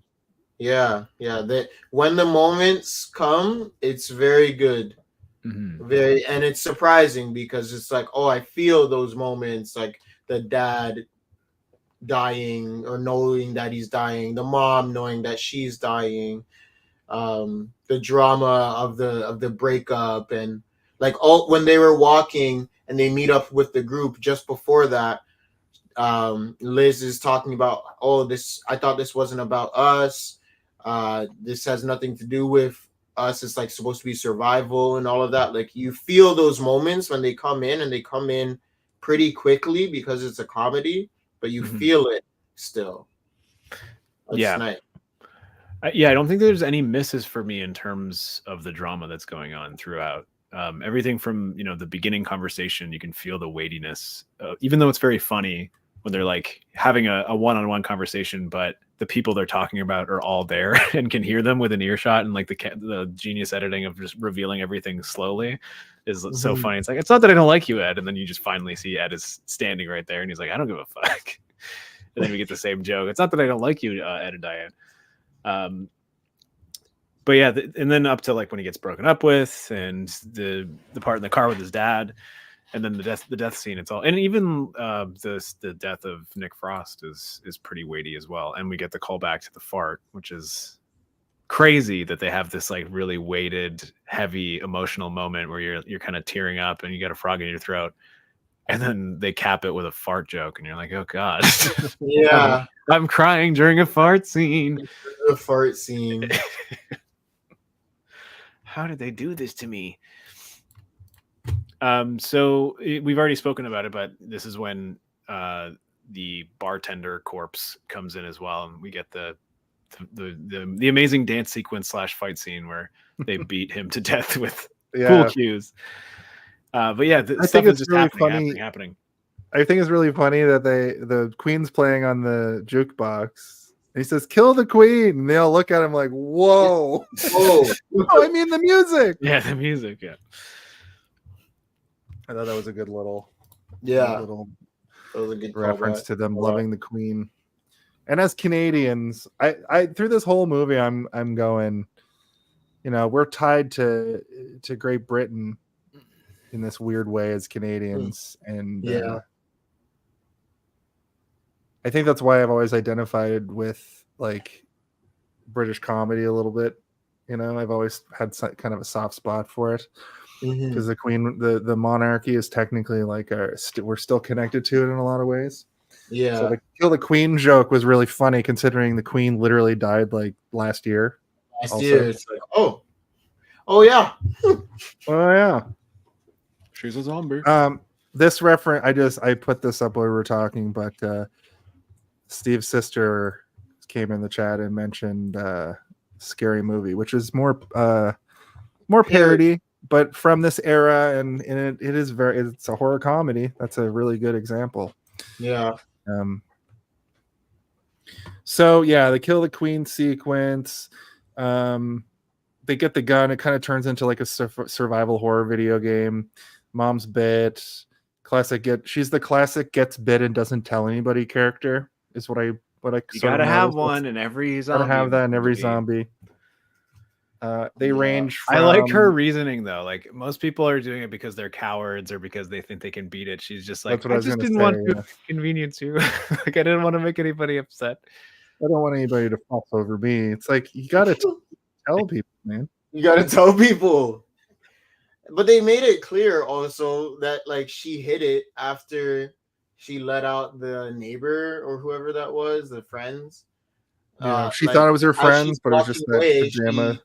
Yeah. Yeah. When the moments come, it's very good. Mhm. And it's surprising because it's like, oh, I feel those moments, like the dad dying or knowing that he's dying, the mom knowing that she's dying, the drama of the breakup, and like when they were walking and they meet up with the group just before that, Liz is talking about, oh, I thought this wasn't about us, this has nothing to do with us, it's like supposed to be survival and all of that. Like you feel those moments when they come in, and they come in pretty quickly because it's a comedy, but you feel it still. That's Yeah. nice. I don't think there's any misses for me in terms of the drama that's going on throughout. Everything from the beginning conversation, you can feel the weightiness, even though it's very funny when they're like having a one-on-one conversation, but the people they're talking about are all there and can hear them within earshot, and like the genius editing of just revealing everything slowly is so funny. It's like, it's not that I don't like you, Ed, and then you just finally see Ed is standing right there, and he's like, I don't give a fuck. And then we get the same joke. It's not that I don't like you, Ed and Diane. But yeah, and then up to like when he gets broken up with, and the part in the car with his dad, and then the death scene. It's all, and even the death of Nick Frost is pretty weighty as well. And we get the callback to the fart, which is crazy that they have this like really weighted, heavy, emotional moment where you're kind of tearing up and you got a frog in your throat, and then they cap it with a fart joke, and you're like, oh god, Yeah, I'm crying during a fart scene. the fart scene. How did they do this to me? So we've already spoken about it, but this is when the bartender corpse comes in as well, and we get the amazing dance sequence / fight scene where they beat him to death with pool cues. But yeah, I think it's really funny. Happening. I think it's really funny that the Queen's playing on the jukebox. He says, "Kill the Queen," and they all look at him like, "Whoa, Whoa!" Oh, I mean the music. Yeah, the music. Yeah, I thought that was a good little that was a good reference callback. to them loving the Queen. And as Canadians, I through this whole movie, I'm going, we're tied to Great Britain in this weird way as Canadians, and I think that's why I've always identified with like British comedy a little bit. I've always had kind of a soft spot for it because the Queen, the monarchy is technically like we're still connected to it in a lot of ways. Yeah. So the Kill the Queen joke was really funny considering the Queen literally died like last year. Last year, it's like, oh yeah. Oh yeah. she's a zombie. This reference, I put this up while we were talking, but Steve's sister came in the chat and mentioned Scary Movie, which is more parody, but from this era, and it's a horror comedy. That's a really good example. Yeah. So yeah, the Kill the Queen sequence. They get the gun. It kind of turns into like a survival horror video game. Mom's bit. She's the classic gets bit and doesn't tell anybody character. Is what I you gotta have one in every zombie. Gotta have that in every zombie. They range from... I like her reasoning though. Like most people are doing it because they're cowards or because they think they can beat it. She's just like, I just didn't want to inconvenience you. Like I didn't want to make anybody upset. I don't want anybody to fuss over me. It's like you gotta tell people, man. You gotta tell people. But they made it clear also that like she hid it after she let out the neighbor or whoever that was, the friends. Yeah, she thought it was her friends, but it was just that pajama.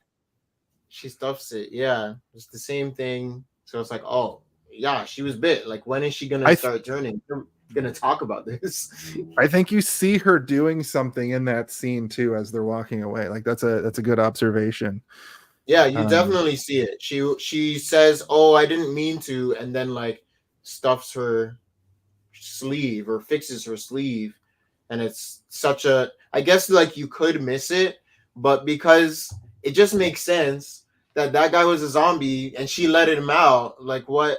She stuffs it. Yeah, it's the same thing. So it's like, oh yeah, she was bit. Like, when is she gonna start turning? We're gonna talk about this. I think you see her doing something in that scene too as they're walking away. Like that's a good observation. Yeah, you definitely see it. She says, "Oh, I didn't mean to," and then like stuffs her sleeve or fixes her sleeve, and it's such a, I guess like you could miss it, but because it just makes sense that guy was a zombie and she let him out, like what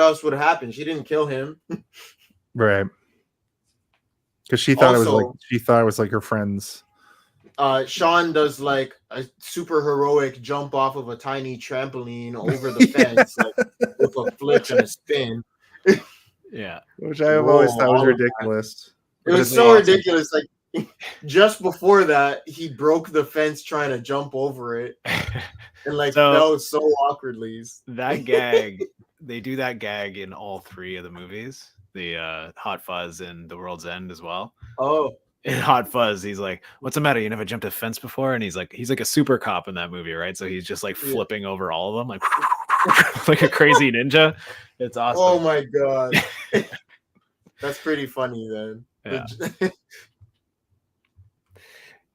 else would happen? She didn't kill him. Right. Because she thought it was like her friends. Shaun does like a super heroic jump off of a tiny trampoline over the fence, like with a flip and a spin. Yeah, which I have always thought was ridiculous. It was so ridiculous. Like just before that, he broke the fence trying to jump over it, and like fell so awkwardly. That gag, they do that gag in all three of the movies. The Hot Fuzz and The World's End as well. Oh. In Hot Fuzz, he's like, "What's the matter? You never jumped a fence before?" And he's like a super cop in that movie, right? So he's just like flipping over all of them, like like a crazy ninja. It's awesome. Oh my god, that's pretty funny then. Yeah.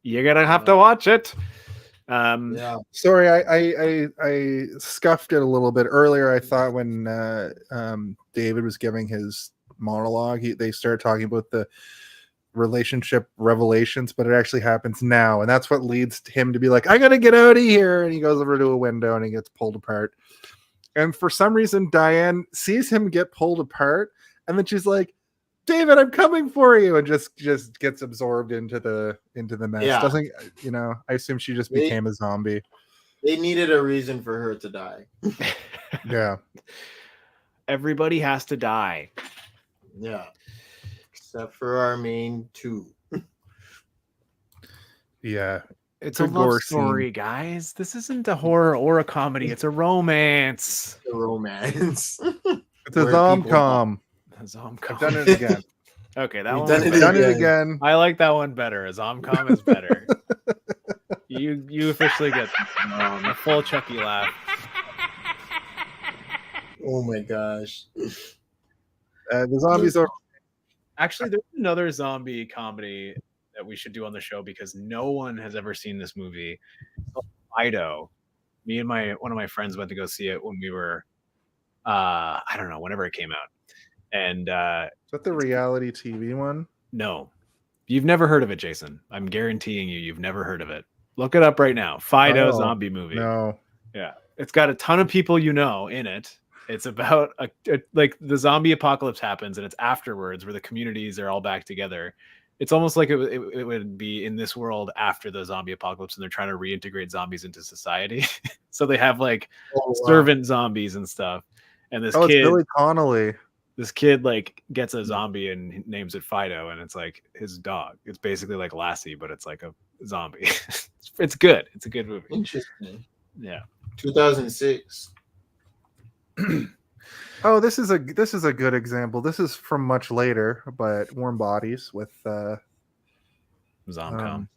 You're gonna have to watch it. Yeah. Sorry, I scuffed it a little bit earlier. I thought when David was giving his monologue, they started talking about the relationship revelations, but it actually happens now, and that's what leads him to be like, I gotta get out of here, and he goes over to a window and he gets pulled apart. And for some reason Diane sees him get pulled apart, and then she's like, David, I'm coming for you, and just gets absorbed into the mess. Yeah. Doesn't I assume she just became a zombie. They needed a reason for her to die. Yeah. Everybody has to die. Yeah. Except for our main two. Yeah. It's Good a love gore story, scene. guys. This isn't a horror or a comedy. It's a romance. The romance. It's a Where zom-com. A zom-com. I've done it again. Okay, that We've one done was it better. Done it again. I like that one better. A zom-com is better. You officially get a full Chucky laugh. Oh my gosh. The zombies are. Actually, there's another zombie comedy that we should do on the show because no one has ever seen this movie. It's called Fido. Me and one of my friends went to go see it when we were, I don't know, whenever it came out. And Is that the reality TV one? no, you've never heard of it, Jason. I'm guaranteeing you've never heard of it. Look it up right now. Fido zombie movie. No. Yeah, it's got a ton of people in it. It's about like the zombie apocalypse happens, and it's afterwards where the communities are all back together. It's almost like it would be in this world after the zombie apocalypse, and they're trying to reintegrate zombies into society. So they have like servant zombies and stuff. And this It's kid, Billy Connolly. this kid like gets a zombie and names it Fido, and it's like his dog. It's basically like Lassie, but it's like a zombie. It's good. It's a good movie. Interesting. Yeah. 2006. Oh, this is a good example. This is from much later, but Warm Bodies with Zomcom.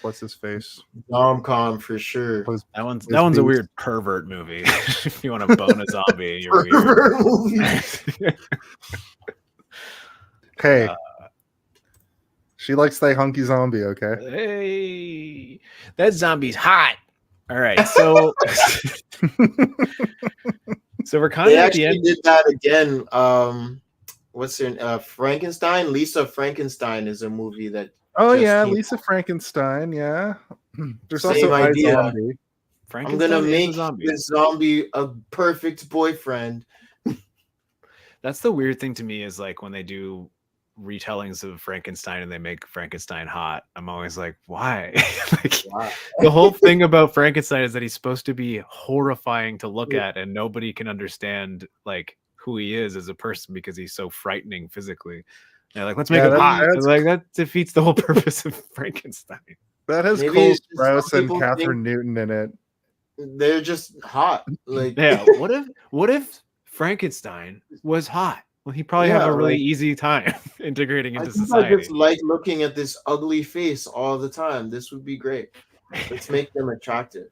what's his face? Rom-com for sure. That one's Beast. a weird pervert movie. If you want to bone a zombie, you're weird. Pervert movie. Hey, she likes that hunky zombie. Okay. Hey, that zombie's hot. All right, so so we're kind They of at the actually end. did that again. What's her Frankenstein? Lisa Frankenstein is a movie that. Oh just yeah, came Lisa Frankenstein. Yeah. There's Same also idea. iZombie. I'm gonna Frankenstein is a make zombie. this zombie a perfect boyfriend. That's the weird thing to me is like when they do retellings of Frankenstein and they make Frankenstein hot. I'm always like, why? Like, Wow. the whole thing about Frankenstein is that he's supposed to be horrifying to look at, and nobody can understand like who he is as a person because he's so frightening physically. And they're like, let's make him hot. that's- Like that defeats the whole purpose of Frankenstein. That has Maybe Cole it's just Sprouse some and people Catherine Newton in it. They're just hot. Like Yeah. What if Frankenstein was hot? Well, he probably have Yeah, a really like- easy time integrating I into think I society. just like looking at this ugly face all the time. This would be great. Let's make them attractive.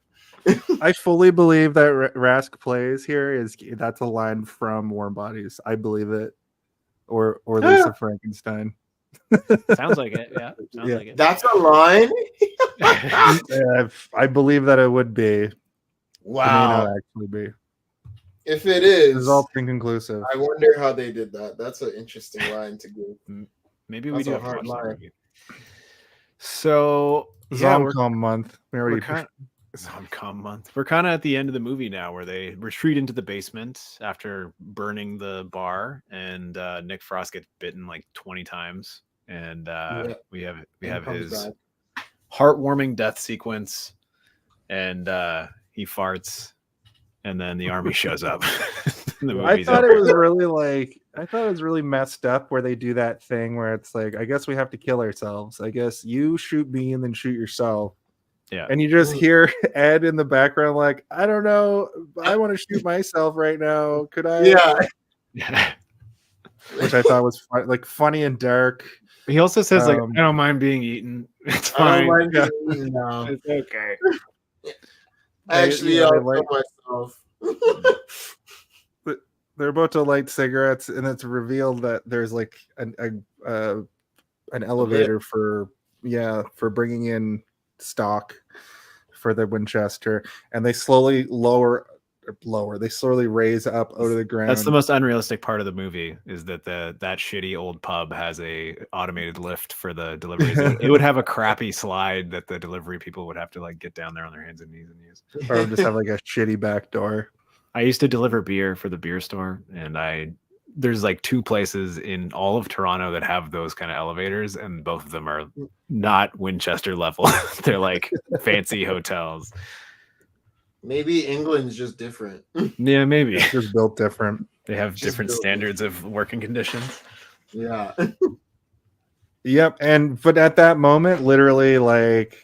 I fully believe that Rask plays here that's a line from Warm Bodies. I believe it. Or Lisa Frankenstein. Sounds like it. Yeah. Sounds Yeah. like it. That's a line. I believe that it would be. It may not Wow. actually be. If it It's is, all inconclusive. I wonder how they did that. That's an interesting line to give. Maybe we That's do a have to hard watch that line. movie. So yeah, Zomcom month. We we're already kind of Zomcom month. We're kind of at the end of the movie now, where they retreat into the basement after burning the bar, and Nick Frost gets bitten like 20 times, and we have comes his back. heartwarming death sequence, and he farts, and then the army shows up. And the I movie's thought over. it was really messed up where they do that thing where it's like, I guess we have to kill ourselves. I guess you shoot me and then shoot yourself. Yeah. And you just hear Ed in the background like, I don't know, I want to shoot myself right now. Could I? Yeah. Yeah. Which I thought was funny and dark. He also says like, Um, I don't mind being eaten. It's I fine. don't mind Yeah. being eaten now. It's okay. Actually, Yeah, I'll they kill like- myself. They're about to light cigarettes, and it's revealed that there's like an elevator for bringing in stock for the Winchester, and they slowly they slowly raise up out of the ground. That's the most unrealistic part of the movie is that that shitty old pub has a automated lift for the deliveries. It would have a crappy slide that the delivery people would have to like get down there on their hands and knees and use. Or just have like a shitty back door. I used to deliver beer for the beer store, and I there's like 2 places in all of Toronto that have those kind of elevators, and both of them are not Winchester level. They're like fancy hotels. Maybe England's just different. Yeah, maybe It's just built different. they have Just different built standards of working conditions. Yeah. Yep, but at that moment, literally, like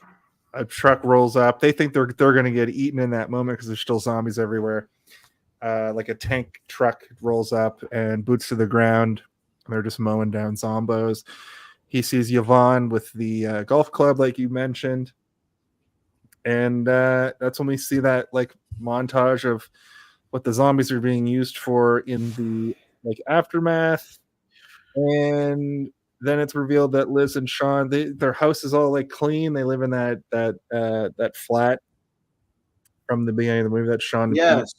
a truck rolls up. They think they're gonna get eaten in that moment because there's still zombies everywhere. Like a tank truck rolls up and boots to the ground. And they're just mowing down zombos. He sees Yvonne with the golf club, like you mentioned, and that's when we see that like montage of what the zombies are being used for in the like aftermath. And then it's revealed that Liz and Shaun, their house is all like clean. They live in that flat from the beginning of the movie that Shaun and Pete Yes.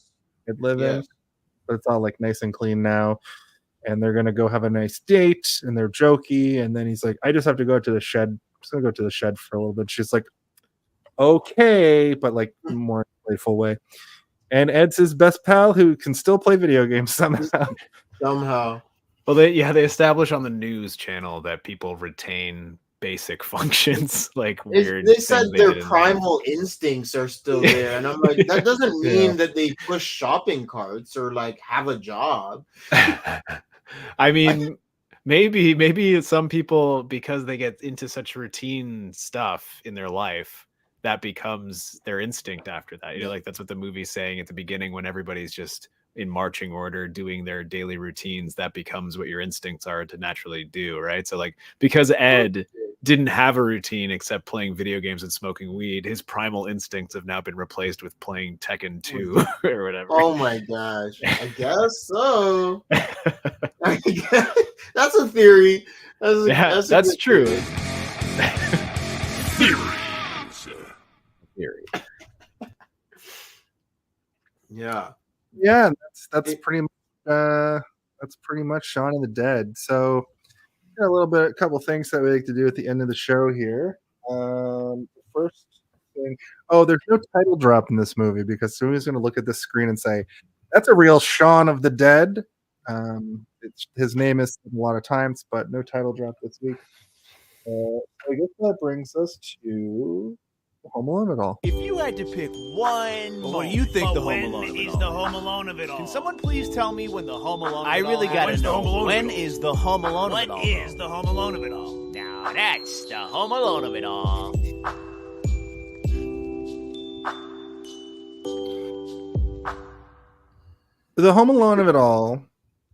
had live in, Yes. but it's all like nice and clean now. And they're gonna go have a nice date, and they're jokey. And then he's like, "I just have to go to the shed. I'm just gonna go to the shed for a little bit." She's like, "Okay," but like more playful way. And Ed's his best pal who can still play video games somehow. Somehow. Well, they establish on the news channel that people retain basic functions, like weird. They said things they their did in- primal instincts are still there, and I'm like, that doesn't Yeah. mean that they push shopping carts or like have a job. I mean, maybe some people, because they get into such routine stuff in their life, that becomes their instinct after that. You know, like that's what the movie's saying at the beginning, when everybody's just in marching order doing their daily routines, that becomes what your instincts are to naturally do, right? So like, because Ed didn't have a routine except playing video games and smoking weed, his primal instincts have now been replaced with playing Tekken 2 or whatever. Oh my gosh. I guess so. I guess, that's a theory. That's a good true. theory. Yeah. Yeah, that's pretty much Shaun of the Dead. So a couple things that we like to do at the end of the show here. First thing, there's no title drop in this movie because somebody's going to look at this screen and say, "That's a real Shaun of the Dead." His name is a lot of times, but no title drop this week. I guess that brings us to Home Alone at all. If you had to pick one, What do you think the Home when Alone of it is all? the Home Alone of it all? Can someone please tell me when the Home Alone? I really gotta When's the know. Home Alone When of it all? is the Home Alone of What it all? is the Home Alone of it all? Now that's the Home Alone of it all. The Home Alone of it all,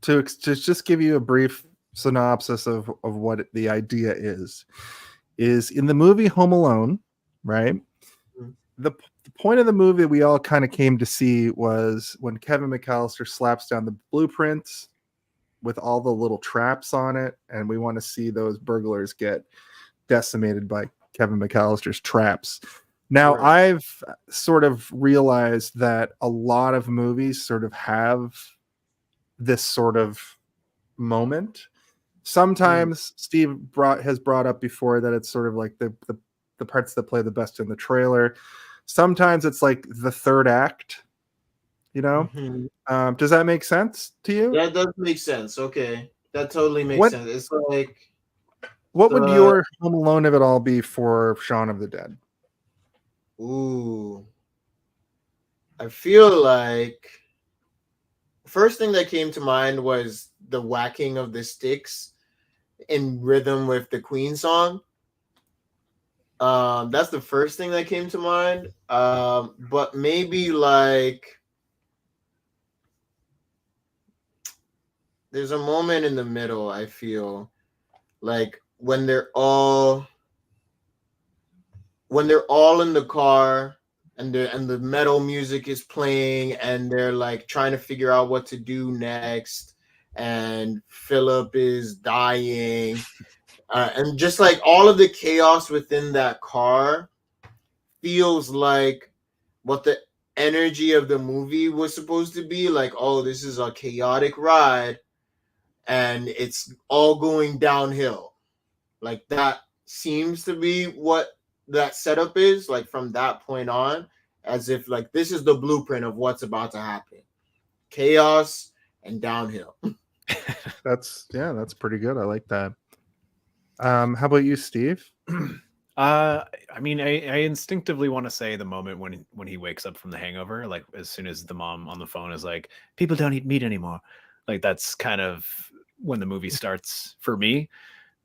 to just give you a brief synopsis of what the idea is in the movie Home Alone, right? The point of the movie we all kind of came to see was when Kevin McAllister slaps down the blueprints with all the little traps on it, and we want to see those burglars get decimated by Kevin McAllister's traps. Now, Right. I've sort of realized that a lot of movies sort of have this sort of moment. Sometimes Steve has brought up before that it's sort of like the parts that play the best in the trailer. Sometimes it's like the third act, you know? Mhm. Does that make sense to you? That does make sense. Okay. That totally makes What- sense. It's like, What would The- your Home Alone of it all be for Shaun of the Dead? ooh. I feel like first thing that came to mind was the whacking of the sticks in rhythm with the Queen song. That's the first thing that came to mind. But maybe like there's a moment in the middle, I feel like when they're all in the car and the metal music is playing and they're like trying to figure out what to do next, and Philip is dying, and just like all of the chaos within that car feels like what the energy of the movie was supposed to be. Like, oh, this is a chaotic ride and it's all going downhill. Like that seems to be what that setup is, like from that point on, as if like this is the blueprint of what's about to happen. Chaos and downhill. That's pretty good. I like that. How about you, Steve? I mean, I instinctively want to say the moment when he wakes up from the hangover, like as soon as the mom on the phone is like, "People don't eat meat anymore," like that's kind of when the movie starts for me.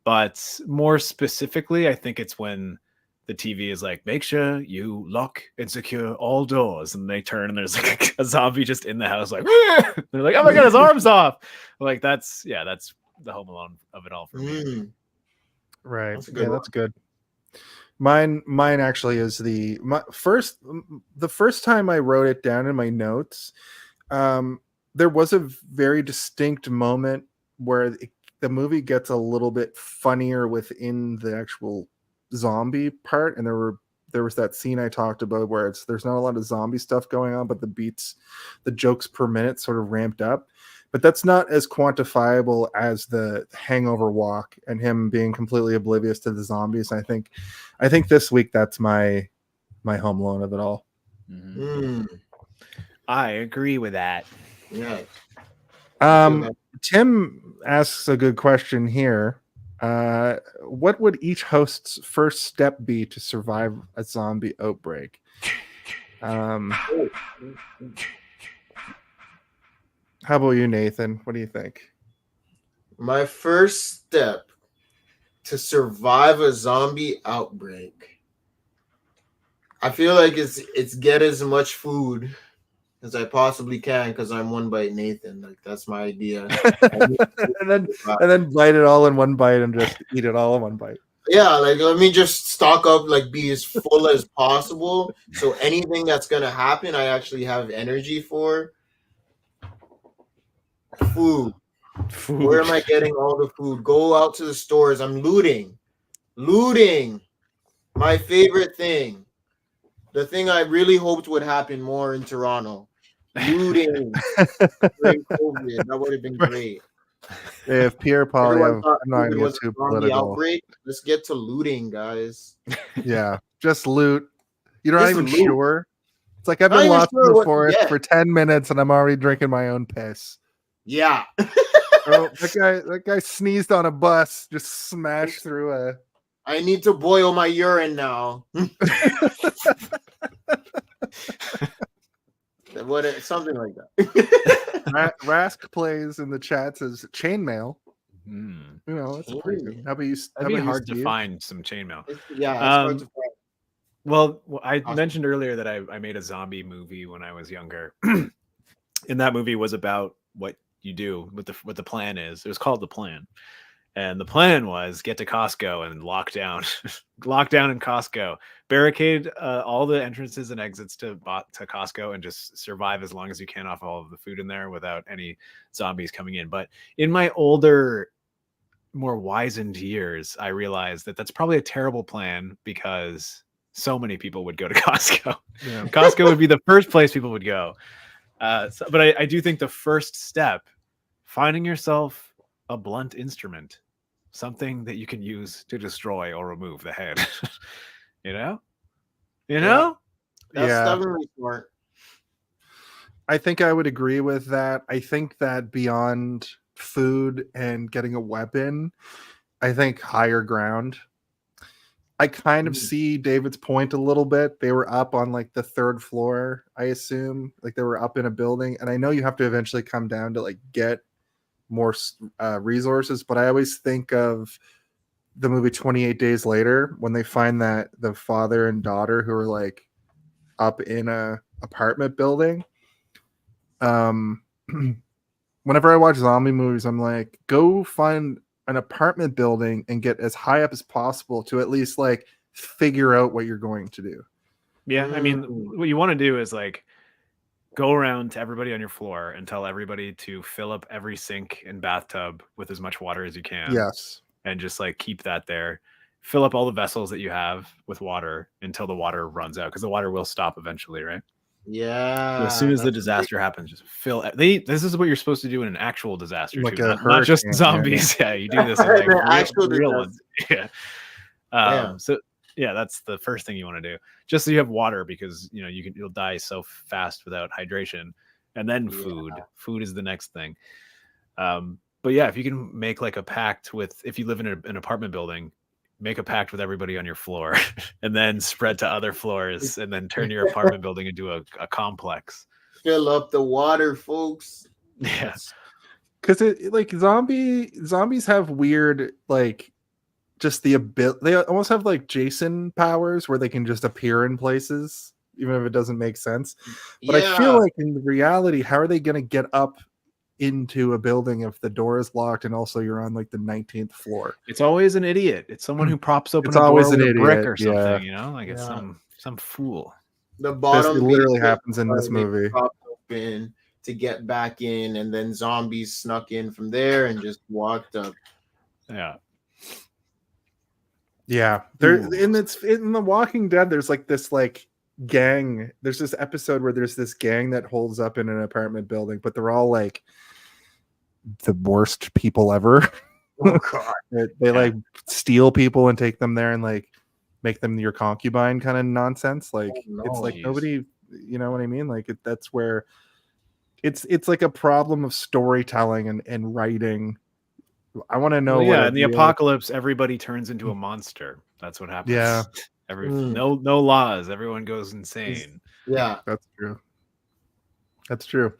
But more specifically, I think it's when the TV is like, "Make sure you lock and secure all doors," and they turn and there's like a zombie just in the house, like they're like, "Oh my god, his arm's off!" Like that's the Home Alone of it all for me. Right. That's a good one. That's good. Mine actually is the first time I wrote it down in my notes. There was a very distinct moment where the movie gets a little bit funnier within the actual zombie part, and there was that scene I talked about where there's not a lot of zombie stuff going on, but the jokes per minute sort of ramped up. But that's not as quantifiable as the hangover walk and him being completely oblivious to the zombies. I think this week that's my Home Alone of it all. I agree with that. Yeah. Tim asks a good question here. What would each host's first step be to survive a zombie outbreak? How about you, Nathan? What do you think? My first step to survive a zombie outbreak, I feel like it's get as much food as I possibly can because I'm one bite Nathan. Like that's my idea. and then bite it all in one bite and just eat it all in one bite. Yeah, like let me just stock up, like be as full as possible. So anything that's gonna happen, I actually have energy for. Food. Where am I getting all the food? Go out to the stores. I'm looting. My favorite thing. The thing I really hoped would happen more in Toronto. Looting during COVID. That would have been great. If Pierre Polyev, I'm not COVID going to was get too a zombie political. outbreak. Let's get to looting, guys. Yeah, just loot. You're not Just even loot. sure. It's like I've Not been even lost sure in the what to forest get. for 10 minutes and I'm already drinking my own piss. Yeah. Oh, that guy sneezed on a bus, just smashed through a. I need to boil my urine now. Something like that. Rask plays in the chat says chainmail. Mm. You know, it's pretty good. How about you? That'd be hard to find some chainmail. Yeah, it's hard to find. Well, I mentioned earlier that I made a zombie movie when I was younger. And that movie was about what you do, what the plan is. It was called The Plan. And the plan was get to Costco and lock down in Costco, barricade all the entrances and exits to Costco, and just survive as long as you can off all of the food in there without any zombies coming in. But in my older, more wizened years, I realized that that's probably a terrible plan because so many people would go to Costco. Yeah. Costco would be the first place people would go. But I do think the first step, finding yourself a blunt instrument, something that you can use to destroy or remove the head. you know? That's definitely smart. I think I would agree with that. I think that beyond food and getting a weapon, I think higher ground. I kind of see David's point a little bit. They were up on like the third floor, I assume. Like they were up in a building. And I know you have to eventually come down to like get more resources, but I always think of the movie 28 Days Later when they find that the father and daughter who are like up in a apartment building. Whenever I watch zombie movies, I'm like, go find an apartment building and get as high up as possible to at least like figure out what you're going to do. Yeah, I mean, what you want to do is like go around to everybody on your floor and tell everybody to fill up every sink and bathtub with as much water as you can. Yes. And just like keep that there. Fill up all the vessels that you have with water until the water runs out, because the water will stop eventually, right? Yeah. So as soon as the disaster happens, just fill. This is what you're supposed to do in an actual disaster, like too, not just zombies. Yeah, you do this in like real ones. Yeah. So yeah, that's the first thing you want to do, just so you have water, because you'll die so fast without hydration. And then food is the next thing. But yeah, if you can make like a pact with, if you live in an apartment building, make a pact with everybody on your floor and then spread to other floors and then turn your apartment building into a complex. Fill up the water, folks. Yeah. Because it like zombies have weird like just the ability. They almost have like Jason powers where they can just appear in places even if it doesn't make sense. But I feel like in reality, how are they going to get up into a building if the door is locked and also you're on like the 19th floor? It's always an idiot. It's someone who props open It's a door always with an a brick idiot, or something, yeah. you know, like it's some fool. The bottom this literally basement happens in this movie. propped open to get back in, and then zombies snuck in from there and just walked up. Yeah, there in The Walking Dead. There's like this like gang. There's this episode where there's this gang that holds up in an apartment building, but they're all like the worst people ever. Oh god, they like steal people and take them there and like make them your concubine kind of nonsense. Like it's like nobody, you know what I mean? Like that's where it's like a problem of storytelling and writing. I want to know. Well, yeah, in the apocalypse, everybody turns into a monster. That's what happens. Yeah, no laws. Everyone goes insane. Yeah, that's true. That's true.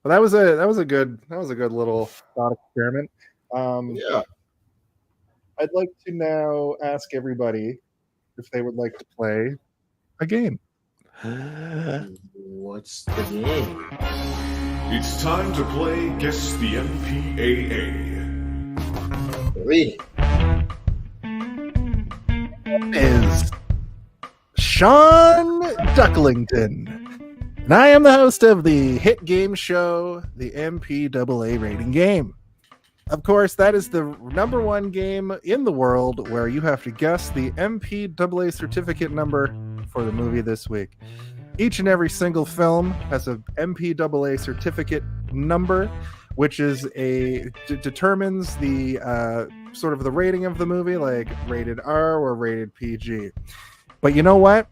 Well, that was a good little thought experiment. Yeah, I'd like to now ask everybody if they would like to play a game. What's the game? It's time to play Guess the MPAA. Read it. Is Sean Ducklington, and I am the host of the hit game show, the MPAA Rating Game. Of course, that is the number one game in the world where you have to guess the MPAA certificate number for the movie this week. Each and every single film has a MPAA certificate number, which is determines the sort of the rating of the movie, like rated R or rated PG. But you know what?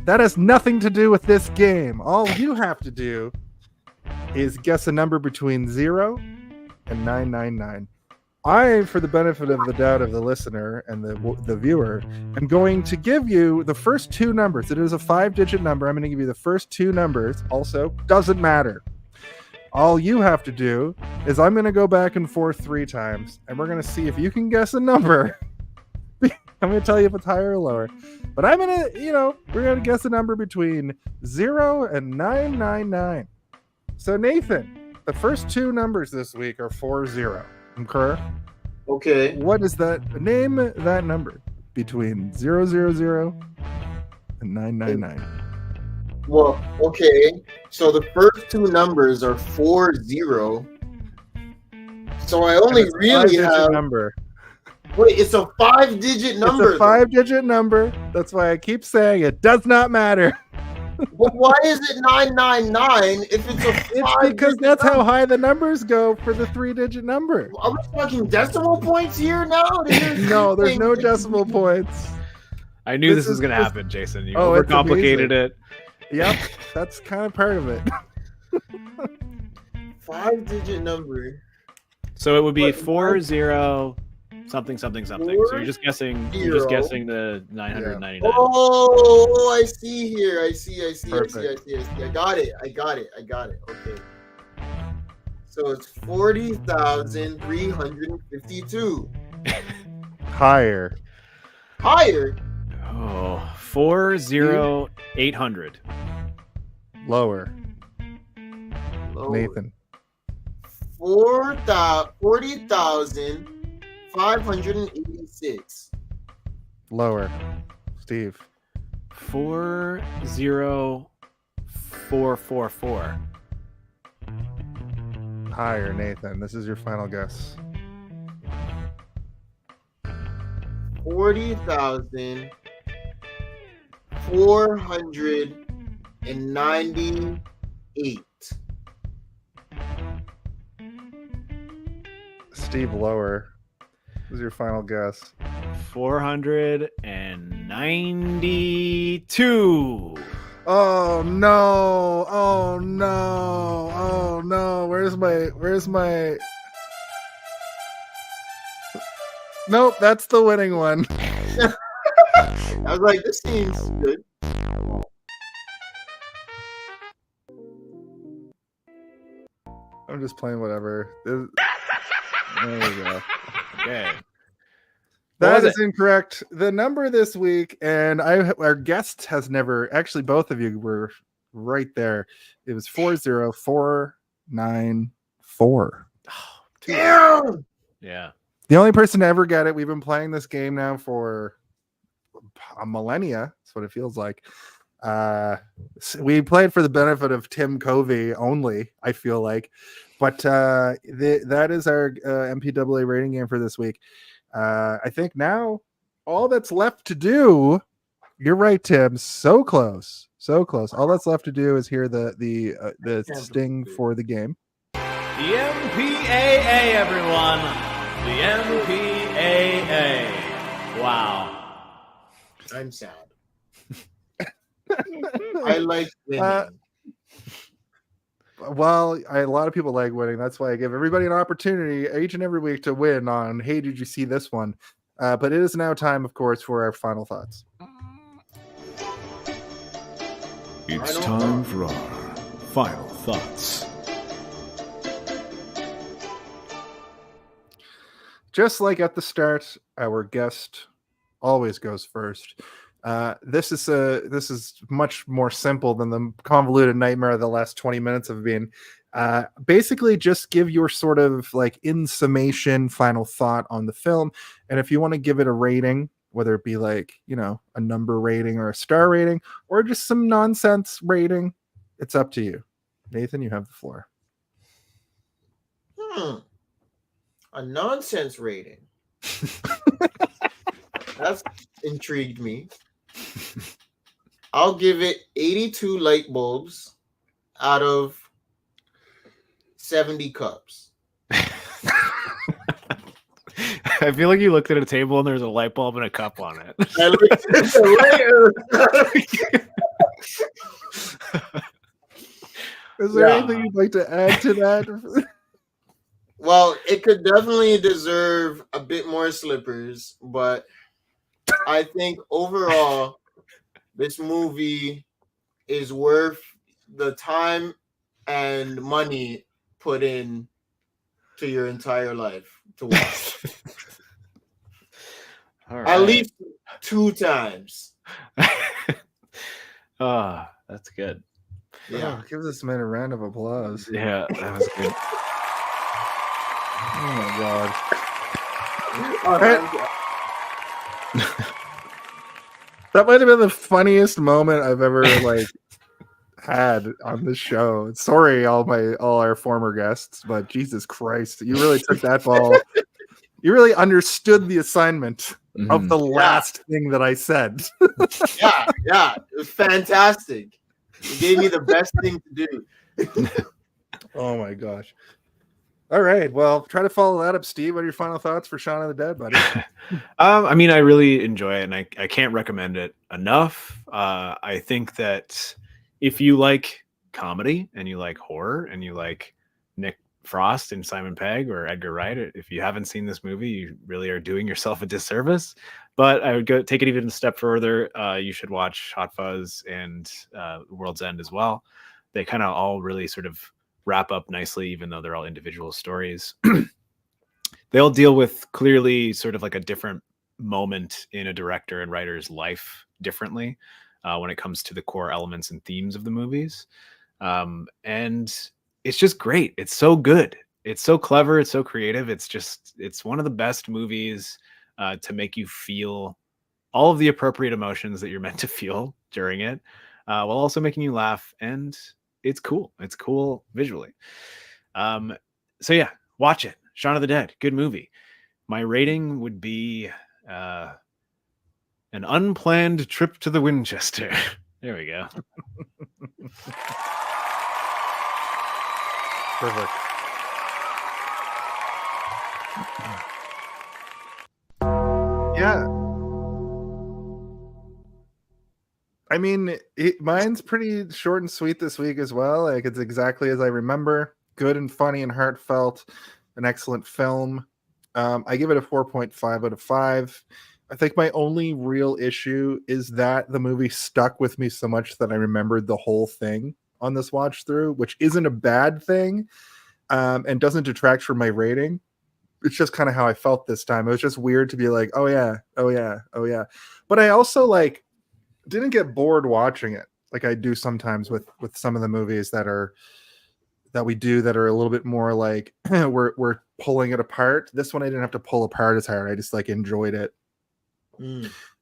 That has nothing to do with this game. All you have to do is guess a number between 0 and 999. I, for the benefit of the doubt of the listener and the viewer, am going to give you the first two numbers. It is a 5-digit number. I'm going to give you the first two numbers. Also, doesn't matter. All you have to do is I'm going to go back and forth 3 times, and we're going to see if you can guess a number. I'm going to tell you if it's higher or lower. But I'm going to, we're going to guess a number between 0 and 999. So, Nathan, the first two numbers this week are 40. Okay. What is that? Name that number between 000 and 999. Well, okay. So the first two numbers are 40. So I only really have number. Wait, it's a 5-digit number. It's a 5-digit number. That's why I keep saying it does not matter. But why is it 999 if it's a 5? It's because that's how high the numbers go for the 3-digit number. Are we talking decimal points here now? No, there's no decimal points. I knew this was going to happen, Jason. You overcomplicated it. Yep, that's kind of part of it. 5-digit number. So it would be 40 something. So you're just guessing. You're just guessing the 999. Oh, I see here. I see. I got it. Okay. So it's 40,352. Higher. Oh, 40,800. Lower. Nathan. 40,586. Lower. Steve. 40444. Higher, Nathan. This is your final guess. 40,498. Steve, lower. This is your final guess. 492. Oh no! Where's my Nope, that's the winning one. I was like, this seems good. I'm just playing whatever. There we go. Okay. That is incorrect. The number this week, and our guest has never, actually, both of you were right there. It was 40494. Damn! Yeah. The only person to ever get it. We've been playing this game now for a millennia. That's what it feels like. We played for the benefit of Tim Covey only, I feel like. But that is our MPAA rating game for this week. I think now all that's left to do, you're right, Tim, so close. All that's left to do is hear the sting for the game. The MPAA, everyone. The MPAA. Wow. I'm sad. I like winning. Well, a lot of people like winning. That's why I give everybody an opportunity each and every week to win on, hey, did you see this one? But it is now time, of course, for our final thoughts. It's time for our final thoughts. Just like at the start, our guest always goes first. This is much more simple than the convoluted nightmare of the last 20 minutes have been. Basically, just give your sort of like in summation final thought on the film, and if you want to give it a rating, whether it be like a number rating or a star rating or just some nonsense rating, it's up to you. Nathan, you have the floor. A nonsense rating. That's intrigued me. I'll give it 82 light bulbs out of 70 cups. I feel like you looked at a table and there's a light bulb and a cup on it. I looked at the Is there anything you'd like to add to that? Well, it could definitely deserve a bit more slippers, but I think overall, this movie is worth the time and money put in to your entire life to watch. At least 2 times. That's good. Yeah, give this man a round of applause. Yeah, that was good. Oh my god. That might have been the funniest moment I've ever had on this show. Sorry, all our former guests, but Jesus Christ, you really took that ball. You really understood the assignment of the last thing that I said. Yeah, it was fantastic. You gave me the best thing to do. Oh my gosh. All right. Well, try to follow that up, Steve. What are your final thoughts for Shaun of the Dead, buddy? I mean, I really enjoy it, and I can't recommend it enough. I think that if you like comedy and you like horror and you like Nick Frost and Simon Pegg or Edgar Wright, if you haven't seen this movie, you really are doing yourself a disservice. But I would take it even a step further. You should watch Hot Fuzz and World's End as well. They kind of all really sort of wrap up nicely, even though they're all individual stories. They'll deal with clearly sort of like a different moment in a director and writer's life differently when it comes to the core elements and themes of the movies. And it's just great. It's so good. It's so clever. It's so creative. It's one of the best movies to make you feel all of the appropriate emotions that you're meant to feel during it, while also making you laugh. And it's cool. It's cool visually. So yeah, watch it. Shaun of the Dead, good movie. My rating would be an unplanned trip to the Winchester. There we go. Perfect. Yeah. I mean, mine's pretty short and sweet this week as well. Like, it's exactly as I remember. Good and funny and heartfelt. An excellent film. I give it a 4.5 out of 5. I think my only real issue is that the movie stuck with me so much that I remembered the whole thing on this watch through, which isn't a bad thing, and doesn't detract from my rating. It's just kind of how I felt this time. It was just weird to be like, oh yeah, oh yeah, oh yeah. But I also like didn't get bored watching it like I do sometimes with some of the movies that we do that are a little bit more like we're pulling it apart. This one I didn't have to pull apart as hard. I just like enjoyed it.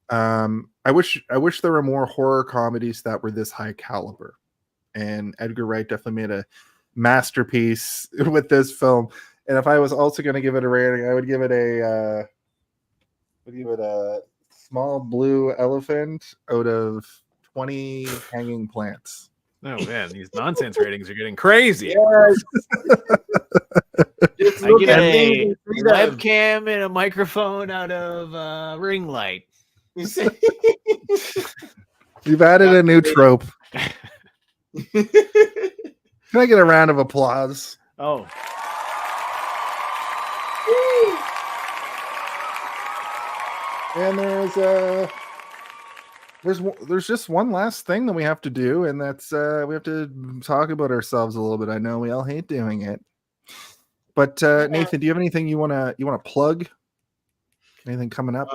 I wish there were more horror comedies that were this high caliber. And Edgar Wright definitely made a masterpiece with this film. And if I was also going to give it a rating, I would give it a small blue elephant out of 20 hanging plants. Oh man, these nonsense ratings are getting crazy. Yes. Just I look get at a things and see them. webcam and a microphone out of ring light. You see? You've added a new trope. Can I get a round of applause? Oh. And there's just one last thing that we have to do, and that's we have to talk about ourselves a little bit. I know we all hate doing it, but Nathan, do you have anything you wanna plug? Anything coming up?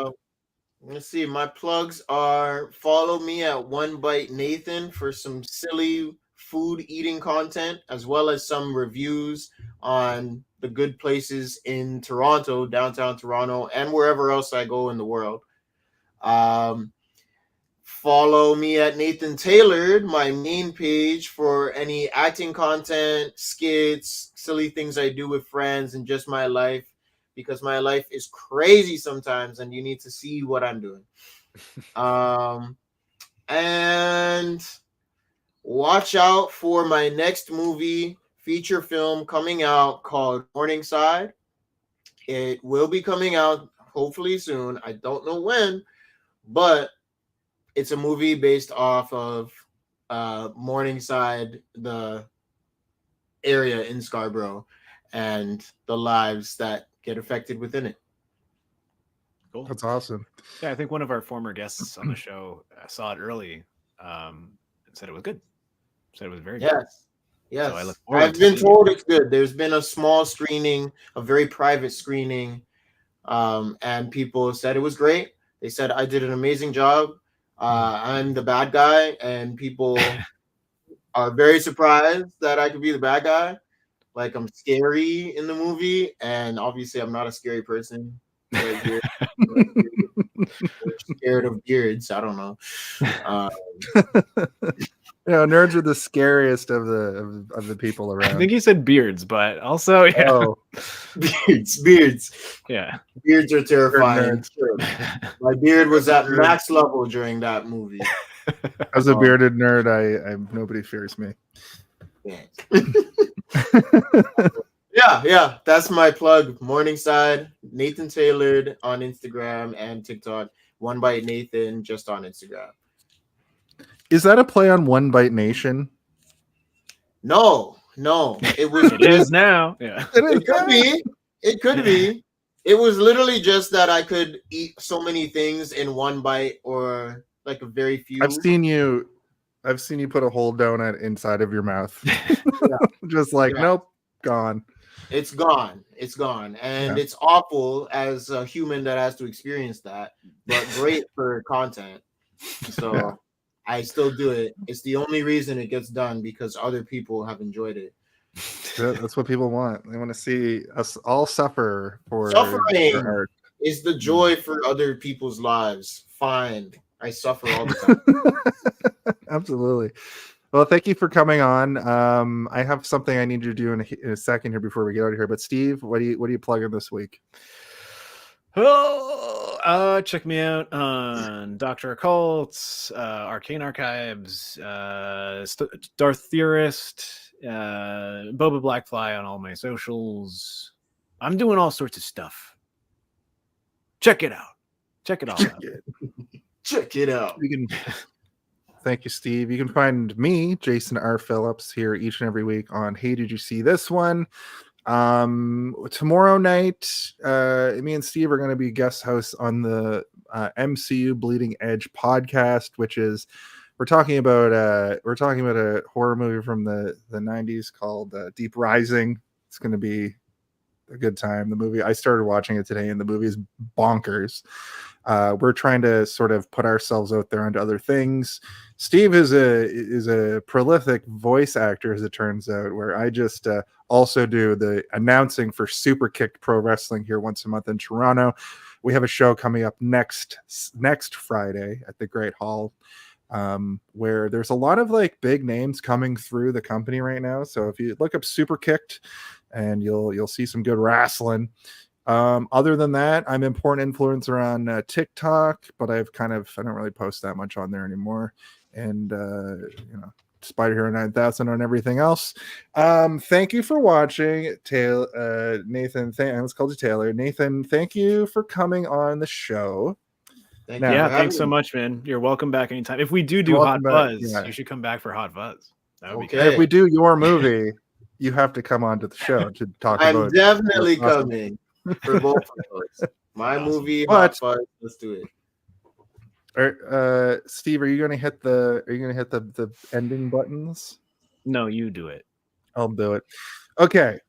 Let's see. My plugs are follow me at One Bite Nathan for some silly food eating content, as well as some reviews on the good places in Toronto, downtown Toronto, and wherever else I go in the world. Follow me at Nathan Tailored, my main page, for any acting content, skits, silly things I do with friends, and just my life, because my life is crazy sometimes and you need to see what I'm doing. And watch out for my next movie, feature film coming out called Morningside. It will be coming out hopefully soon. I don't know when, but it's a movie based off of Morningside, the area in Scarborough, and the lives that get affected within it. Cool. That's awesome. Yeah, I think one of our former guests on the show saw it early and said it was good. Said it was very good. Yes. So I look forward I've been told it's good. There's been a small screening, a very private screening, and people said it was great. They said I did an amazing job. I'm the bad guy, and people are very surprised that I could be the bad guy. Like, I'm scary in the movie, and obviously I'm not a scary person. We're scared of beards. I don't know. Nerds are the scariest of the people around. I think he said beards, but also beards. Yeah, beards are terrifying. My beard was at max level during that movie. As a bearded nerd, I nobody fears me. Yeah, that's my plug. Morningside, Nathan Tailored on Instagram and TikTok. One Bite Nathan just on Instagram. Is that a play on One Bite Nation? No. It was. It is now. Yeah, it could be. It could be. It was literally just that I could eat so many things in one bite, or like a very few. I've seen you put a whole donut inside of your mouth. Just like, nope, gone. It's gone. And it's awful as a human that has to experience that, but great for content. So I still do it. It's the only reason it gets done, because other people have enjoyed it. That's what people want. They want to see us all suffer for suffering. Art. Is the joy for other people's lives. Fine. I suffer all the time. Absolutely. Well, thank you for coming on. I have something I need you to do in a second here before we get out of here. But Steve, what are you plugging this week? Check me out on Dr. Occult, Arcane Archives, Darth Theorist, Boba Blackfly on all my socials. I'm doing all sorts of stuff. Check it out. Check it all out. Check it out. Thank you, Steve. You can find me, Jason R. Phillips, here each and every week on Hey, Did You See This One? Tomorrow night, me and Steve are going to be guest hosts on the MCU Bleeding Edge podcast, which is we're talking about a horror movie from the 90s called Deep Rising. It's going to be a good time. The movie, I started watching it today, and the movie is bonkers. We're trying to sort of put ourselves out there onto other things. Steve is a prolific voice actor, as it turns out, where I just also do the announcing for Super Kicked Pro Wrestling here once a month in Toronto. We have a show coming up next Friday at the Great Hall, where there's a lot of like big names coming through the company right now. So if you look up Super Kicked, and you'll see some good wrestling. Other than that, I'm important influencer on TikTok, but I don't really post that much on there anymore. And Spider Hero 9000 on everything else. Thank you for watching, Nathan. I was called you Taylor. Nathan, thank you for coming on the show. Thanks so much, man. You're welcome back anytime. If we do Hot Buzz, you should come back for Hot Buzz. That would be good. If we do your movie, you have to come on to the show to talk about it. I'm definitely coming for both of us. My movie, Hot Buzz. Let's do it. Steve, are you going to hit the ending buttons? No, you do it. I'll do it. Okay,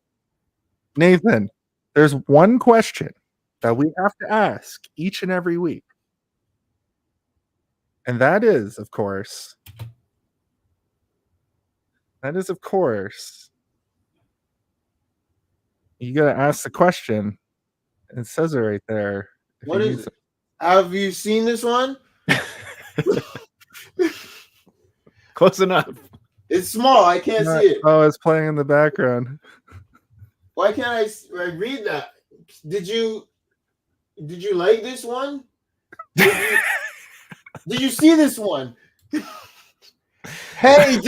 Nathan. There's one question that we have to ask each and every week, and that is, of course. You gotta ask the question. It says it right there. What is it? Have you seen this one? Close enough. It's small. I can't see it. Oh, it's playing in the background. Why can't I read that? Did you like this one? Did you see this one? Hey,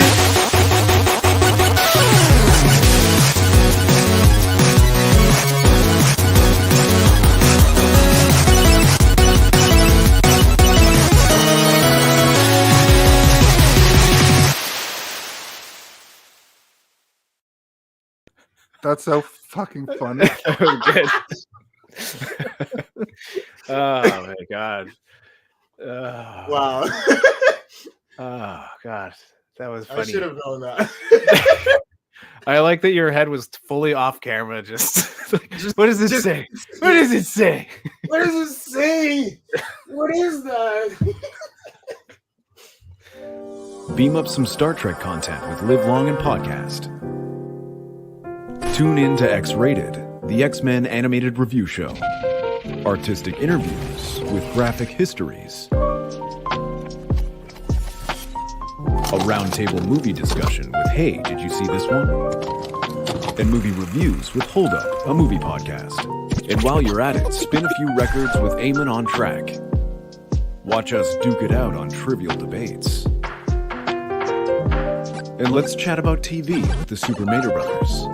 That's so fucking funny. Good. Oh my god. Wow. Oh god. That was funny. I should have known that. I like that your head was fully off camera. Just what does it say? What does it say? What does it say? What is that? Beam up some Star Trek content with Live Long and Podcast. Tune in to X-Rated, the X-Men animated review show. Artistic interviews with graphic histories. A roundtable movie discussion with Hey, did you see this one? And movie reviews with Hold Up, a movie podcast. And while you're at it, spin a few records with Eamon on Track. Watch us duke it out on trivial debates. And let's chat about TV with the Super Mater Brothers.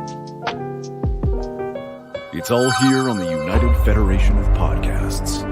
It's all here on the United Federation of Podcasts.